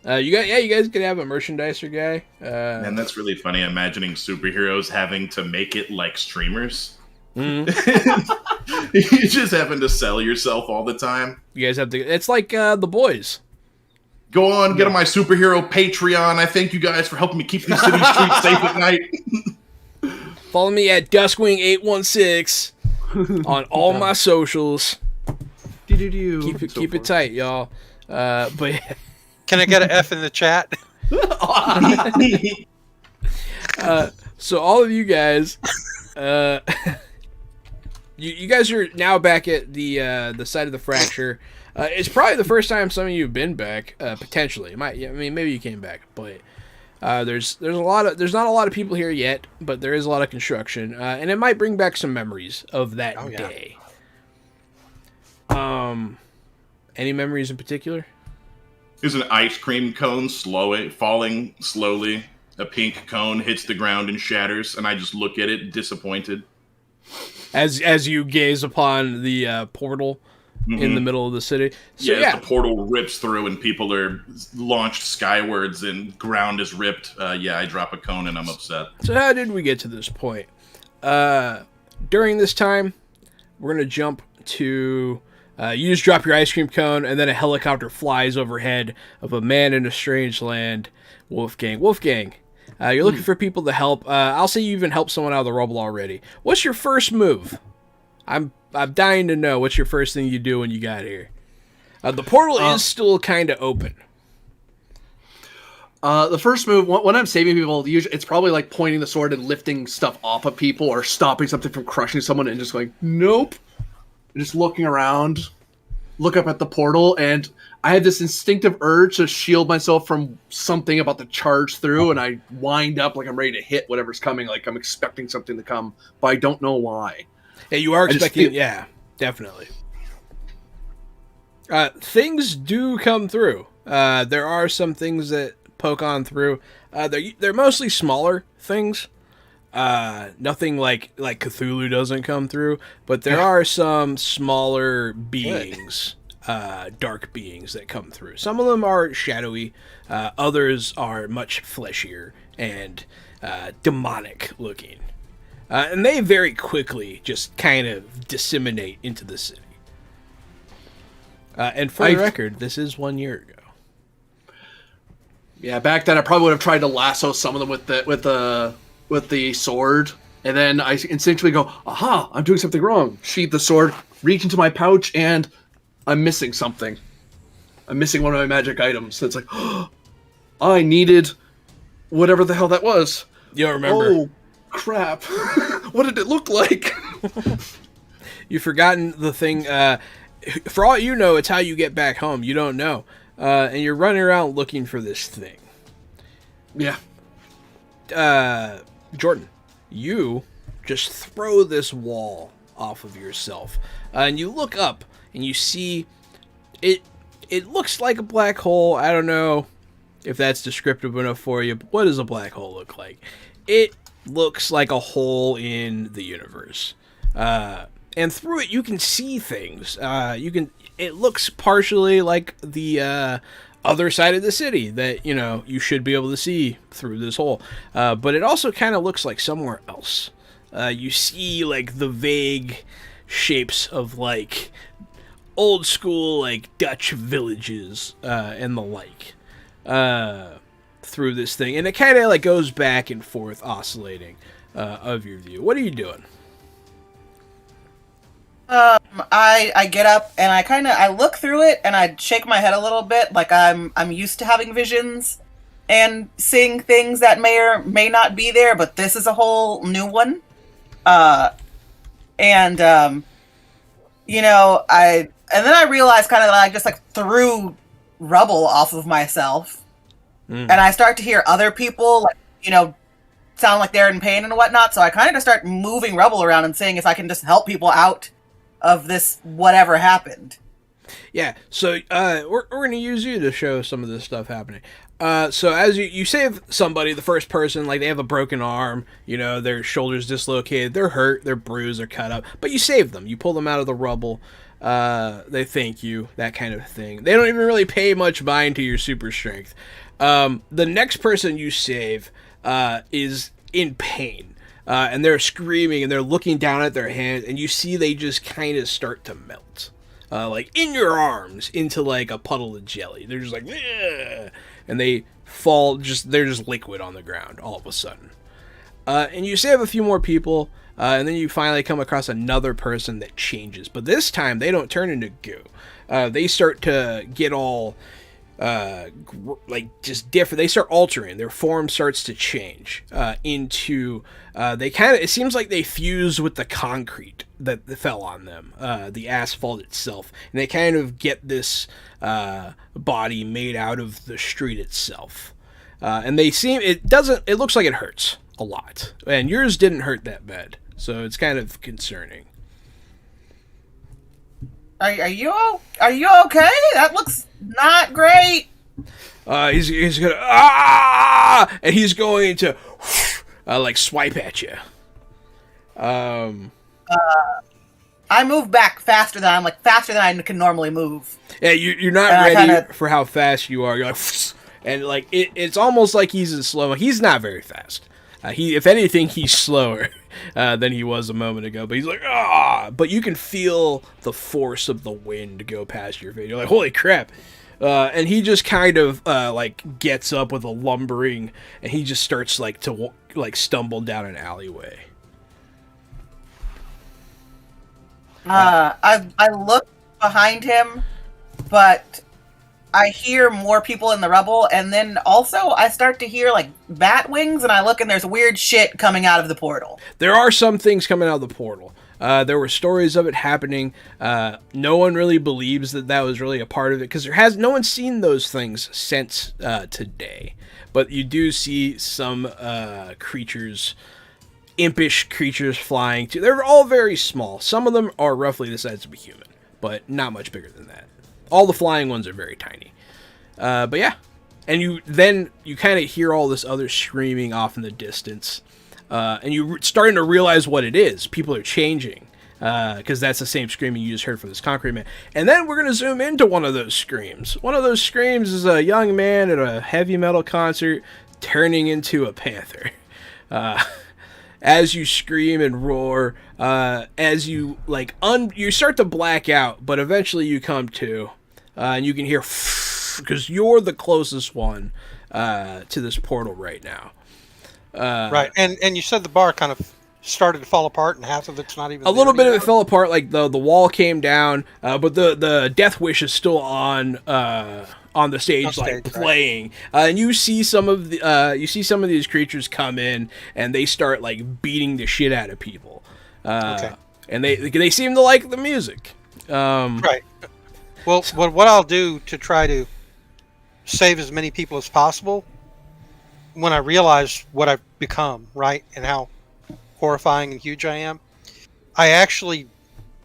You guys could have a merchandiser guy. And that's really funny. Imagining superheroes having to make it like streamers. Mm-hmm. You just having to sell yourself all the time. You guys have to. It's like The Boys. Go on, get on my superhero Patreon. I thank you guys for helping me keep these city streets safe at night. Follow me at Duskwing816 on all my socials. Keep it tight, y'all. But can I get an F in the chat? So all of you guys, you guys are now back at the site of the fracture. It's probably the first time some of you have been back. Potentially, maybe you came back, but there's not a lot of people here yet, but there is a lot of construction, and it might bring back some memories of that day. Any memories in particular? There's an ice cream cone falling slowly. A pink cone hits the ground and shatters, and I just look at it, disappointed. As you gaze upon the portal in the middle of the city. So, the portal rips through and people are launched skywards and ground is ripped. I drop a cone and I'm upset. So how did we get to this point? During this time, we're going to jump to... you just drop your ice cream cone, and then a helicopter flies overhead of a man in a strange land. Wolfgang, you're looking for people to help. I'll say you even helped someone out of the rubble already. What's your first move? I'm dying to know what's your first thing you do when you got here. The portal is still kind of open. The first move, when I'm saving people, usually it's probably like pointing the sword and lifting stuff off of people or stopping something from crushing someone and just going, nope. Just looking around, look up at the portal, and I had this instinctive urge to shield myself from something about to charge through, and I wind up like I'm ready to hit whatever's coming, like I'm expecting something to come, but I don't know why. Yeah, you are expecting. Yeah, definitely. Things do come through. There are some things that poke on through. They're mostly smaller things. Nothing like Cthulhu doesn't come through, but there are some smaller beings, dark beings that come through. Some of them are shadowy. Others are much fleshier and demonic looking. And they very quickly just kind of disseminate into the city. And for the record, this is 1 year ago. Yeah, back then I probably would have tried to lasso some of them with the sword, and then I instinctively go, "Aha! I'm doing something wrong." Sheath the sword, reach into my pouch, and I'm missing something. I'm missing one of my magic items. So it's like, oh, I needed whatever the hell that was. You don't remember? Oh, crap! What did it look like? You've forgotten the thing. For all you know, it's how you get back home. You don't know. And you're running around looking for this thing. Yeah. Jordan, you just throw this wall off of yourself. And you look up and you see it. It looks like a black hole. I don't know if that's descriptive enough for you, but what does a black hole look like? It looks like a hole in the universe. And through it, you can see things. It looks partially like the other side of the city that you should be able to see through this hole. But it also kind of looks like somewhere else. You see like the vague shapes of like old school like Dutch villages and the like through this thing, and it kind of like goes back and forth, oscillating of your view. What are you doing? I get up and I look through it and I shake my head a little bit, like I'm used to having visions and seeing things that may or may not be there, but this is a whole new one. And then I realized kind of that I just like threw rubble off of myself, and I start to hear other people sound like they're in pain and whatnot. So I kind of just start moving rubble around and seeing if I can just help people out of this whatever happened. Yeah, so we're going to use you to show some of this stuff happening. So as you save somebody, the first person, like they have a broken arm, their shoulder's dislocated, they're hurt, they're bruised, they're cut up, but you save them. You pull them out of the rubble. They thank you, that kind of thing. They don't even really pay much mind to your super strength. The next person you save is in pain. And they're screaming and they're looking down at their hands, and you see they just kind of start to melt. Like in your arms into like a puddle of jelly. They're just like, ugh! And they fall, they're just liquid on the ground all of a sudden. And you save a few more people, and then you finally come across another person that changes. But this time they don't turn into goo. They start to get all just different. They start altering. Their form starts to change into it seems like they fuse with the concrete that fell on them, the asphalt itself, and they kind of get this body made out of the street itself. And it looks like it hurts a lot, and yours didn't hurt that bad, so it's kind of concerning. Are you okay? That looks not great. He's gonna and he's going to swipe at you. I move back faster than I can normally move. Yeah, you're not ready for how fast you are. You're like, and like it's almost like he's in slow. He's not very fast. If anything, he's slower than he was a moment ago. But he's like, but you can feel the force of the wind go past your face. You're like, holy crap. And he just kind of gets up with a lumbering, and he just starts to stumble down an alleyway. I look behind him, but I hear more people in the rubble, and then also I start to hear bat wings, and I look and there's weird shit coming out of the portal. There are some things coming out of the portal. There were stories of it happening. No one really believes that was really a part of it because no one's seen those things since today. But you do see some creatures, impish creatures flying too. They're all very small. Some of them are roughly the size of a human, but not much bigger than that. All the flying ones are very tiny. But yeah, and you kind of hear all this other screaming off in the distance, and you're starting to realize what it is. People are changing, because that's the same screaming you just heard from this concrete man. And then we're going to zoom into one of those screams. One of those screams is a young man at a heavy metal concert turning into a panther. As you scream and roar, as you you start to black out, but eventually you come to, and you can hear because you're the closest one to this portal right now. Right, and you said the bar kind of started to fall apart, and half of it's not even. A little bit of it fell apart, like the wall came down, but the Death Wish is still on the stage, playing. Right. And you see some of these creatures come in, and they start beating the shit out of people. Okay. And they seem to like the music. Right. Well, what I'll do to try to save as many people as possible, when I realize what I've become, right, and how horrifying and huge I am, I actually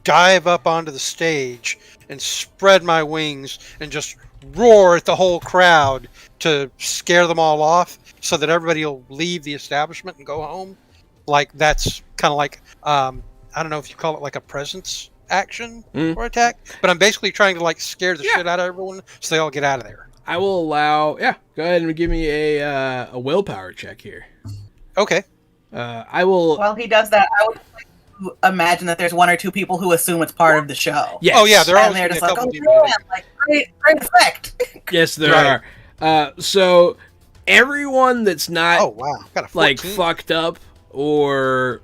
dive up onto the stage and spread my wings and just roar at the whole crowd to scare them all off so that everybody will leave the establishment and go home. That's kind of I don't know if you call it a presence action or attack, but I'm basically trying to scare the shit out of everyone so they all get out of there. I will allow. Yeah, go ahead and give me a willpower check here. Okay. I will. While he does that, I would like to imagine that there's one or two people who assume it's part of the show. Yes. Oh yeah, they're all just like, oh man, great effect. Yes, there are. So everyone that's not got a 14. Fucked up or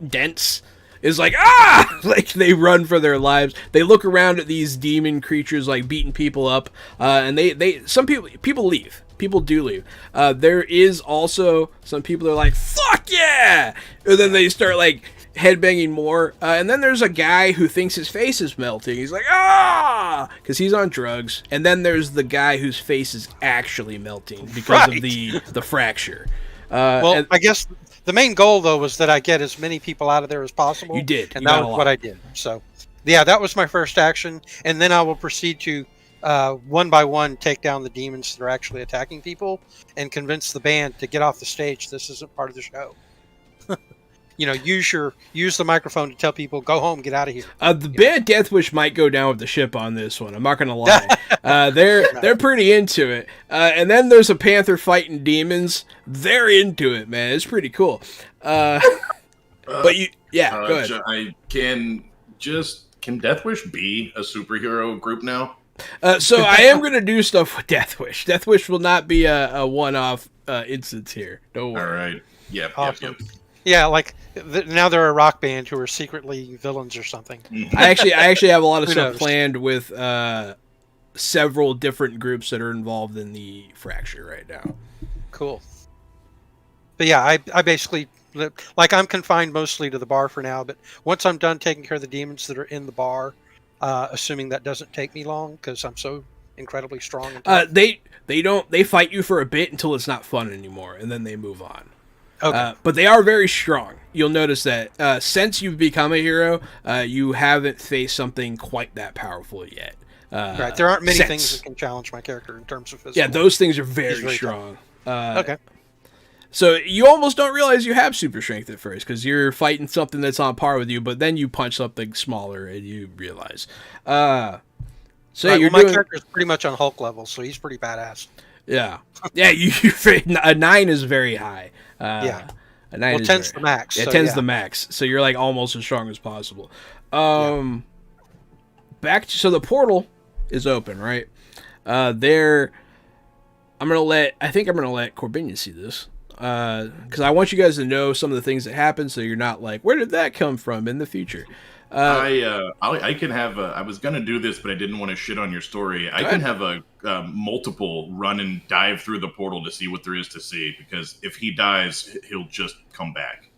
dense is they run for their lives. They look around at these demon creatures beating people up, and some people leave. People do leave. There is also some people that are like, fuck yeah! And then they start headbanging more. And then there's a guy who thinks his face is melting. He's like, ah! Because he's on drugs. And then there's the guy whose face is actually melting because of the fracture. I guess the main goal, though, was that I get as many people out of there as possible. You did. And that was what I did. So, yeah, that was my first action. And then I will proceed to, one by one, take down the demons that are actually attacking people and convince the band to get off the stage. This isn't part of the show. Use the microphone to tell people, go home, get out of here. The band Death Wish might go down with the ship on this one. I'm not going to lie. They're pretty into it. And then there's a panther fighting demons. They're into it, man. It's pretty cool. But go ahead. Can Death Wish be a superhero group now? So I am going to do stuff with Death Wish. Death Wish will not be a one-off instance here. Don't worry. All right. Yep. Awesome. Yeah, now they're a rock band who are secretly villains or something. I actually have a lot of stuff planned with several different groups that are involved in the fracture right now. Cool. But yeah, I basically I'm confined mostly to the bar for now. But once I'm done taking care of the demons that are in the bar, assuming that doesn't take me long because I'm so incredibly strong. They fight you for a bit until it's not fun anymore, and then they move on. Okay. But they are very strong. You'll notice that since you've become a hero, you haven't faced something quite that powerful yet. Right. There aren't many things that can challenge my character in terms of physical. Yeah, those things are very strong. Okay. So you almost don't realize you have super strength at first because you're fighting something that's on par with you, but then you punch something smaller and you realize. My character is pretty much on Hulk level, so he's pretty badass. Yeah. Yeah, a 9 is very high. A 9 is 10's the max. Yeah, 10's the max. So you're almost as strong as possible. So the portal is open, right? I think I'm gonna let Corbinian see this. Because I want you guys to know some of the things that happen, so you're not where did that come from in the future? I can have I was gonna do this, but I didn't want to shit on your story. I can have a multiple run and dive through the portal to see what there is to see, because if he dies, he'll just come back.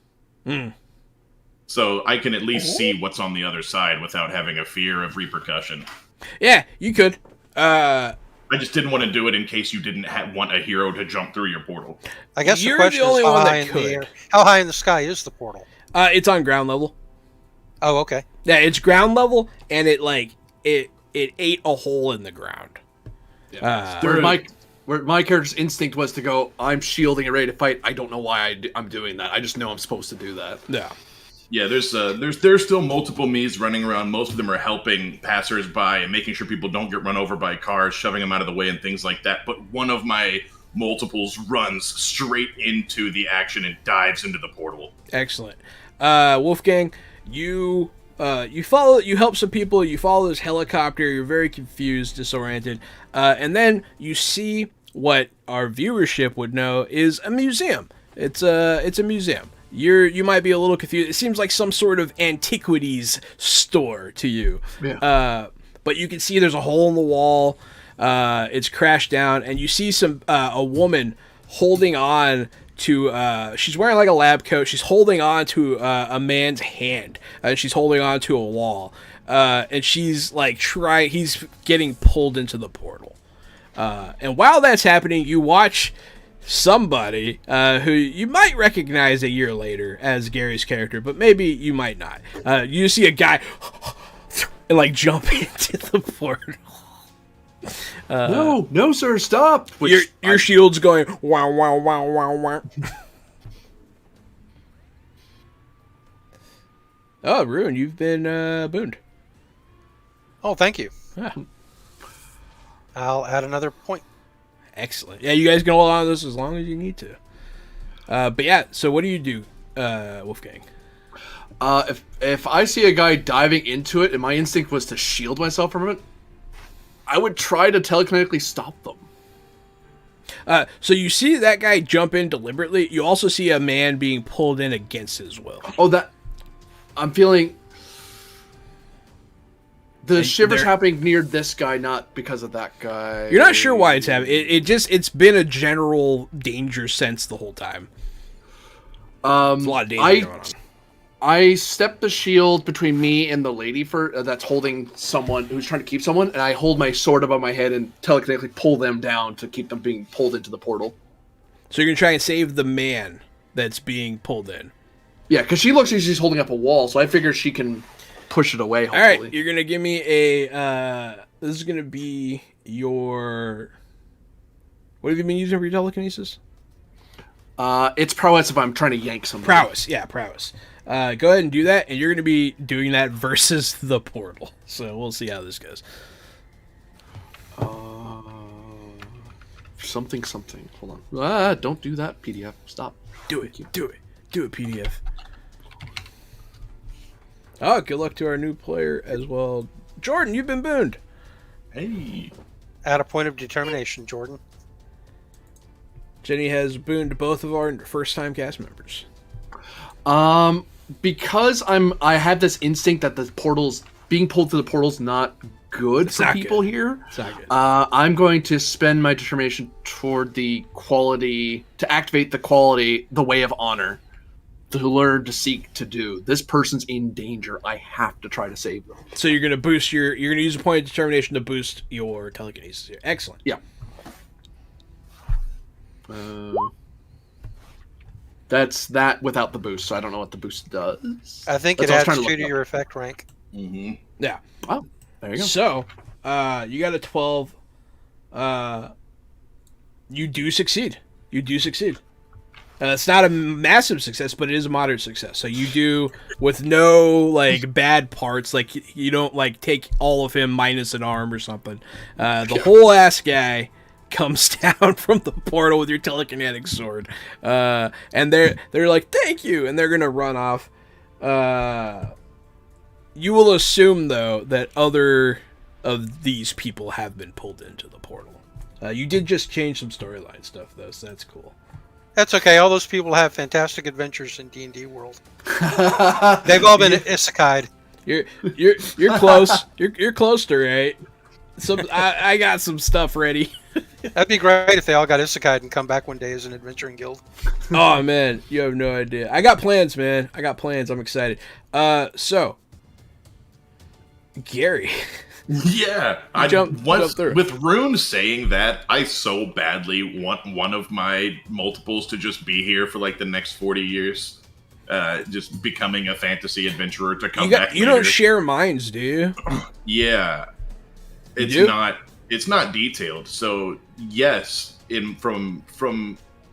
so I can at least see what's on the other side without having a fear of repercussion. Yeah, you could. I just didn't want to do it in case you didn't want a hero to jump through your portal. I guess You're the question the only is how one that high in could. the air. How high in the sky is the portal? It's on ground level. Oh, okay. Yeah, it's ground level, and it ate a hole in the ground. Where my character's instinct was to go, I'm shielding and ready to fight. I don't know why I'm doing that. I just know I'm supposed to do that. Yeah. Yeah, there's still multiple me's running around. Most of them are helping passersby and making sure people don't get run over by cars, shoving them out of the way and things like that. But one of my multiples runs straight into the action and dives into the portal. Excellent. Wolfgang, you help some people, you follow this helicopter, you're very confused, disoriented, and then you see what our viewership would know is a museum. It's a museum. You might be a little confused. It seems like some sort of antiquities store to you. Yeah. But you can see there's a hole in the wall. It's crashed down, and you see a woman holding on to. She's wearing like a lab coat. She's holding on to a man's hand, and she's holding on to a wall. And she's like he's getting pulled into the portal. And while that's happening, you watch somebody who you might recognize a year later as Gary's character, but maybe you might not. You see a guy and like jump into the portal. No, sir, stop. Your shield's going wow, wow, wow, wow, wow. Oh, Ruin, you've been booned. Oh, thank you. Ah, I'll add another point. excellent. Yeah, you guys can hold on to this as long as you need to. But yeah, so what do you do, Wolfgang? If I see a guy diving into it and my instinct was to shield myself from it, I would try to telekinetically stop them. So you see that guy jump in deliberately. You also see a man being pulled in against his will. Oh, I'm feeling the shivers they're- happening near this guy, not because of that guy. You're not sure why it's happening. It's been a general danger sense the whole time. There's a lot of danger going on. I step the shield between me and the lady that's holding someone who's trying to keep someone, and I hold my sword above my head and telekinetically pull them down to keep them being pulled into the portal. So you're gonna try and save the man that's being pulled in. Yeah, because she looks like she's holding up a wall, so I figure she can push it away. Hopefully. All right, you're gonna give me a. This is gonna be your. What have you been using for your telekinesis? It's prowess if I'm trying to yank something. Prowess, yeah, prowess. Go ahead and do that, and you're gonna be doing that versus the portal. So we'll see how this goes. Something. Hold on. Don't do that, PDF. Stop. Do it, PDF. Oh, good luck to our new player as well. Jordan, you've been booned. Hey. Add a point of determination, Jordan. Jenny has booned both of our first-time cast members. Because I have this instinct that the portals being pulled through the portal's not good for not people good. here. It's not good. I'm going to spend my determination toward the quality to activate the quality, the way of honor, to learn to seek to do. This person's in danger. I have to try to save them. So you're gonna use a point of determination to boost your telekinesis here. Excellent. Yeah. That's that without the boost, so I don't know what the boost does. I think That's it what I was adds trying 2 look to up. your effect rank. Mm-hmm. Yeah. Oh, there you go. So, you got a 12. You do succeed. It's not a massive success, but it is a moderate success. So you do with no like bad parts. Like you don't like take all of him minus an arm or something. The whole ass guy comes down from the portal with your telekinetic sword, and they're like, "Thank you," and they're gonna run off. You will assume though that other of these people have been pulled into the portal. You did just change some storyline stuff though, so that's cool. That's okay. All those people have fantastic adventures in D&D world. They've all been isekai'd. You're close. You're close to right. I got some stuff ready. That'd be great if they all got isekai and come back one day as an adventuring guild. Oh man, you have no idea. I got plans, man. I got plans. I'm excited. So Gary. Yeah, Jump through. With Rune saying that, I so badly want one of my multiples to just be here for like the next 40 years, just becoming a fantasy adventurer to come back. You don't share minds, do you? Yeah, it's do? not. It's not detailed. So yes, from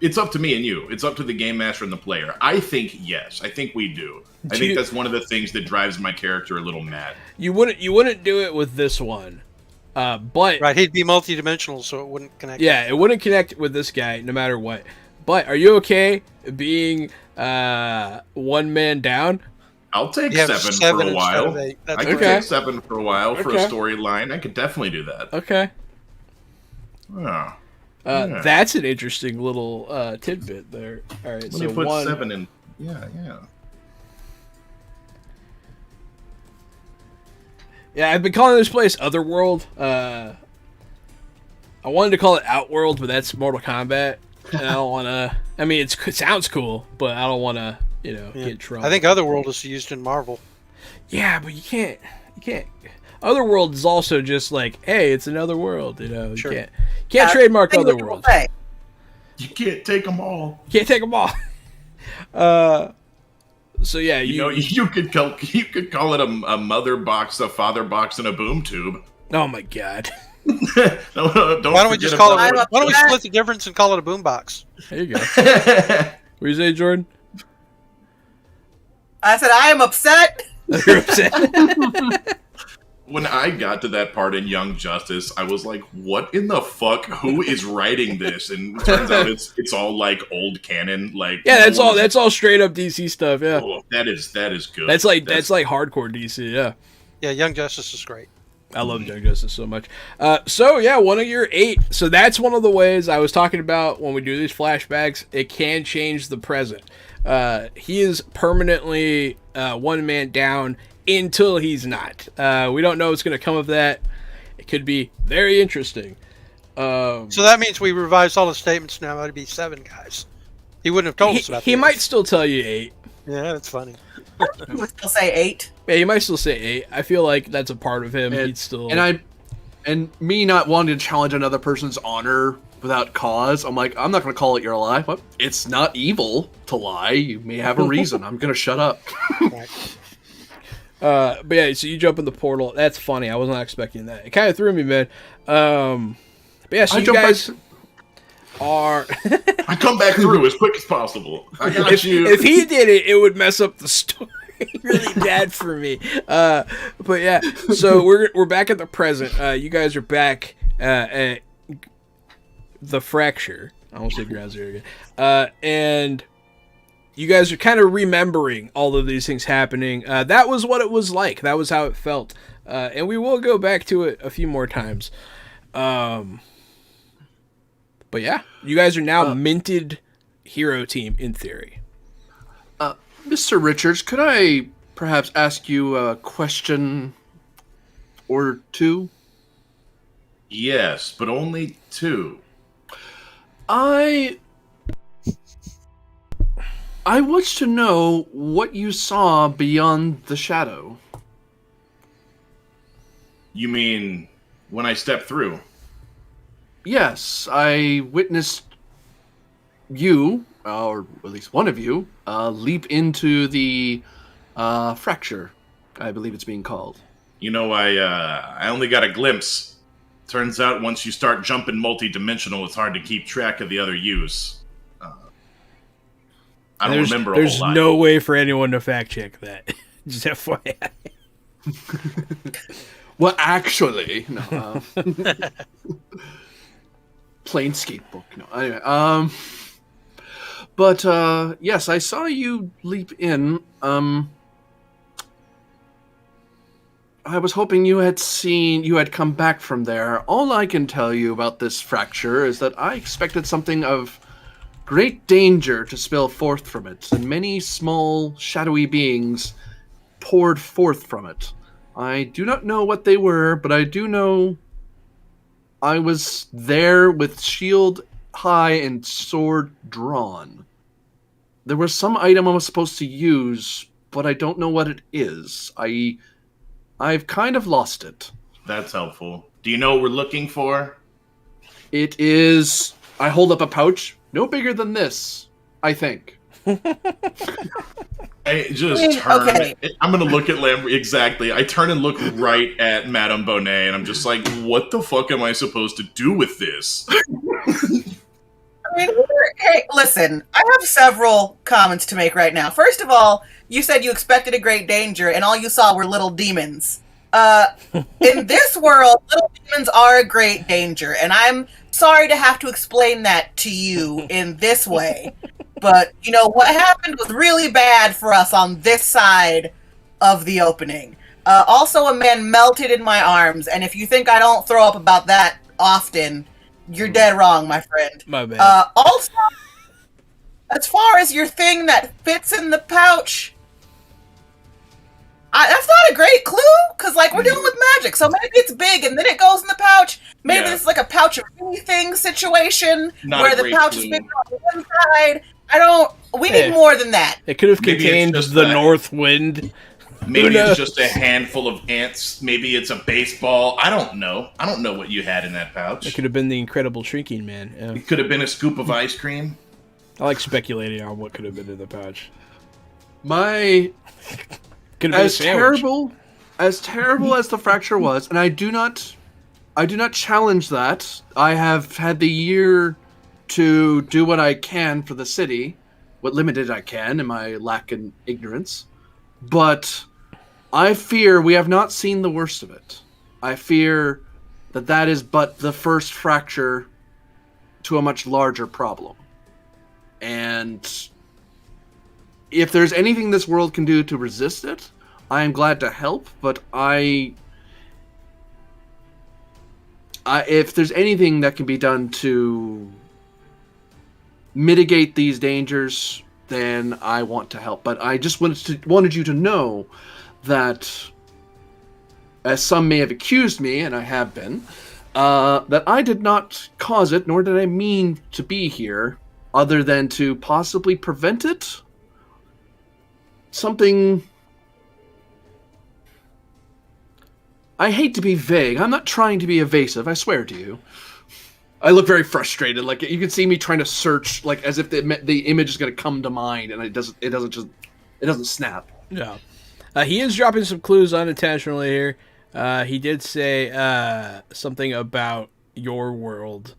it's up to me and you. It's up to the game master and the player. I think yes. I think we do. I think that's one of the things that drives my character a little mad. You wouldn't do it with this one, but Right, he'd be multi-dimensional, so it wouldn't connect. yeah, it wouldn't connect with this guy no matter what. But are you okay being one man down? I'll take You have 7 for a while. instead of 8. That's I could okay. take 7 for a while for a Okay. storyline. I could definitely do that. Okay. Yeah. Yeah. That's an interesting little tidbit there. All right, Let so me put 1. 7 in. Yeah. Yeah, I've been calling this place Otherworld. I wanted to call it Outworld, but that's Mortal Kombat. And I don't want to. I mean, it sounds cool, but I don't want to, get in trouble. I think Otherworld is used in Marvel. Yeah, but you can't. Otherworld is also just like, hey, it's another world. You Sure. can't trademark Thing that people Otherworld. say. You can't take them all. Can't take them all. So yeah, You could call it a mother box, a father box, and a boom tube. Oh my god. No, don't Why don't we forget just call about- it? Why don't we split the difference and call it a boombox? There you go. What do you say, Jordan? I said I am upset. You're upset. When I got to that part in Young Justice, I was like, "What in the fuck? Who is writing this?" And it turns out it's all like old canon. Like Yeah, that's no all. one- That's all straight up DC stuff. Yeah, Oh, that is good. that's like hardcore DC. Yeah, Yeah, Young Justice is great. I love Young Justice so much. So yeah, one of your 8. So that's one of the ways I was talking about when we do these flashbacks. It can change the present. He is permanently one man down until he's not. We don't know what's going to come of that. It could be very interesting. So that means we revised all the statements now. It'd be 7 guys. He wouldn't have told us about. He the might others. still tell you 8. Yeah, that's funny. He would still say 8. Yeah, he might still say 8. I feel like that's a part of him. He'd still. And me not wanting to challenge another person's honor without cause, I'm like, I'm not going to call it your lie. But it's not evil to lie. You may have a reason. I'm going to shut up. Right. But yeah, so you jump in the portal. That's funny. I was not expecting that. It kind of threw me, man. But yeah, so you guys are. I come back through as quick as possible. I got you. If he did it, it would mess up the story really bad for me. But yeah, so we're back at the present. You guys are back at the fracture. I almost said Ground Zero again. And you guys are kind of remembering all of these things happening. That was what it was like. That was how it felt. And we will go back to it a few more times. But yeah, you guys are now minted hero team in theory. Mr. Richards, could I perhaps ask you a question or two? Yes, but only 2. I want to know what you saw beyond the shadow. You mean when I stepped through? Yes, I witnessed you, or at least one of you, leap into the fracture, I believe it's being called. You know, I only got a glimpse. Turns out once you start jumping multi-dimensional, it's hard to keep track of the other U's. I don't remember a whole There's lot. no way for anyone to fact check that. Just FYI. Well, actually, no. Plain skatebook. No. Anyway, but yes, I saw you leap in. I was hoping you had come back from there. All I can tell you about this fracture is that I expected something of great danger to spill forth from it, and many small, shadowy beings poured forth from it. I do not know what they were, but I do know I was there with shield high and sword drawn. There was some item I was supposed to use, but I don't know what it is. I've kind of lost it. That's helpful. Do you know what we're looking for? It is... I hold up a pouch, no bigger than this, I think. I just turn. okay. I'm gonna look at Lamb exactly. I turn and look right at Madame Bonet, and I'm just like, "What the fuck am I supposed to do with this?" I mean, hey, listen, I have several comments to make right now. First of all, you said you expected a great danger, and all you saw were little demons. In this world, little demons are a great danger, and I'm sorry to have to explain that to you in this way. But, you know, what happened was really bad for us on this side of the opening. Also, a man melted in my arms, and if you think I don't throw up about that often, you're dead wrong, my friend. My bad. Also, as far as your thing that fits in the pouch, that's not a great clue, because, like, we're dealing with magic, so maybe it's big and then it goes in the pouch. Maybe Yeah. this is like a pouch of anything situation, Not where a the great pouch clue. is bigger on the inside. We Yeah. need more than that. It could have Maybe it's contained just the that. north wind. Maybe knows? it's just a handful of ants. Maybe it's a baseball. I don't know. I don't know what you had in that pouch. It could have been the Incredible Shrinking Man. Yeah. It could have been a scoop of ice cream. I like speculating on what could have been in the pouch. My... Could have been a As sandwich. terrible as the fracture was, and I do not challenge that. I have had the year to do what I can for the city, what limited I can in my lack in ignorance. But I fear we have not seen the worst of it. I fear that is but the first fracture to a much larger problem. And if there's anything this world can do to resist it, I am glad to help, but if there's anything that can be done to mitigate these dangers, then I want to help. But I just wanted you to know that, as some may have accused me, and I have been, that I did not cause it, nor did I mean to be here, other than to possibly prevent it. Something... I hate to be vague. I'm not trying to be evasive, I swear to you. I look very frustrated. Like, you can see me trying to search, like, as if the image is going to come to mind, and it doesn't snap. No. He is dropping some clues unintentionally here. He did say something about your world.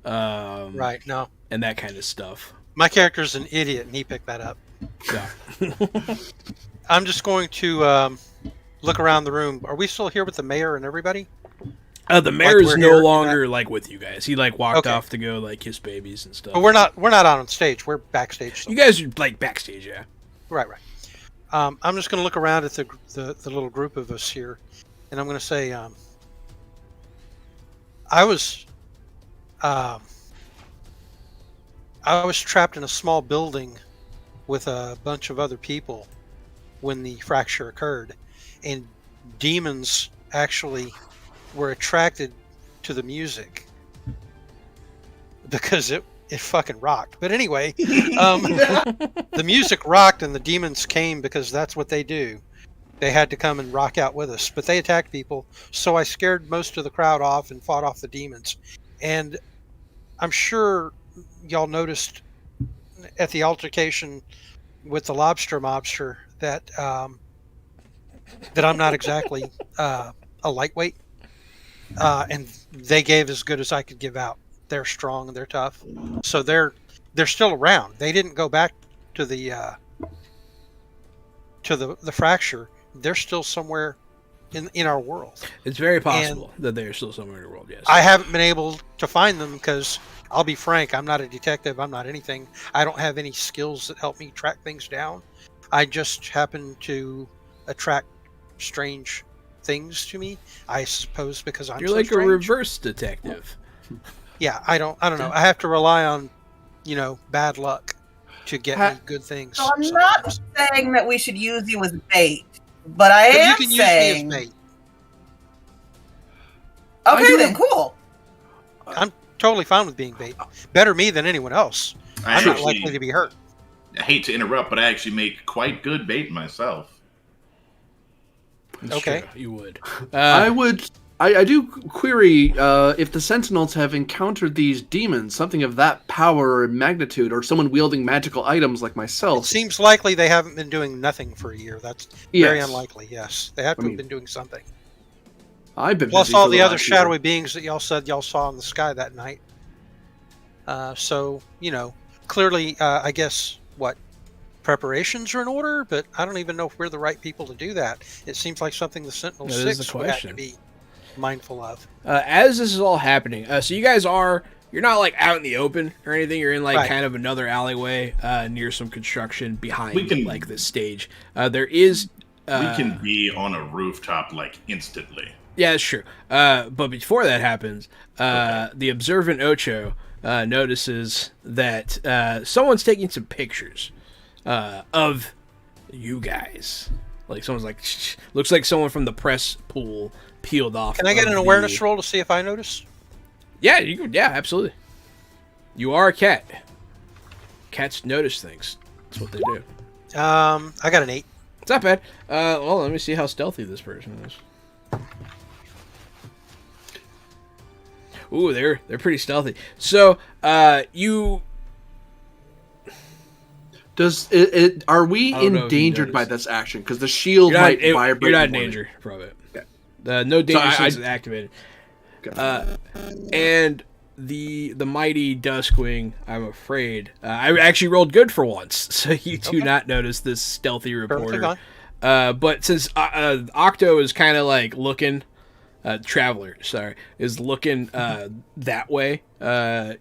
Right, no. And that kind of stuff. My character's an idiot, and he picked that up. Yeah. I'm just going to look around the room. Are we still here with the mayor and everybody? The mayor Like is we're no here, like with you guys. He like walked Okay. off to go like kiss babies and stuff. But we're not out on stage. We're backstage. You guys are like backstage, yeah. Right. I'm just going to look around at the little group of us here, and I'm going to say, I was trapped in a small building with a bunch of other people when the fracture occurred, and demons actually were attracted to the music because it fucking rocked. But anyway, the music rocked and the demons came because that's what they do. They had to come and rock out with us, but they attacked people. So I scared most of the crowd off and fought off the demons. And I'm sure y'all noticed at the altercation with the lobster mobster that that I'm not exactly a lightweight. And they gave as good as I could give out. They're strong and they're tough, so they're still around. They didn't go back to the fracture. They're still somewhere in our world. It's very possible that they're still somewhere in the world. Yes. I haven't been able to find them because I'll be frank. I'm not a detective. I'm not anything. I don't have any skills that help me track things down. I just happen to attract strange things to me. I suppose because I'm You're so like strange. a reverse detective. Yeah, I don't know. I have to rely on, bad luck to get me good things. So I'm not saying that we should use you as bait, but am you can saying... use me as bait. Okay, then, cool. I'm totally fine with being bait. Better me than anyone else. I'm not likely to be hurt. I hate to interrupt, but I actually make quite good bait myself. It's Okay. true, you would. I do query if the Sentinels have encountered these demons, something of that power and magnitude, or someone wielding magical items like It myself. seems likely they haven't been doing nothing for a year. That's very Yes. unlikely. Yes, they have to have been doing something. I've been Plus busy all for the other last year. shadowy beings that y'all said y'all saw in the sky that night. So clearly, I guess preparations are in order, but I don't even know if we're the right people to do that. It seems like something the Sentinel That is the 6 would have to question. be mindful of. As this is all happening, so you guys you're not like out in the open or anything. You're in like Right. kind of another alleyway near some construction behind We can- like this stage. There is. We can be on a rooftop like instantly. Yeah, it's true. But before that happens, the observant Ocho notices that someone's taking some pictures of you guys. Like someone's like, looks like someone from the press pool peeled off. Can I get of an awareness roll to see if I notice? Yeah, you can. Yeah, absolutely. You are a cat. Cats notice things. That's what they do. I got an 8. It's not bad. Well, let me see how stealthy this person is. Ooh, they're pretty stealthy. So, you Does it? Are we I don't know if you endangered by noticed. this action? Because the shield you're might not, vibrate. you're not in more. danger from it. Okay. No danger I- sense is activated. Gotcha. And the mighty Duskwing, I'm afraid, I actually rolled good for once, so you do Okay. not notice this stealthy Perfectly reporter. fine. But since Octo is kind of like looking, Traveler, sorry, is looking that way,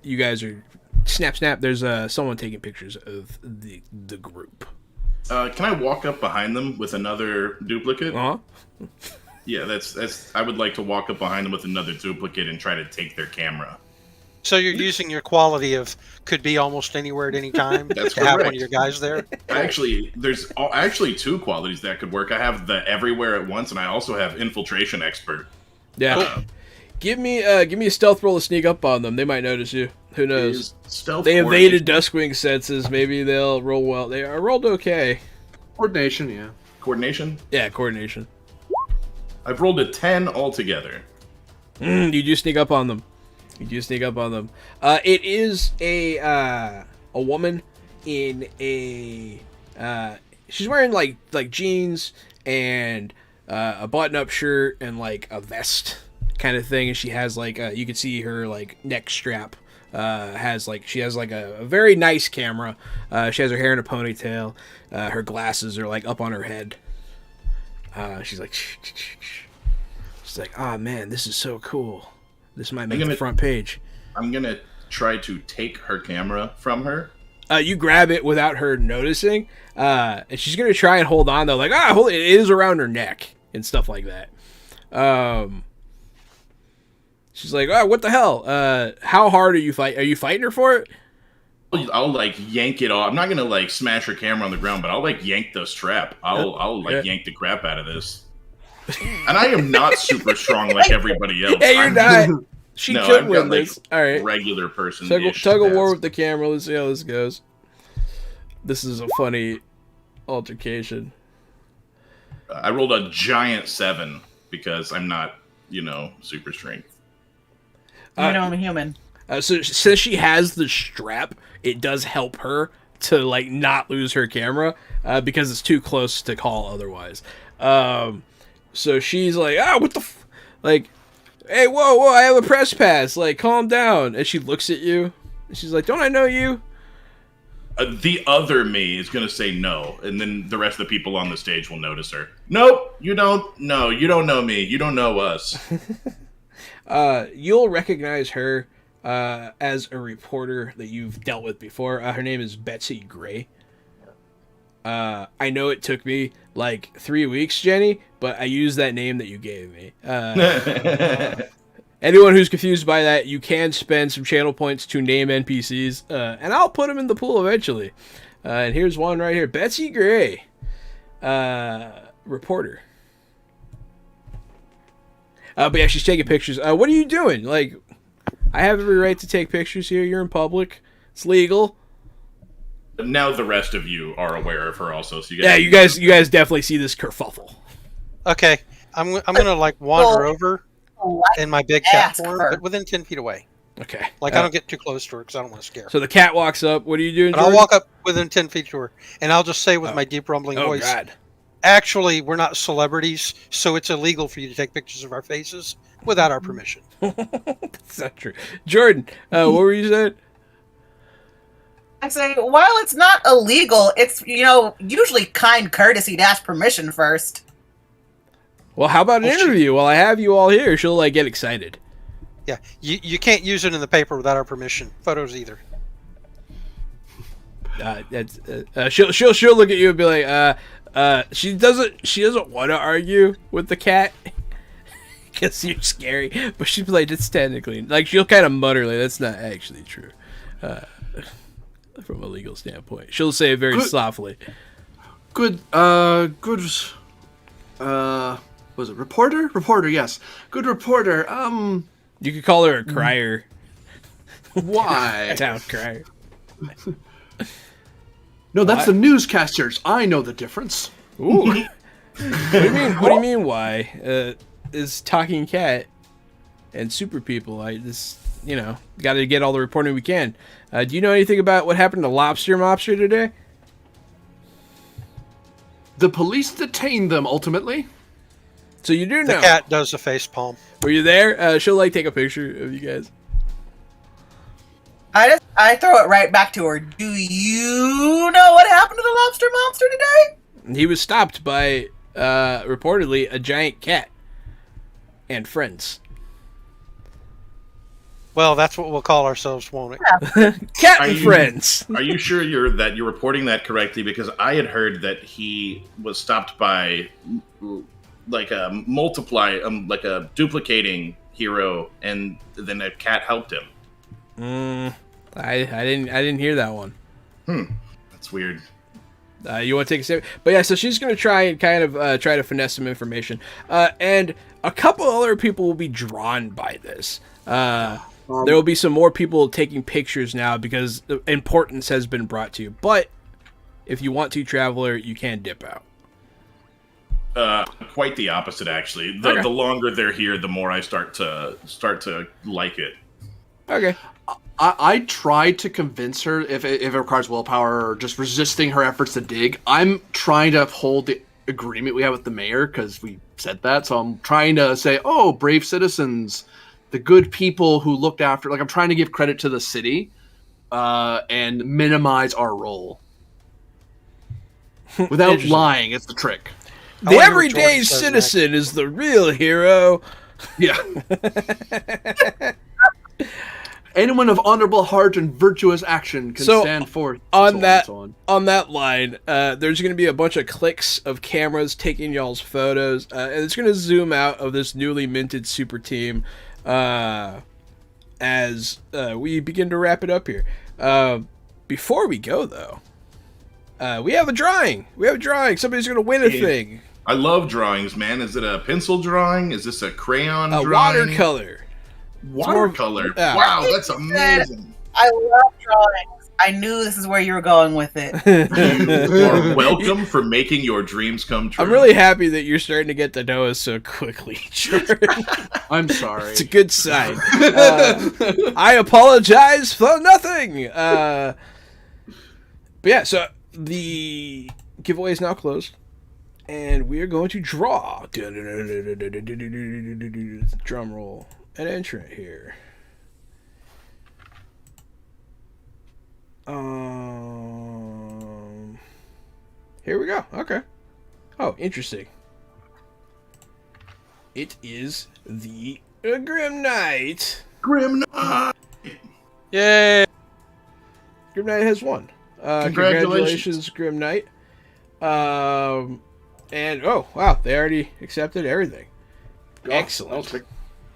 you guys are snap. There's someone taking pictures of the group. Can I walk up behind them with another duplicate? Uh-huh. Yeah, that's. I would like to walk up behind them with another duplicate and try to take their camera. So you're using your quality of could be almost anywhere at any time That's to have one correct. of your guys there? Actually, there's actually two qualities that could work. I have the everywhere at once, and I also have infiltration expert. Yeah. Uh, Give me a stealth roll to sneak up on them. They might notice you. Who knows? is stealth They coordination- evaded Duskwing's senses. Maybe they'll roll well. They are rolled okay. Coordination, yeah. coordination. Yeah, coordination. I've rolled a 10 altogether. You do sneak up on them. It is a woman in a she's wearing like jeans and a button-up shirt and like a vest kind of thing, and she has like you can see her like neck strap she has a very nice camera. She has her hair in a ponytail. Her glasses are like up on her head. She's like oh man, this is so cool. This might make the front page. I'm gonna try to take her camera from her. You grab it without her noticing, and she's gonna try and hold on though, like hold it. It is around her neck and stuff like that. She's like, oh, what the hell? How hard are you fight? Are you fighting her for it? I'll like yank it off. I'm not gonna like smash her camera on the ground, but I'll like yank the strap. I'll like yank the crap out of this. And I am not super strong like everybody else. Hey, you're I'm not. She No, could I've win got, like, this. All right. regular person. Tug of war with the camera. Let's see how this goes. This is a funny altercation. I rolled a giant 7 because I'm not, super strength. You know I'm a human. So since she has the strap, it does help her to like not lose her camera because it's too close to call otherwise. So she's like, what the like, hey, whoa, I have a press pass. Like, calm down. And she looks at you. And she's like, don't I know you? The other me is going to say no, and then the rest of the people on the stage will notice her. Nope, you don't. No, you don't know me. You don't know us. You'll recognize her as a reporter that you've dealt with before. Her name is Betsy Gray. I know it took me like 3 weeks, Jenny, but I used that name that you gave me. Anyone who's confused by that, you can spend some channel points to name NPCs, and I'll put them in the pool eventually. And here's one right here. Betsy Gray, reporter. But yeah, she's taking pictures. What are you doing? Like, I have every right to take pictures here. You're in public. It's legal. Now the rest of you are aware of her also. So You guys definitely see this kerfuffle. Okay, I'm gonna like wander over in my big cat Ask form, her. but within 10 feet away. Okay. Like I don't get too close to her because I don't want to scare her. So the cat walks up. What are you doing, But I'll Jordan? walk up within 10 feet to her, and I'll just say with my deep rumbling Oh, voice, God. actually, we're not celebrities, so it's illegal for you to take pictures of our faces without our permission. That's not true. Jordan, what were you saying? I say, while it's not illegal, it's, usually kind courtesy to ask permission first. Well, how about an interview? While I have you all here, she'll, like, get excited. Yeah, you can't use it in the paper without our permission. Photos either. She'll look at you and be like, she doesn't want to argue with the cat because you're scary, but she'd be like, it's technically, like, she'll kind of mutter like, that's not actually true, from a legal standpoint. She'll say it very softly. Was it reporter? Yes, good reporter. You could call her a crier. Why? Town crier. No, that's the newscasters. I know the difference. Ooh. What do you mean? Why? Is talking cat and super people? Got to get all the reporting we can. Do you know anything about what happened to Lobster Mobster today? The police detained them ultimately. So you do know. The cat does the face palm. Were you there? She'll like take a picture of you guys. I throw it right back to her. Do you know what happened to the lobster monster today? He was stopped by reportedly a giant cat and friends. Well, that's what we'll call ourselves, won't it? Yeah. Cat and friends. Are you sure you're reporting that correctly? Because I had heard that he was stopped by like a duplicating hero, and then a cat helped him. I didn't hear that one. That's weird. You want to take a sip? But yeah, so she's going to try and kind of try to finesse some information. And a couple other people will be drawn by this. There will be some more people taking pictures now because the importance has been brought to you. But if you want to, Traveler, you can dip out. Quite the opposite, actually. Okay. The longer they're here, the more I start to like it. Okay. I tried to convince her if it requires willpower or just resisting her efforts to dig. I'm trying to uphold the agreement we have with the mayor because we said that. So I'm trying to say, oh, brave citizens, the good people who looked after. Like I'm trying to give credit to the city and minimize our role without lying. It's the trick. The wonder what everyday Jordan says citizen is the real hero. Yeah. Anyone of honorable heart and virtuous action can stand forth. On that line, there's going to be a bunch of clicks of cameras taking y'all's photos, and it's going to zoom out of this newly minted super team as we begin to wrap it up here. Before we go, though, we have a drawing. Somebody's going to win a thing. I love drawings, man. Is it a pencil drawing? Is this a crayon drawing? Watercolor. Watercolor. Yeah. Wow, that's amazing. I love drawings. I knew this is where you were going with it. You are welcome for making your dreams come true. I'm really happy that you're starting to get to know us so quickly, Jordan. I'm sorry. It's a good sign. I apologize for nothing. But yeah, so the giveaway is now closed. And we are going to draw. Drum roll. An entrant here. Here we go. Okay. Oh, interesting. It is the Grim Knight. Grim Knight. Yay! Grim Knight has won. Congratulations, Grim Knight. And oh wow, they already accepted everything. Excellent.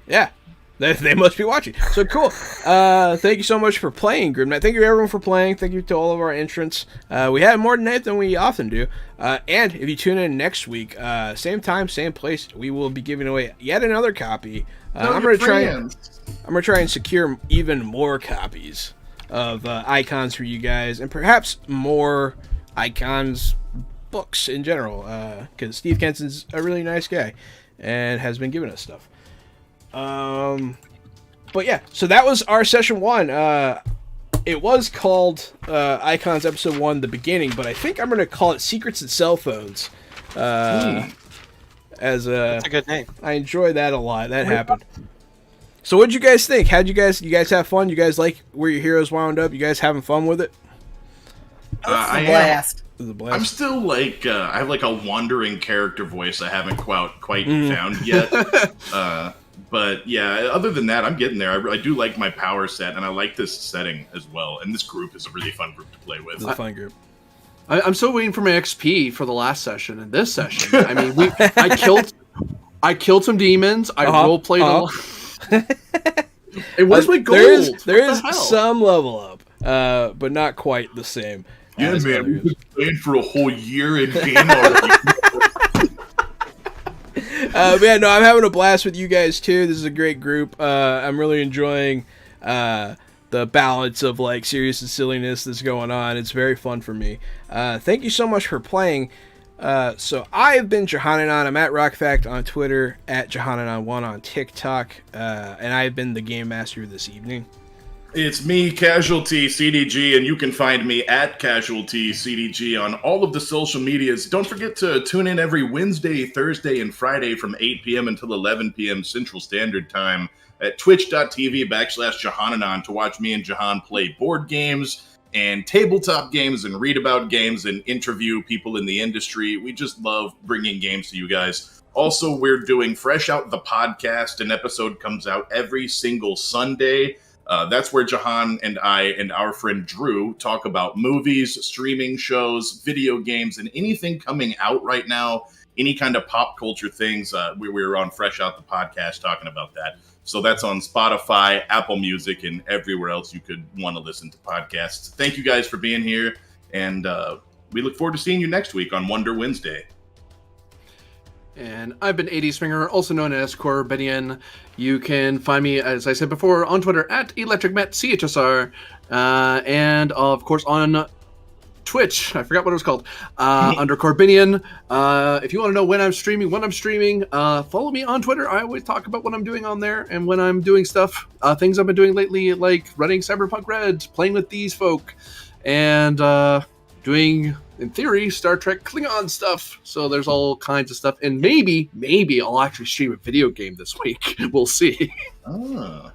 Yeah, they must be watching. So cool. Thank you so much for playing, Grim Knight. Thank you everyone for playing. Thank you to all of our entrants. We had more tonight than we often do. And if you tune in next week, same time, same place, we will be giving away yet another copy I'm gonna try and secure even more copies of Icons for you guys, and perhaps more Icons books in general, because Steve Kenson's a really nice guy and has been giving us stuff. But yeah, so that was our session 1. It was called Icons Episode 1, the beginning, but I think I'm going to call it Secrets and Cell Phones. That's a good name. I enjoy that a lot. That happened. So what'd you guys think? You guys have fun? You guys like where your heroes wound up? You guys having fun with it? Blast. I'm still like I have like a wandering character voice I haven't quite found yet. But yeah, other than that, I'm getting there. I do like my power set, and I like this setting as well. And this group is a really fun group to play with. It's a fun group. I'm still waiting for my XP for the last session and this session. I mean, I killed some demons. I role played a lot. It was my gold. There is some level up, but not quite the same. Yeah, man, we've been playing for a whole year in game already. Man, no, I'm having a blast with you guys too. This is a great group. I'm really enjoying the balance of like serious and silliness that's going on. It's very fun for me. Thank you so much for playing. So I've been Johananon. I'm at RockFact on Twitter, at Johananon1 on TikTok, and I've been the Game Master this evening. It's me, Casualty CDG, and you can find me at Casualty CDG on all of the social medias. Don't forget to tune in every Wednesday, Thursday, and Friday from 8 p.m. until 11 p.m. Central Standard Time at twitch.tv/Johananon to watch me and Jahan play board games and tabletop games and read about games and interview people in the industry. We just love bringing games to you guys. Also, we're doing Fresh Out the Podcast. An episode comes out every single Sunday. That's where Jahan and I and our friend Drew talk about movies, streaming shows, video games, and anything coming out right now, any kind of pop culture things. We're on Fresh Out the Podcast talking about that. So that's on Spotify, Apple Music, and everywhere else you could want to listen to podcasts. Thank you guys for being here, and we look forward to seeing you next week on Wonder Wednesday. And I've been 80 Springer, also known as Corbinian. You can find me, as I said before, on Twitter at ElectricMetCHSR, and of course on Twitch. I forgot what it was called. Under Corbinian. If you want to know when I'm streaming, follow me on Twitter. I always talk about what I'm doing on there and when I'm doing stuff. Things I've been doing lately, like running Cyberpunk Red, playing with these folk, and doing, in theory, Star Trek Klingon stuff. So there's all kinds of stuff. And maybe I'll actually stream a video game this week. We'll see. Oh.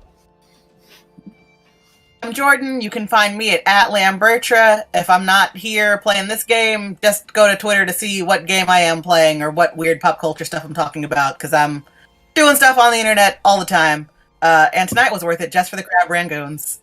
I'm Jordan. You can find me at Lambertra. If I'm not here playing this game, just go to Twitter to see what game I am playing or what weird pop culture stuff I'm talking about, because I'm doing stuff on the internet all the time. And tonight was worth it just for the crab rangoons.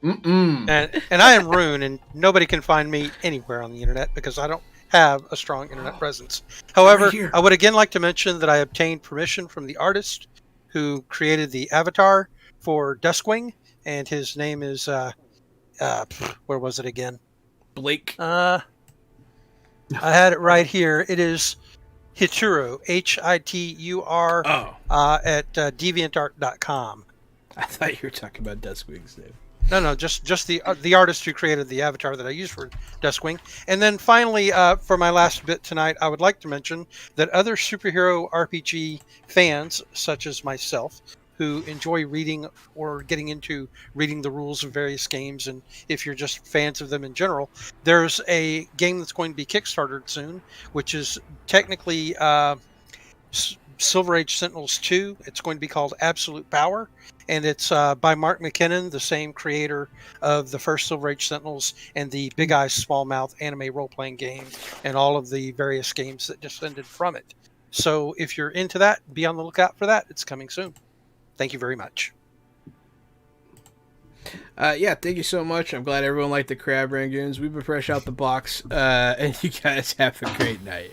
And I am Rune, and nobody can find me anywhere on the internet because I don't have a strong internet presence. However, I would again like to mention that I obtained permission from the artist who created the avatar for Duskwing, and his name is where was it again? Blake. I had it right here. It is Hituru, Hitur, at deviantart.com. I thought you were talking about Duskwing's name. No, just the artist who created the avatar that I use for Duskwing. And then finally, for my last bit tonight, I would like to mention that other superhero RPG fans, such as myself, who enjoy reading or getting into reading the rules of various games, and if you're just fans of them in general, there's a game that's going to be Kickstartered soon, which is technically Silver Age Sentinels 2. It's going to be called Absolute Power, and it's by Mark McKinnon, the same creator of the first Silver Age Sentinels and the Big Eyes Small Mouth anime role-playing game and all of the various games that descended from it. So if you're into that, be on the lookout for that. It's coming soon. Thank you very much. Yeah, thank you so much. I'm glad everyone liked the crab rangoons. We've been fresh out the box, and you guys have a great night.